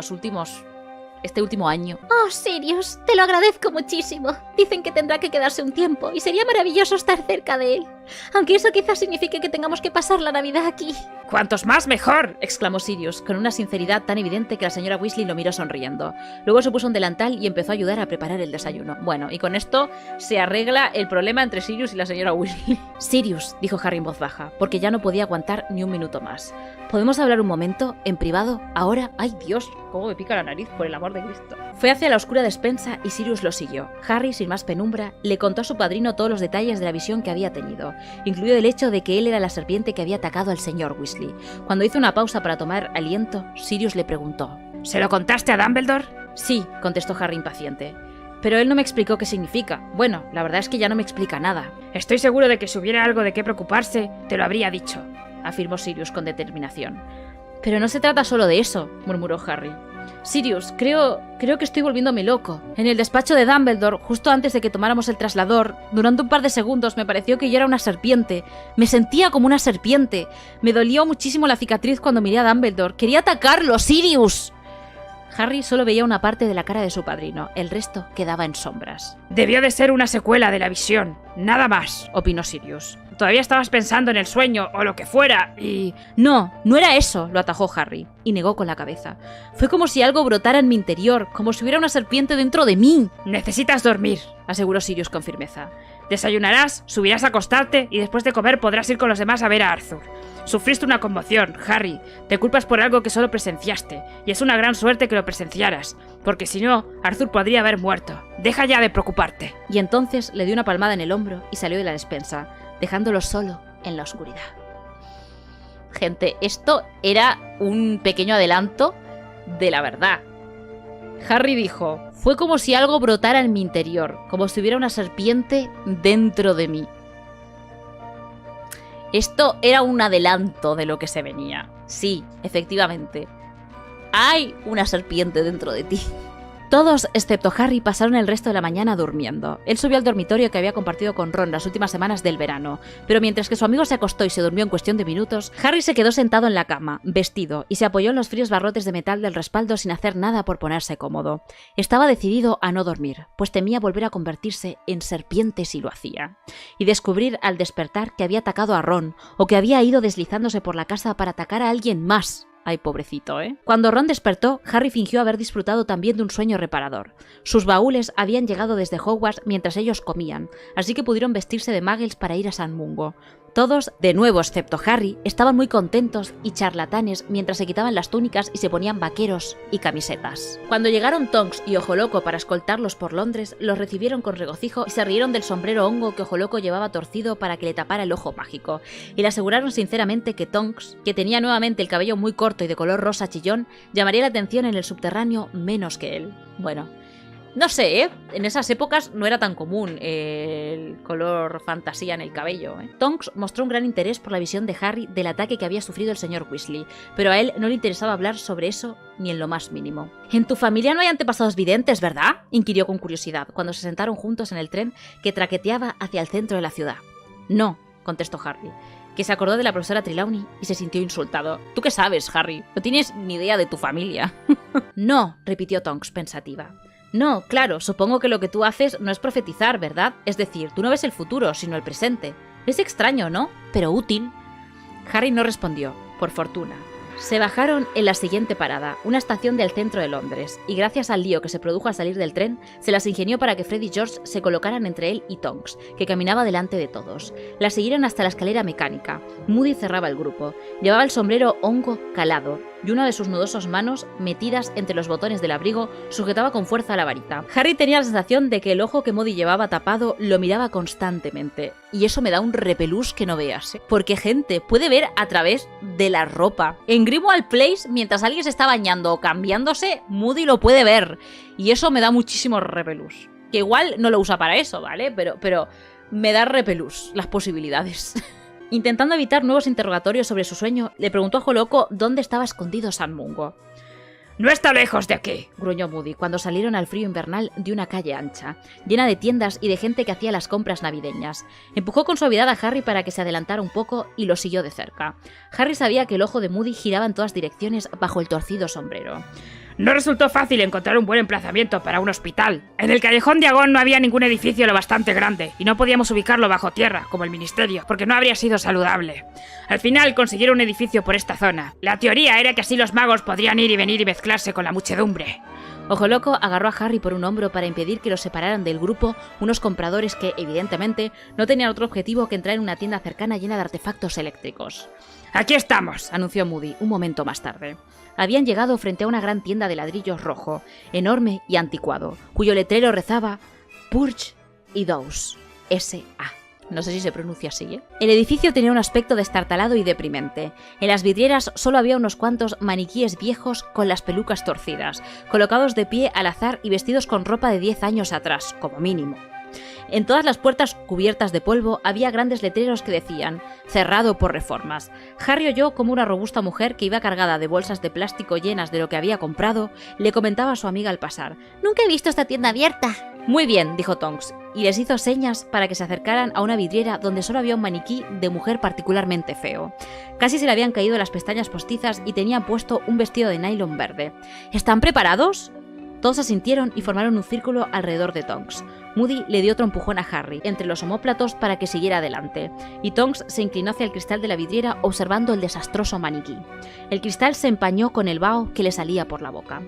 este último año. Oh, Sirius, te lo agradezco muchísimo. Dicen que tendrá que quedarse un tiempo y sería maravilloso estar cerca de él. Aunque eso quizás signifique que tengamos que pasar la Navidad aquí. ¡Cuantos más mejor! Exclamó Sirius, con una sinceridad tan evidente que la señora Weasley lo miró sonriendo. Luego se puso un delantal y empezó a ayudar a preparar el desayuno. Bueno, y con esto se arregla el problema entre Sirius y la señora Weasley. Sirius, dijo Harry en voz baja, porque ya no podía aguantar ni un minuto más. ¿Podemos hablar un momento, en privado, ahora? ¡Ay, Dios! ¿Cómo me pica la nariz, por el amor de Cristo? Fue hacia la oscura despensa y Sirius lo siguió. Harry, sin más penumbra, le contó a su padrino todos los detalles de la visión que había tenido, incluido el hecho de que él era la serpiente que había atacado al señor Weasley. Cuando hizo una pausa para tomar aliento, Sirius le preguntó: ¿Se lo contaste a Dumbledore? Sí, contestó Harry impaciente. Pero él no me explicó qué significa. Bueno, la verdad es que ya no me explica nada. Estoy seguro de que si hubiera algo de qué preocuparse, te lo habría dicho, afirmó Sirius con determinación. Pero no se trata solo de eso, murmuró Harry. Sirius, creo que estoy volviéndome loco. En el despacho de Dumbledore, justo antes de que tomáramos el traslador, durante un par de segundos me pareció que yo era una serpiente. Me sentía como una serpiente. Me dolió muchísimo la cicatriz cuando miré a Dumbledore. ¡Quería atacarlo, Sirius! Harry solo veía una parte de la cara de su padrino, el resto quedaba en sombras. Debió de ser una secuela de la visión, nada más, opinó Sirius. Todavía estabas pensando en el sueño o lo que fuera y... No era eso, lo atajó Harry, y negó con la cabeza. Fue como si algo brotara en mi interior, como si hubiera una serpiente dentro de mí. Necesitas dormir, aseguró Sirius con firmeza. Desayunarás, subirás a acostarte y después de comer podrás ir con los demás a ver a Arthur. Sufriste una conmoción, Harry. Te culpas por algo que solo presenciaste, y es una gran suerte que lo presenciaras, porque si no, Arthur podría haber muerto. Deja ya de preocuparte. Y entonces le dio una palmada en el hombro y salió de la despensa, dejándolo solo en la oscuridad. Gente, esto era un pequeño adelanto de la verdad. Harry dijo: fue como si algo brotara en mi interior, como si hubiera una serpiente dentro de mí. Esto era un adelanto de lo que se venía. Sí, efectivamente. Hay una serpiente dentro de ti. Todos, excepto Harry, pasaron el resto de la mañana durmiendo. Él subió al dormitorio que había compartido con Ron las últimas semanas del verano, pero mientras que su amigo se acostó y se durmió en cuestión de minutos, Harry se quedó sentado en la cama, vestido, y se apoyó en los fríos barrotes de metal del respaldo sin hacer nada por ponerse cómodo. Estaba decidido a no dormir, pues temía volver a convertirse en serpiente si lo hacía, y descubrir al despertar que había atacado a Ron, o que había ido deslizándose por la casa para atacar a alguien más. Ay, pobrecito, ¿eh? Cuando Ron despertó, Harry fingió haber disfrutado también de un sueño reparador. Sus baúles habían llegado desde Hogwarts mientras ellos comían, así que pudieron vestirse de muggles para ir a San Mungo. Todos, de nuevo excepto Harry, estaban muy contentos y charlatanes mientras se quitaban las túnicas y se ponían vaqueros y camisetas. Cuando llegaron Tonks y Ojo Loco para escoltarlos por Londres, los recibieron con regocijo y se rieron del sombrero hongo que Ojo Loco llevaba torcido para que le tapara el ojo mágico, y le aseguraron sinceramente que Tonks, que tenía nuevamente el cabello muy corto y de color rosa chillón, llamaría la atención en el subterráneo menos que él. Bueno, no sé, ¿eh? En esas épocas no era tan común el color fantasía en el cabello, ¿eh? Tonks mostró un gran interés por la visión de Harry del ataque que había sufrido el señor Weasley, pero a él no le interesaba hablar sobre eso ni en lo más mínimo. «En tu familia no hay antepasados videntes, ¿verdad?», inquirió con curiosidad, cuando se sentaron juntos en el tren que traqueteaba hacia el centro de la ciudad. «No», contestó Harry, que se acordó de la profesora Trelawney y se sintió insultado. «¿Tú qué sabes, Harry? No tienes ni idea de tu familia». «No», repitió Tonks pensativa. «No, claro, supongo que lo que tú haces no es profetizar, ¿verdad? Es decir, tú no ves el futuro, sino el presente. Es extraño, ¿no? Pero útil». Harry no respondió, por fortuna. Se bajaron en la siguiente parada, una estación del centro de Londres, y gracias al lío que se produjo al salir del tren, se las ingenió para que Fred y George se colocaran entre él y Tonks, que caminaba delante de todos. La siguieron hasta la escalera mecánica. Moody cerraba el grupo. Llevaba el sombrero hongo calado, y una de sus nudosas manos, metidas entre los botones del abrigo, sujetaba con fuerza la varita. Harry tenía la sensación de que el ojo que Moody llevaba tapado lo miraba constantemente, y eso me da un repelús que no veas, porque gente puede ver a través de la ropa. En Grimmauld Place, mientras alguien se está bañando o cambiándose, Moody lo puede ver, y eso me da muchísimo repelús. Que igual no lo usa para eso, ¿vale? Pero me da repelús las posibilidades. Intentando evitar nuevos interrogatorios sobre su sueño, le preguntó a Ojo Loco dónde estaba escondido San Mungo. No está lejos de aquí, gruñó Moody cuando salieron al frío invernal de una calle ancha, llena de tiendas y de gente que hacía las compras navideñas. Empujó con suavidad a Harry para que se adelantara un poco y lo siguió de cerca. Harry sabía que el ojo de Moody giraba en todas direcciones bajo el torcido sombrero. No resultó fácil encontrar un buen emplazamiento para un hospital. En el callejón de Agón no había ningún edificio lo bastante grande, y no podíamos ubicarlo bajo tierra, como el ministerio, porque no habría sido saludable. Al final consiguieron un edificio por esta zona. La teoría era que así los magos podrían ir y venir y mezclarse con la muchedumbre. Ojo Loco agarró a Harry por un hombro para impedir que los separaran del grupo unos compradores que, evidentemente, no tenían otro objetivo que entrar en una tienda cercana llena de artefactos eléctricos. «Aquí estamos», anunció Moody un momento más tarde. Habían llegado frente a una gran tienda de ladrillos rojo, enorme y anticuado, cuyo letrero rezaba Purge y Dawes, S.A. No sé si se pronuncia así, ¿eh? El edificio tenía un aspecto destartalado y deprimente. En las vidrieras solo había unos cuantos maniquíes viejos con las pelucas torcidas, colocados de pie al azar y vestidos con ropa de 10 años atrás, como mínimo. En todas las puertas cubiertas de polvo había grandes letreros que decían «Cerrado por reformas». Harry oyó como una robusta mujer que iba cargada de bolsas de plástico llenas de lo que había comprado le comentaba a su amiga al pasar «Nunca he visto esta tienda abierta». «Muy bien», dijo Tonks, y les hizo señas para que se acercaran a una vidriera donde solo había un maniquí de mujer particularmente feo. Casi se le habían caído las pestañas postizas y tenía puesto un vestido de nylon verde. «¿Están preparados?». Todos asintieron y formaron un círculo alrededor de Tonks. Moody le dio otro empujón a Harry entre los omóplatos para que siguiera adelante, y Tonks se inclinó hacia el cristal de la vidriera observando el desastroso maniquí. El cristal se empañó con el vaho que le salía por la boca.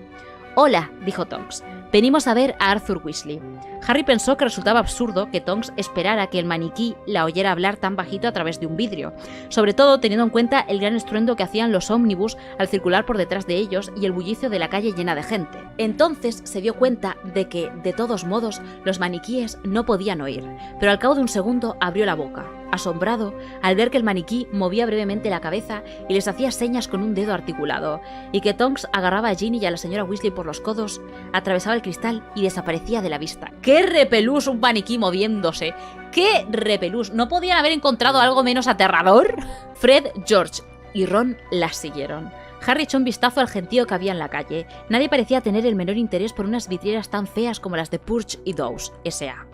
«Hola», dijo Tonks. «Venimos a ver a Arthur Weasley». Harry pensó que resultaba absurdo que Tonks esperara que el maniquí la oyera hablar tan bajito a través de un vidrio, sobre todo teniendo en cuenta el gran estruendo que hacían los ómnibus al circular por detrás de ellos y el bullicio de la calle llena de gente. Entonces se dio cuenta de que, de todos modos, los maniquíes no podían oír, pero al cabo de un segundo abrió la boca, asombrado al ver que el maniquí movía brevemente la cabeza y les hacía señas con un dedo articulado, y que Tonks agarraba a Ginny y a la señora Weasley por los codos, atravesaba el cristal y desaparecía de la vista. ¡Qué repelús un maniquí moviéndose! ¡Qué repelús! ¿No podían haber encontrado algo menos aterrador? Fred, George y Ron las siguieron. Harry echó un vistazo al gentío que había en la calle. Nadie parecía tener el menor interés por unas vidrieras tan feas como las de Purge y Dawes, S.A.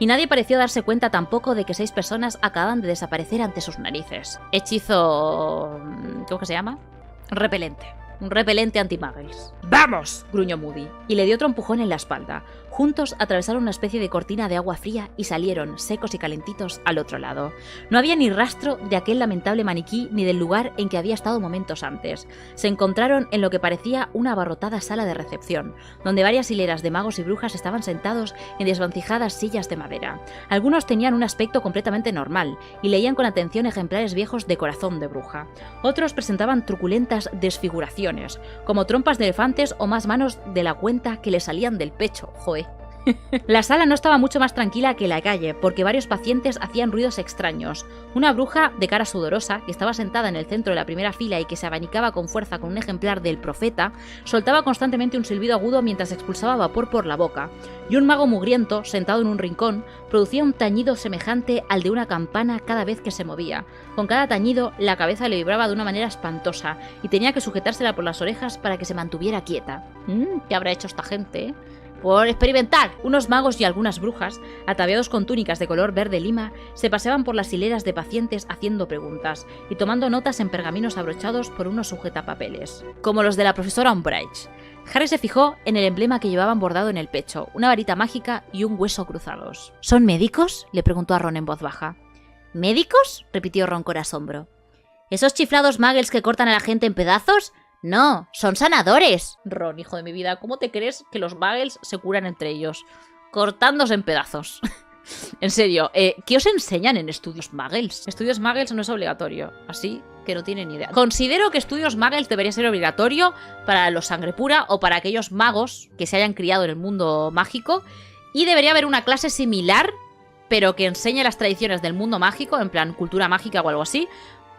Y nadie pareció darse cuenta tampoco de que 6 personas acababan de desaparecer ante sus narices. Hechizo... ¿cómo que se llama? Repelente. Un repelente antimuggles. ¡Vamos!, gruñó Moody, y le dio otro empujón en la espalda. Juntos atravesaron una especie de cortina de agua fría y salieron, secos y calentitos, al otro lado. No había ni rastro de aquel lamentable maniquí ni del lugar en que había estado momentos antes. Se encontraron en lo que parecía una abarrotada sala de recepción, donde varias hileras de magos y brujas estaban sentados en desvencijadas sillas de madera. Algunos tenían un aspecto completamente normal y leían con atención ejemplares viejos de corazón de bruja. Otros presentaban truculentas desfiguraciones, como trompas de elefantes o más manos de la cuenta que le salían del pecho. ¡Joder! La sala no estaba mucho más tranquila que la calle, porque varios pacientes hacían ruidos extraños. Una bruja de cara sudorosa, que estaba sentada en el centro de la primera fila y que se abanicaba con fuerza con un ejemplar del Profeta, soltaba constantemente un silbido agudo mientras expulsaba vapor por la boca. Y un mago mugriento, sentado en un rincón, producía un tañido semejante al de una campana cada vez que se movía. Con cada tañido, la cabeza le vibraba de una manera espantosa y tenía que sujetársela por las orejas para que se mantuviera quieta. ¿Qué habrá hecho esta gente, eh? Por experimentar. Unos magos y algunas brujas, ataviados con túnicas de color verde lima, se paseaban por las hileras de pacientes haciendo preguntas y tomando notas en pergaminos abrochados por unos sujetapapeles, como los de la profesora Umbridge. Harry se fijó en el emblema que llevaban bordado en el pecho, una varita mágica y un hueso cruzados. ¿Son médicos?, le preguntó a Ron en voz baja. ¿Médicos?, repitió Ron con asombro. ¿Esos chiflados muggles que cortan a la gente en pedazos? No, son sanadores. Ron, hijo de mi vida, ¿cómo te crees que los muggles se curan entre ellos? Cortándose en pedazos. En serio, ¿qué os enseñan en estudios muggles? Estudios muggles no es obligatorio, así que no tienen ni idea. Considero que estudios muggles debería ser obligatorio para los sangre pura o para aquellos magos que se hayan criado en el mundo mágico, y debería haber una clase similar, pero que enseñe las tradiciones del mundo mágico, en plan cultura mágica o algo así,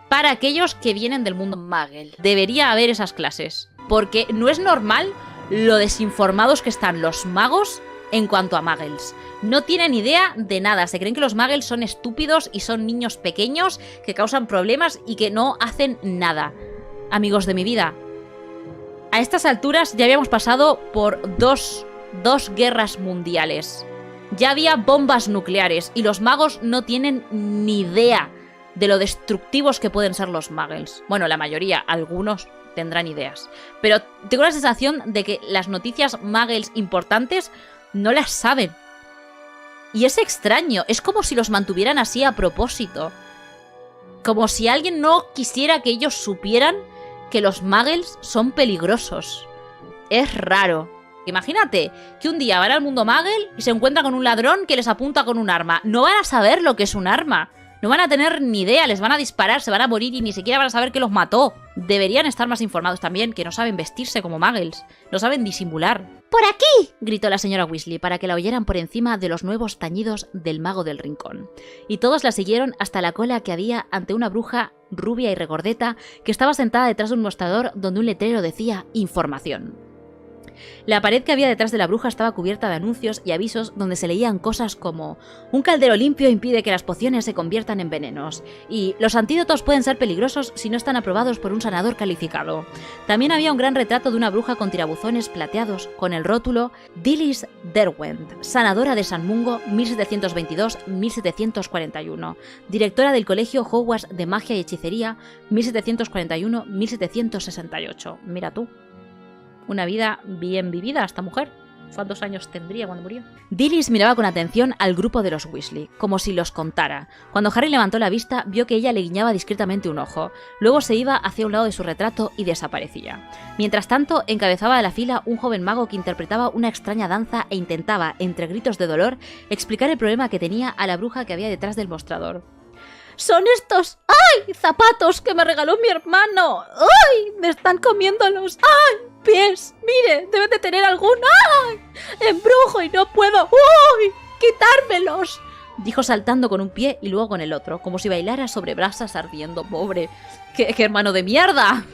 para aquellos que vienen del mundo muggle. Debería haber esas clases, porque no es normal lo desinformados que están los magos en cuanto a muggles. No tienen idea de nada, se creen que los muggles son estúpidos y son niños pequeños que causan problemas y que no hacen nada. Amigos de mi vida, a estas alturas ya habíamos pasado por dos guerras mundiales. Ya había bombas nucleares y los magos no tienen ni idea de lo destructivos que pueden ser los muggles. Bueno, la mayoría, algunos tendrán ideas. Pero tengo la sensación de que las noticias muggles importantes no las saben. Y es extraño, es como si los mantuvieran así a propósito. Como si alguien no quisiera que ellos supieran que los muggles son peligrosos. Es raro. Imagínate que un día van al mundo muggle y se encuentran con un ladrón que les apunta con un arma. No van a saber lo que es un arma. No van a tener ni idea, les van a disparar, se van a morir y ni siquiera van a saber que los mató. Deberían estar más informados también, que no saben vestirse como muggles, no saben disimular. ¡Por aquí! Gritó la señora Weasley para que la oyeran por encima de los nuevos tañidos del mago del rincón. Y todos la siguieron hasta la cola que había ante una bruja rubia y regordeta que estaba sentada detrás de un mostrador donde un letrero decía información. La pared que había detrás de la bruja estaba cubierta de anuncios y avisos donde se leían cosas como: un caldero limpio impide que las pociones se conviertan en venenos, y los antídotos pueden ser peligrosos si no están aprobados por un sanador calificado. También había un gran retrato de una bruja con tirabuzones plateados con el rótulo Dilys Derwent, sanadora de San Mungo 1722-1741, directora del colegio Hogwarts de Magia y Hechicería 1741-1768. Mira tú. Una vida bien vivida esta mujer. ¿Cuántos años tendría cuando murió? Dilys miraba con atención al grupo de los Weasley, como si los contara. Cuando Harry levantó la vista, vio que ella le guiñaba discretamente un ojo. Luego se iba hacia un lado de su retrato y desaparecía. Mientras tanto, encabezaba la fila un joven mago que interpretaba una extraña danza e intentaba, entre gritos de dolor, explicar el problema que tenía a la bruja que había detrás del mostrador. ¡Son estos! ¡Ay! ¡Zapatos que me regaló mi hermano! ¡Ay! ¡Me están comiéndolos! ¡Ay! ¡Pies! ¡Mire! ¡Deben de tener algún! ¡Ay! ¡Embrujo y no puedo! ¡Uy! ¡Quitármelos! Dijo saltando con un pie y luego con el otro, como si bailara sobre brasas ardiendo. ¡Pobre! ¡Qué hermano de mierda!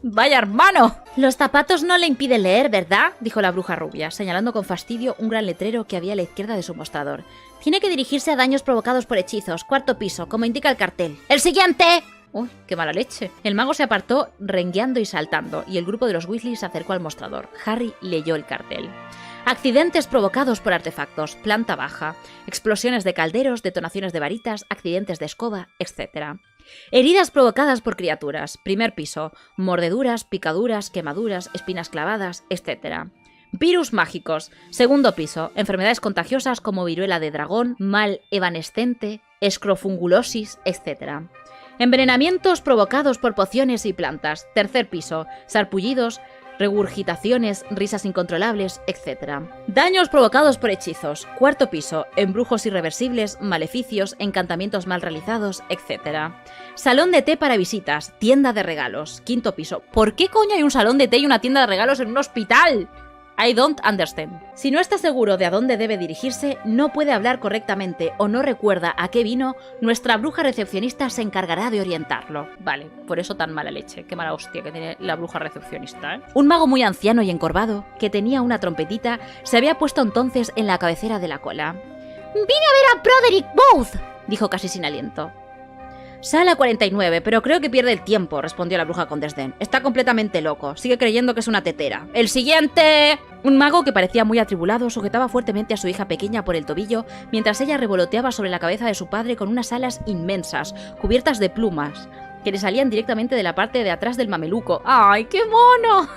¡Vaya hermano! Los zapatos no le impiden leer, ¿verdad? Dijo la bruja rubia, señalando con fastidio un gran letrero que había a la izquierda de su mostrador. Tiene que dirigirse a daños provocados por hechizos, 4º piso, como indica el cartel. ¡El siguiente! ¡Uy, qué mala leche! El mago se apartó, rengueando y saltando, y el grupo de los Weasley se acercó al mostrador. Harry leyó el cartel. Accidentes provocados por artefactos, planta baja, explosiones de calderos, detonaciones de varitas, accidentes de escoba, etc. Heridas provocadas por criaturas, 1º piso, mordeduras, picaduras, quemaduras, espinas clavadas, etc. Virus mágicos, 2º piso, enfermedades contagiosas como viruela de dragón, mal evanescente, escrofungulosis, etc. Envenenamientos provocados por pociones y plantas, 3º piso, sarpullidos, regurgitaciones, risas incontrolables, etc. Daños provocados por hechizos, 4º piso, embrujos irreversibles, maleficios, encantamientos mal realizados, etc. Salón de té para visitas, tienda de regalos, 5º piso. ¿Por qué coño hay un salón de té y una tienda de regalos en un hospital? I don't understand. Si no está seguro de a dónde debe dirigirse, no puede hablar correctamente o no recuerda a qué vino, nuestra bruja recepcionista se encargará de orientarlo. Vale, por eso tan mala leche. Qué mala hostia que tiene la bruja recepcionista, ¿eh? Un mago muy anciano y encorvado, que tenía una trompetita, se había puesto entonces en la cabecera de la cola. ¡Vine a ver a Broderick Booth!, dijo casi sin aliento. Sala 49, pero creo que pierde el tiempo, respondió la bruja con desdén. Está completamente loco, sigue creyendo que es una tetera. ¡El siguiente! Un mago que parecía muy atribulado sujetaba fuertemente a su hija pequeña por el tobillo mientras ella revoloteaba sobre la cabeza de su padre con unas alas inmensas, cubiertas de plumas, que le salían directamente de la parte de atrás del mameluco. ¡Ay, qué mono!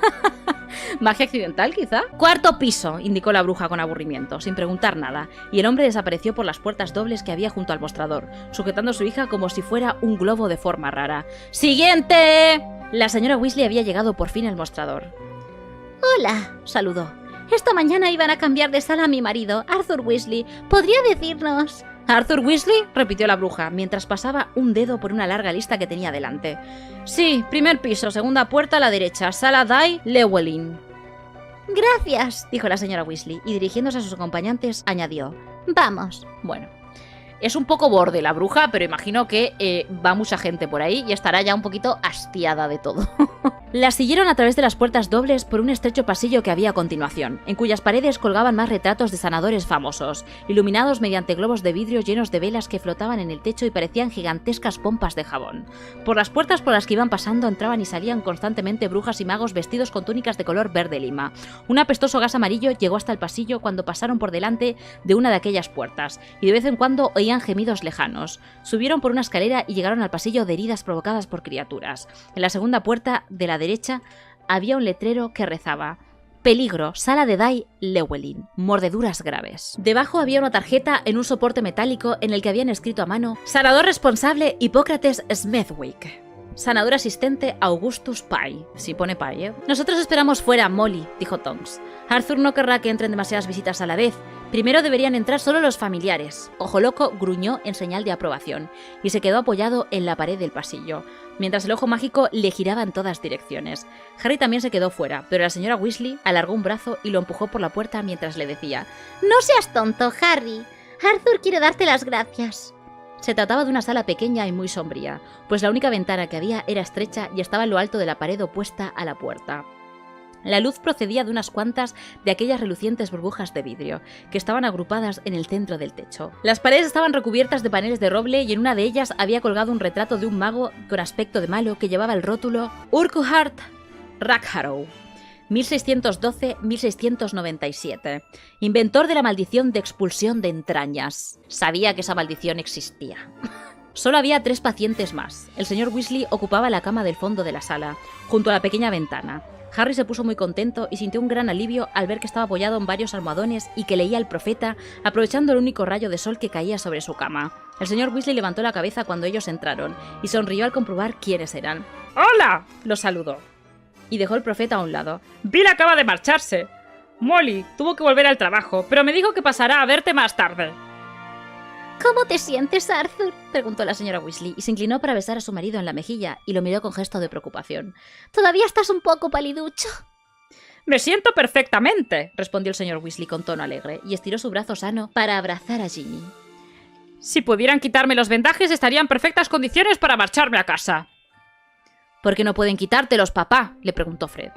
¿Magia accidental, quizá? ¡Cuarto piso!, indicó la bruja con aburrimiento, sin preguntar nada, y el hombre desapareció por las puertas dobles que había junto al mostrador, sujetando a su hija como si fuera un globo de forma rara. ¡Siguiente! La señora Weasley había llegado por fin al mostrador. Hola, saludó. Esta mañana iban a cambiar de sala a mi marido, Arthur Weasley. ¿Podría decirnos...? ¿Arthur Weasley?, repitió la bruja, mientras pasaba un dedo por una larga lista que tenía delante. Sí, primer piso, segunda puerta a la derecha, sala Dai Llewellyn. Gracias, Dijo la señora Weasley, y dirigiéndose a sus acompañantes, añadió. Vamos. Bueno, es un poco borde la bruja, pero imagino que va mucha gente por ahí y estará ya un poquito hastiada de todo. La siguieron a través de las puertas dobles por un estrecho pasillo que había a continuación, en cuyas paredes colgaban más retratos de sanadores famosos, iluminados mediante globos de vidrio llenos de velas que flotaban en el techo y parecían gigantescas pompas de jabón. Por las puertas por las que iban pasando entraban y salían constantemente brujas y magos vestidos con túnicas de color verde lima. Un apestoso gas amarillo llegó hasta el pasillo cuando pasaron por delante de una de aquellas puertas, y de vez en cuando oían gemidos lejanos. Subieron por una escalera y llegaron al pasillo de heridas provocadas por criaturas. En la segunda puerta de la derecha había un letrero que rezaba: peligro, sala de Dai Llewellyn, mordeduras graves. Debajo había una tarjeta en un soporte metálico en el que habían escrito a mano: sanador responsable Hipócrates Smethwick. Sanador asistente Augustus Pye. Sí, pone Pye, ¿eh? Nosotros esperamos fuera, Molly, dijo Tonks. Arthur no querrá que entren demasiadas visitas a la vez. Primero deberían entrar solo los familiares. Ojo Loco gruñó en señal de aprobación y se quedó apoyado en la pared del pasillo, mientras el ojo mágico le giraba en todas direcciones. Harry también se quedó fuera, pero la señora Weasley alargó un brazo y lo empujó por la puerta mientras le decía: No seas tonto, Harry. Arthur quiere darte las gracias. Se trataba de una sala pequeña y muy sombría, pues la única ventana que había era estrecha y estaba en lo alto de la pared opuesta a la puerta. La luz procedía de unas cuantas de aquellas relucientes burbujas de vidrio, que estaban agrupadas en el centro del techo. Las paredes estaban recubiertas de paneles de roble y en una de ellas había colgado un retrato de un mago con aspecto de malo que llevaba el rótulo Urquhart Rackharrow, 1612-1697. Inventor de la maldición de expulsión de entrañas. Sabía que esa maldición existía. Solo había 3 pacientes más. El señor Weasley ocupaba la cama del fondo de la sala, junto a la pequeña ventana. Harry se puso muy contento y sintió un gran alivio al ver que estaba apoyado en varios almohadones y que leía el profeta, aprovechando el único rayo de sol que caía sobre su cama. El señor Weasley levantó la cabeza cuando ellos entraron y sonrió al comprobar quiénes eran. ¡Hola! Los saludó y dejó el profeta a un lado. Bill acaba de marcharse. Molly tuvo que volver al trabajo, pero me dijo que pasará a verte más tarde. ¿Cómo te sientes, Arthur? Preguntó la señora Weasley y se inclinó para besar a su marido en la mejilla y lo miró con gesto de preocupación. Todavía estás un poco paliducho. Me siento perfectamente, respondió el señor Weasley con tono alegre y estiró su brazo sano para abrazar a Ginny. Si pudieran quitarme los vendajes estaría en perfectas condiciones para marcharme a casa. ¿Por qué no pueden quitártelos, papá?, le preguntó Fred.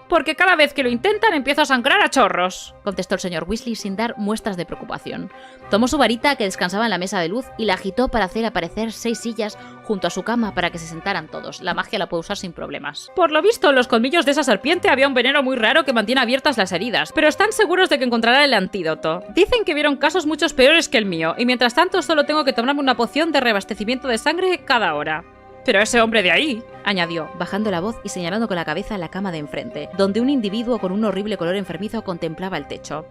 Porque cada vez que lo intentan empiezo a sangrar a chorros, contestó el señor Weasley sin dar muestras de preocupación. Tomó su varita que descansaba en la mesa de luz y la agitó para hacer aparecer 6 sillas junto a su cama para que se sentaran todos. La magia la puede usar sin problemas. Por lo visto, en los colmillos de esa serpiente había un veneno muy raro que mantiene abiertas las heridas, pero están seguros de que encontrarán el antídoto. Dicen que vieron casos muchos peores que el mío, y mientras tanto solo tengo que tomarme una poción de reabastecimiento de sangre cada hora. Pero ese hombre de ahí, añadió, bajando la voz y señalando con la cabeza la cama de enfrente, donde un individuo con un horrible color enfermizo contemplaba el techo.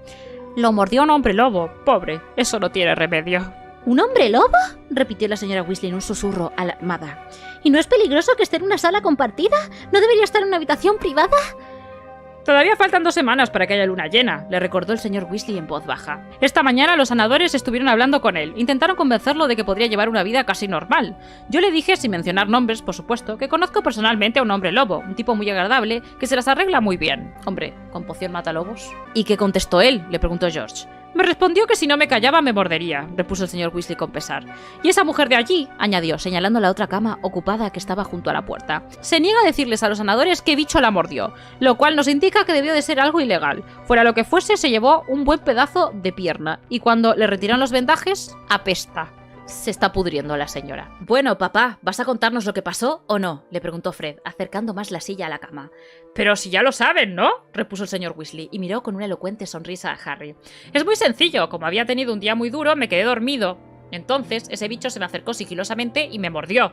Lo mordió un hombre lobo, pobre, eso no tiene remedio. ¿Un hombre lobo? Repitió la señora Weasley en un susurro alarmada. ¿Y no es peligroso que esté en una sala compartida? ¿No debería estar en una habitación privada? Todavía faltan 2 semanas para que haya luna llena, le recordó el señor Weasley en voz baja. Esta mañana los sanadores estuvieron hablando con él. Intentaron convencerlo de que podría llevar una vida casi normal. Yo le dije, sin mencionar nombres, por supuesto, que conozco personalmente a un hombre lobo, un tipo muy agradable, que se las arregla muy bien. Hombre, ¿con poción mata lobos? ¿Y qué contestó él?, le preguntó George. Me respondió que si no me callaba me mordería, repuso el señor Weasley con pesar. Y esa mujer de allí, añadió, señalando la otra cama ocupada que estaba junto a la puerta, se niega a decirles a los sanadores qué bicho la mordió, lo cual nos indica que debió de ser algo ilegal. Fuera lo que fuese, se llevó un buen pedazo de pierna, y cuando le retiran los vendajes, apesta. Se está pudriendo la señora. Bueno, papá, ¿vas a contarnos lo que pasó o no?, le preguntó Fred, acercando más la silla a la cama. Pero si ya lo saben, ¿no?, repuso el señor Weasley y miró con una elocuente sonrisa a Harry. Es muy sencillo, como había tenido un día muy duro, me quedé dormido. Entonces, ese bicho se me acercó sigilosamente y me mordió.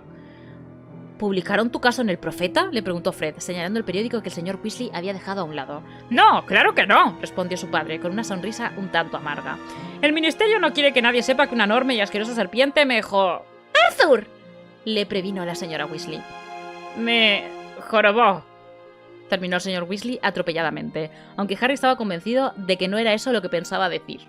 ¿Publicaron tu caso en el Profeta?, le preguntó Fred, señalando el periódico que el señor Weasley había dejado a un lado. No, claro que no, Respondió su padre, con una sonrisa un tanto amarga. el ministerio no quiere que nadie sepa que una enorme y asquerosa serpiente me ¡Arthur! Le previno la señora Weasley. me jorobó. Terminó el señor Weasley atropelladamente, aunque Harry estaba convencido de que no era eso lo que pensaba decir.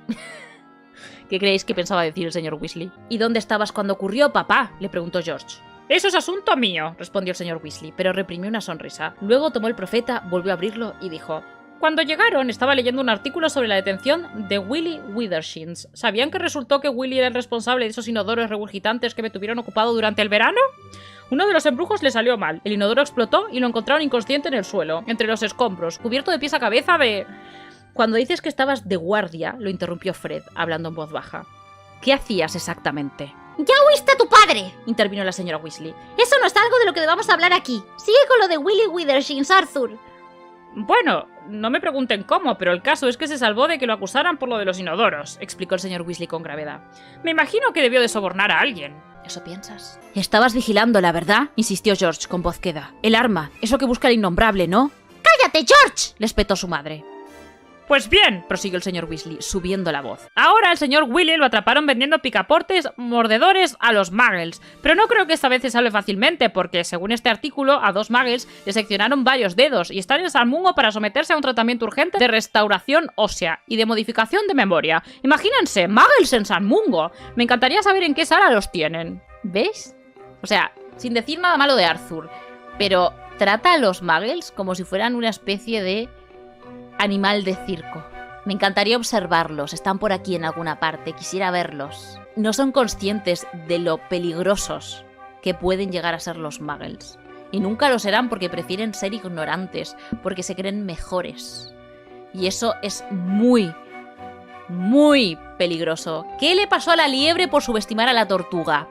¿Qué creéis que pensaba decir el señor Weasley? ¿Y dónde estabas cuando ocurrió, papá?, le preguntó George. Eso es asunto mío, Respondió el señor Weasley, pero reprimió una sonrisa. Luego tomó el Profeta, volvió a abrirlo y dijo: Cuando llegaron, estaba leyendo un artículo sobre la detención de Willy Withershins. ¿Sabían que resultó que Willy era el responsable de esos inodoros regurgitantes que me tuvieron ocupado durante el verano? Uno de los embrujos le salió mal. El inodoro explotó y lo encontraron inconsciente en el suelo, entre los escombros, cubierto de pies a cabeza de... Cuando dices que estabas de guardia, lo interrumpió Fred, hablando en voz baja. ¿Qué hacías exactamente? ¡Ya oíste a tu padre! Intervino la señora Weasley. Eso no es algo de lo que debamos hablar aquí. Sigue con lo de Willy Withershins, Arthur. Bueno, no me pregunten cómo, pero el caso es que se salvó de que lo acusaran por lo de los inodoros, Explicó el señor Weasley con gravedad. Me imagino que debió de sobornar a alguien. ¿Eso piensas? Estabas vigilando, la verdad, insistió George con voz queda. El arma, eso que busca el innombrable, ¿no? ¡Cállate, George! Le espetó su madre. Pues bien, Prosiguió el señor Weasley, subiendo la voz. ahora el señor Willy lo atraparon vendiendo picaportes mordedores a los muggles, pero no creo que esta vez se salve fácilmente porque, según este artículo, a 2 muggles le seccionaron varios dedos y están en San Mungo para someterse a un tratamiento urgente de restauración ósea y de modificación de memoria. Imagínense, muggles en San Mungo. Me encantaría saber en qué sala los tienen. ¿Ves? O sea, sin decir nada malo de Arthur, pero trata a los muggles como si fueran una especie de animal de circo. Me encantaría observarlos, están por aquí en alguna parte, quisiera verlos. No son conscientes de lo peligrosos que pueden llegar a ser los muggles. Y nunca lo serán porque prefieren ser ignorantes, porque se creen mejores. Y eso es muy, muy peligroso. ¿Qué le pasó a la liebre por subestimar a la tortuga?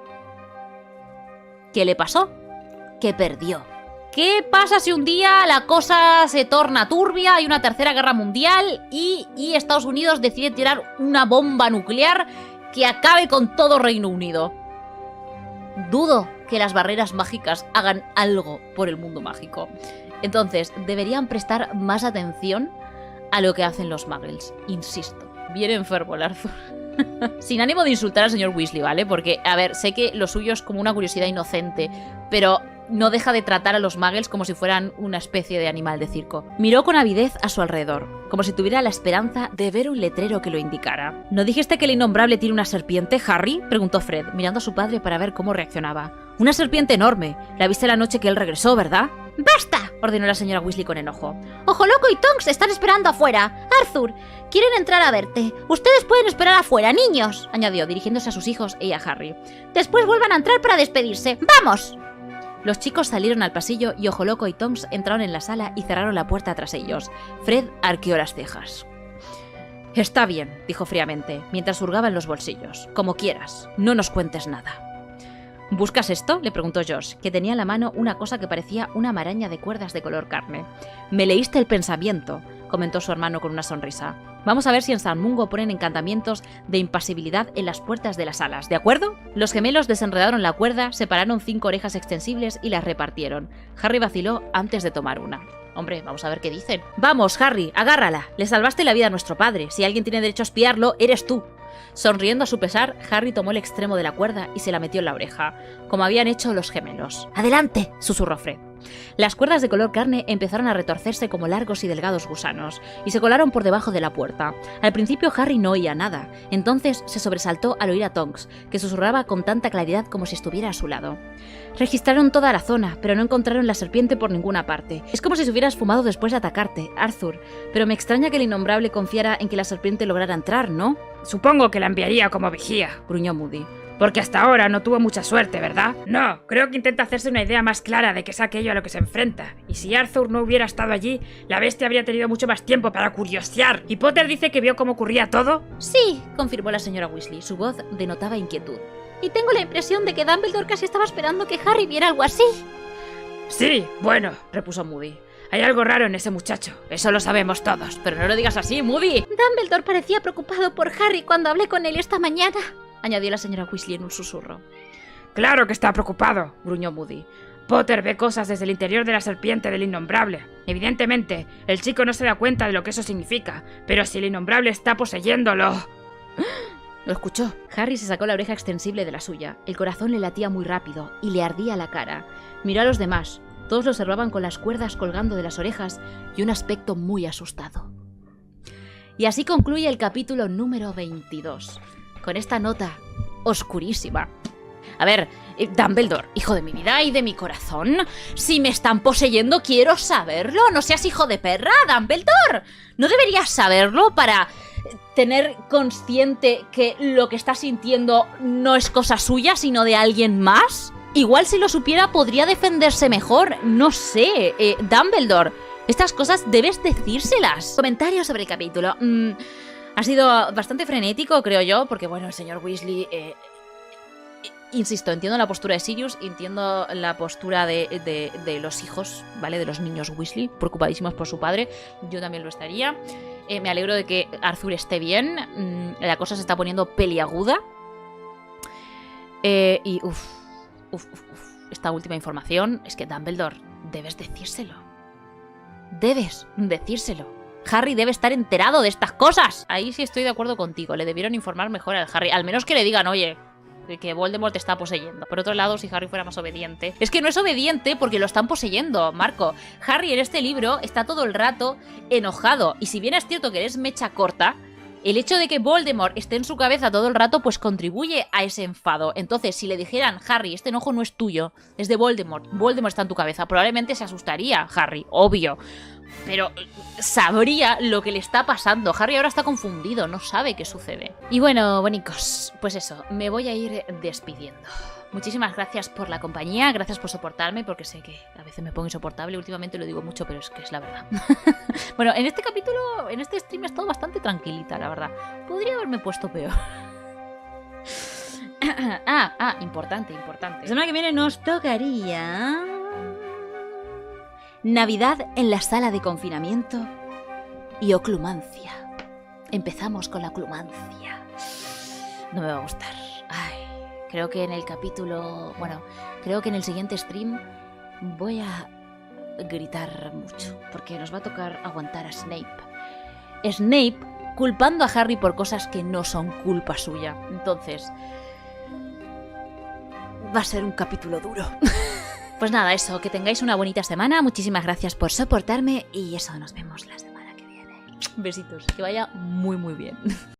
¿Qué le pasó? Que perdió. ¿Qué pasa si un día la cosa se torna turbia, hay una tercera guerra mundial y Estados Unidos decide tirar una bomba nuclear que acabe con todo Reino Unido? Dudo que las barreras mágicas hagan algo por el mundo mágico. Entonces, deberían prestar más atención a lo que hacen los muggles. Insisto, bien enfermo el Arthur. Sin ánimo de insultar al señor Weasley, ¿vale? Porque, a ver, sé que lo suyo es como una curiosidad inocente, pero no deja de tratar a los muggles como si fueran una especie de animal de circo. Miró con avidez a su alrededor, como si tuviera la esperanza de ver un letrero que lo indicara. ¿No dijiste que el innombrable tiene una serpiente, Harry?, preguntó Fred, mirando a su padre para ver cómo reaccionaba. Una serpiente enorme. La viste la noche que él regresó, ¿verdad? ¡Basta!, ordenó la señora Weasley con enojo. Ojo Loco y Tonks están esperando afuera. Arthur, quieren entrar a verte. Ustedes pueden esperar afuera, niños, añadió, dirigiéndose a sus hijos y a Harry. Después vuelvan a entrar para despedirse. ¡Vamos! Los chicos salieron al pasillo y Ojo Loco y Tonks entraron en la sala y cerraron la puerta tras ellos. Fred arqueó las cejas. Está bien, dijo fríamente, mientras hurgaba en los bolsillos. Como quieras, no nos cuentes nada. ¿Buscas esto?, le preguntó George, que tenía en la mano una cosa que parecía una maraña de cuerdas de color carne. Me leíste el pensamiento, comentó su hermano con una sonrisa. Vamos a ver si en San Mungo ponen encantamientos de impasibilidad en las puertas de las salas, ¿de acuerdo? Los gemelos desenredaron la cuerda, separaron 5 orejas extensibles y las repartieron. Harry vaciló antes de tomar una. Hombre, vamos a ver qué dicen. Vamos, Harry, agárrala. Le salvaste la vida a nuestro padre. Si alguien tiene derecho a espiarlo, eres tú. Sonriendo a su pesar, Harry tomó el extremo de la cuerda y se la metió en la oreja, como habían hecho los gemelos. ¡Adelante!, susurró Fred. Las cuerdas de color carne empezaron a retorcerse como largos y delgados gusanos, y se colaron por debajo de la puerta. Al principio Harry no oía nada, entonces se sobresaltó al oír a Tonks, que susurraba con tanta claridad como si estuviera a su lado. Registraron toda la zona, pero no encontraron la serpiente por ninguna parte. Es como si se hubiera esfumado después de atacarte, Arthur, pero me extraña que el innombrable confiara en que la serpiente lograra entrar, ¿no? Supongo que la enviaría como vigía, gruñó Moody. porque hasta ahora no tuvo mucha suerte, ¿verdad? No, creo que intenta hacerse una idea más clara de qué es aquello a lo que se enfrenta. Y si Arthur no hubiera estado allí, la bestia habría tenido mucho más tiempo para curiosear. ¿Y Potter dice que vio cómo ocurría todo? Sí, confirmó la señora Weasley. Su voz denotaba inquietud. Y tengo la impresión de que Dumbledore casi estaba esperando que Harry viera algo así. Sí, bueno, repuso Moody. Hay algo raro en ese muchacho, eso lo sabemos todos. Pero no lo digas así, Moody. Dumbledore parecía preocupado por Harry cuando hablé con él esta mañana, añadió la señora Weasley en un susurro. Claro que está preocupado, gruñó Moody. Potter ve cosas desde el interior de la serpiente del innombrable. Evidentemente, el chico no se da cuenta de lo que eso significa, pero si el innombrable está poseyéndolo... Lo escuchó. Harry se sacó la oreja extensible de la suya. El corazón le latía muy rápido y le ardía la cara. Miró a los demás. Todos lo observaban con las cuerdas colgando de las orejas y un aspecto muy asustado. Y así concluye el capítulo número 22, con esta nota oscurísima. A ver, Dumbledore, hijo de mi vida y de mi corazón, si me están poseyendo quiero saberlo. No seas hijo de perra, Dumbledore. ¿No deberías saberlo para tener consciente que lo que está sintiendo no es cosa suya, sino de alguien más? Igual si lo supiera podría defenderse mejor. No sé, Dumbledore, estas cosas debes decírselas. Comentarios sobre el capítulo. Ha sido bastante frenético, creo yo, porque bueno, el señor Weasley... Insisto, entiendo la postura de Sirius, entiendo la postura de los hijos, ¿vale? De los niños Weasley, preocupadísimos por su padre. Yo también lo estaría. Me alegro de que Arthur esté bien. La cosa se está poniendo peliaguda. Y esta última información es que Dumbledore, debes decírselo. Debes decírselo. Harry debe estar enterado de estas cosas. Ahí sí estoy de acuerdo contigo. Le debieron informar mejor al Harry. Al menos que le digan, oye, que Voldemort te está poseyendo. Por otro lado, si Harry fuera más obediente... Es que no es obediente porque lo están poseyendo, Marco. Harry en este libro está todo el rato enojado. Y si bien es cierto que eres mecha corta, el hecho de que Voldemort esté en su cabeza todo el rato pues contribuye a ese enfado. Entonces, si le dijeran, Harry, este enojo no es tuyo, es de Voldemort. Voldemort está en tu cabeza. Probablemente se asustaría, Harry, obvio. Pero sabría lo que le está pasando. Harry ahora está confundido, no sabe qué sucede. Y bueno, bonicos, pues eso, me voy a ir despidiendo. Muchísimas gracias por la compañía, gracias por soportarme, porque sé que a veces me pongo insoportable, últimamente lo digo mucho, pero es que es la verdad. Bueno, en este capítulo, en este stream he estado bastante tranquilita, la verdad. Podría haberme puesto peor. Importante. La semana que viene nos tocaría... Navidad en la sala de confinamiento y oclumancia. Empezamos con la oclumancia. No me va a gustar. Creo que en el capítulo... Bueno, creo que en el siguiente stream voy a gritar mucho, porque nos va a tocar aguantar a Snape. Snape culpando a Harry por cosas que no son culpa suya. Entonces, va a ser un capítulo duro. Pues nada, eso, que tengáis una bonita semana. Muchísimas gracias por soportarme y eso, nos vemos la semana que viene. Besitos, que vaya muy muy bien.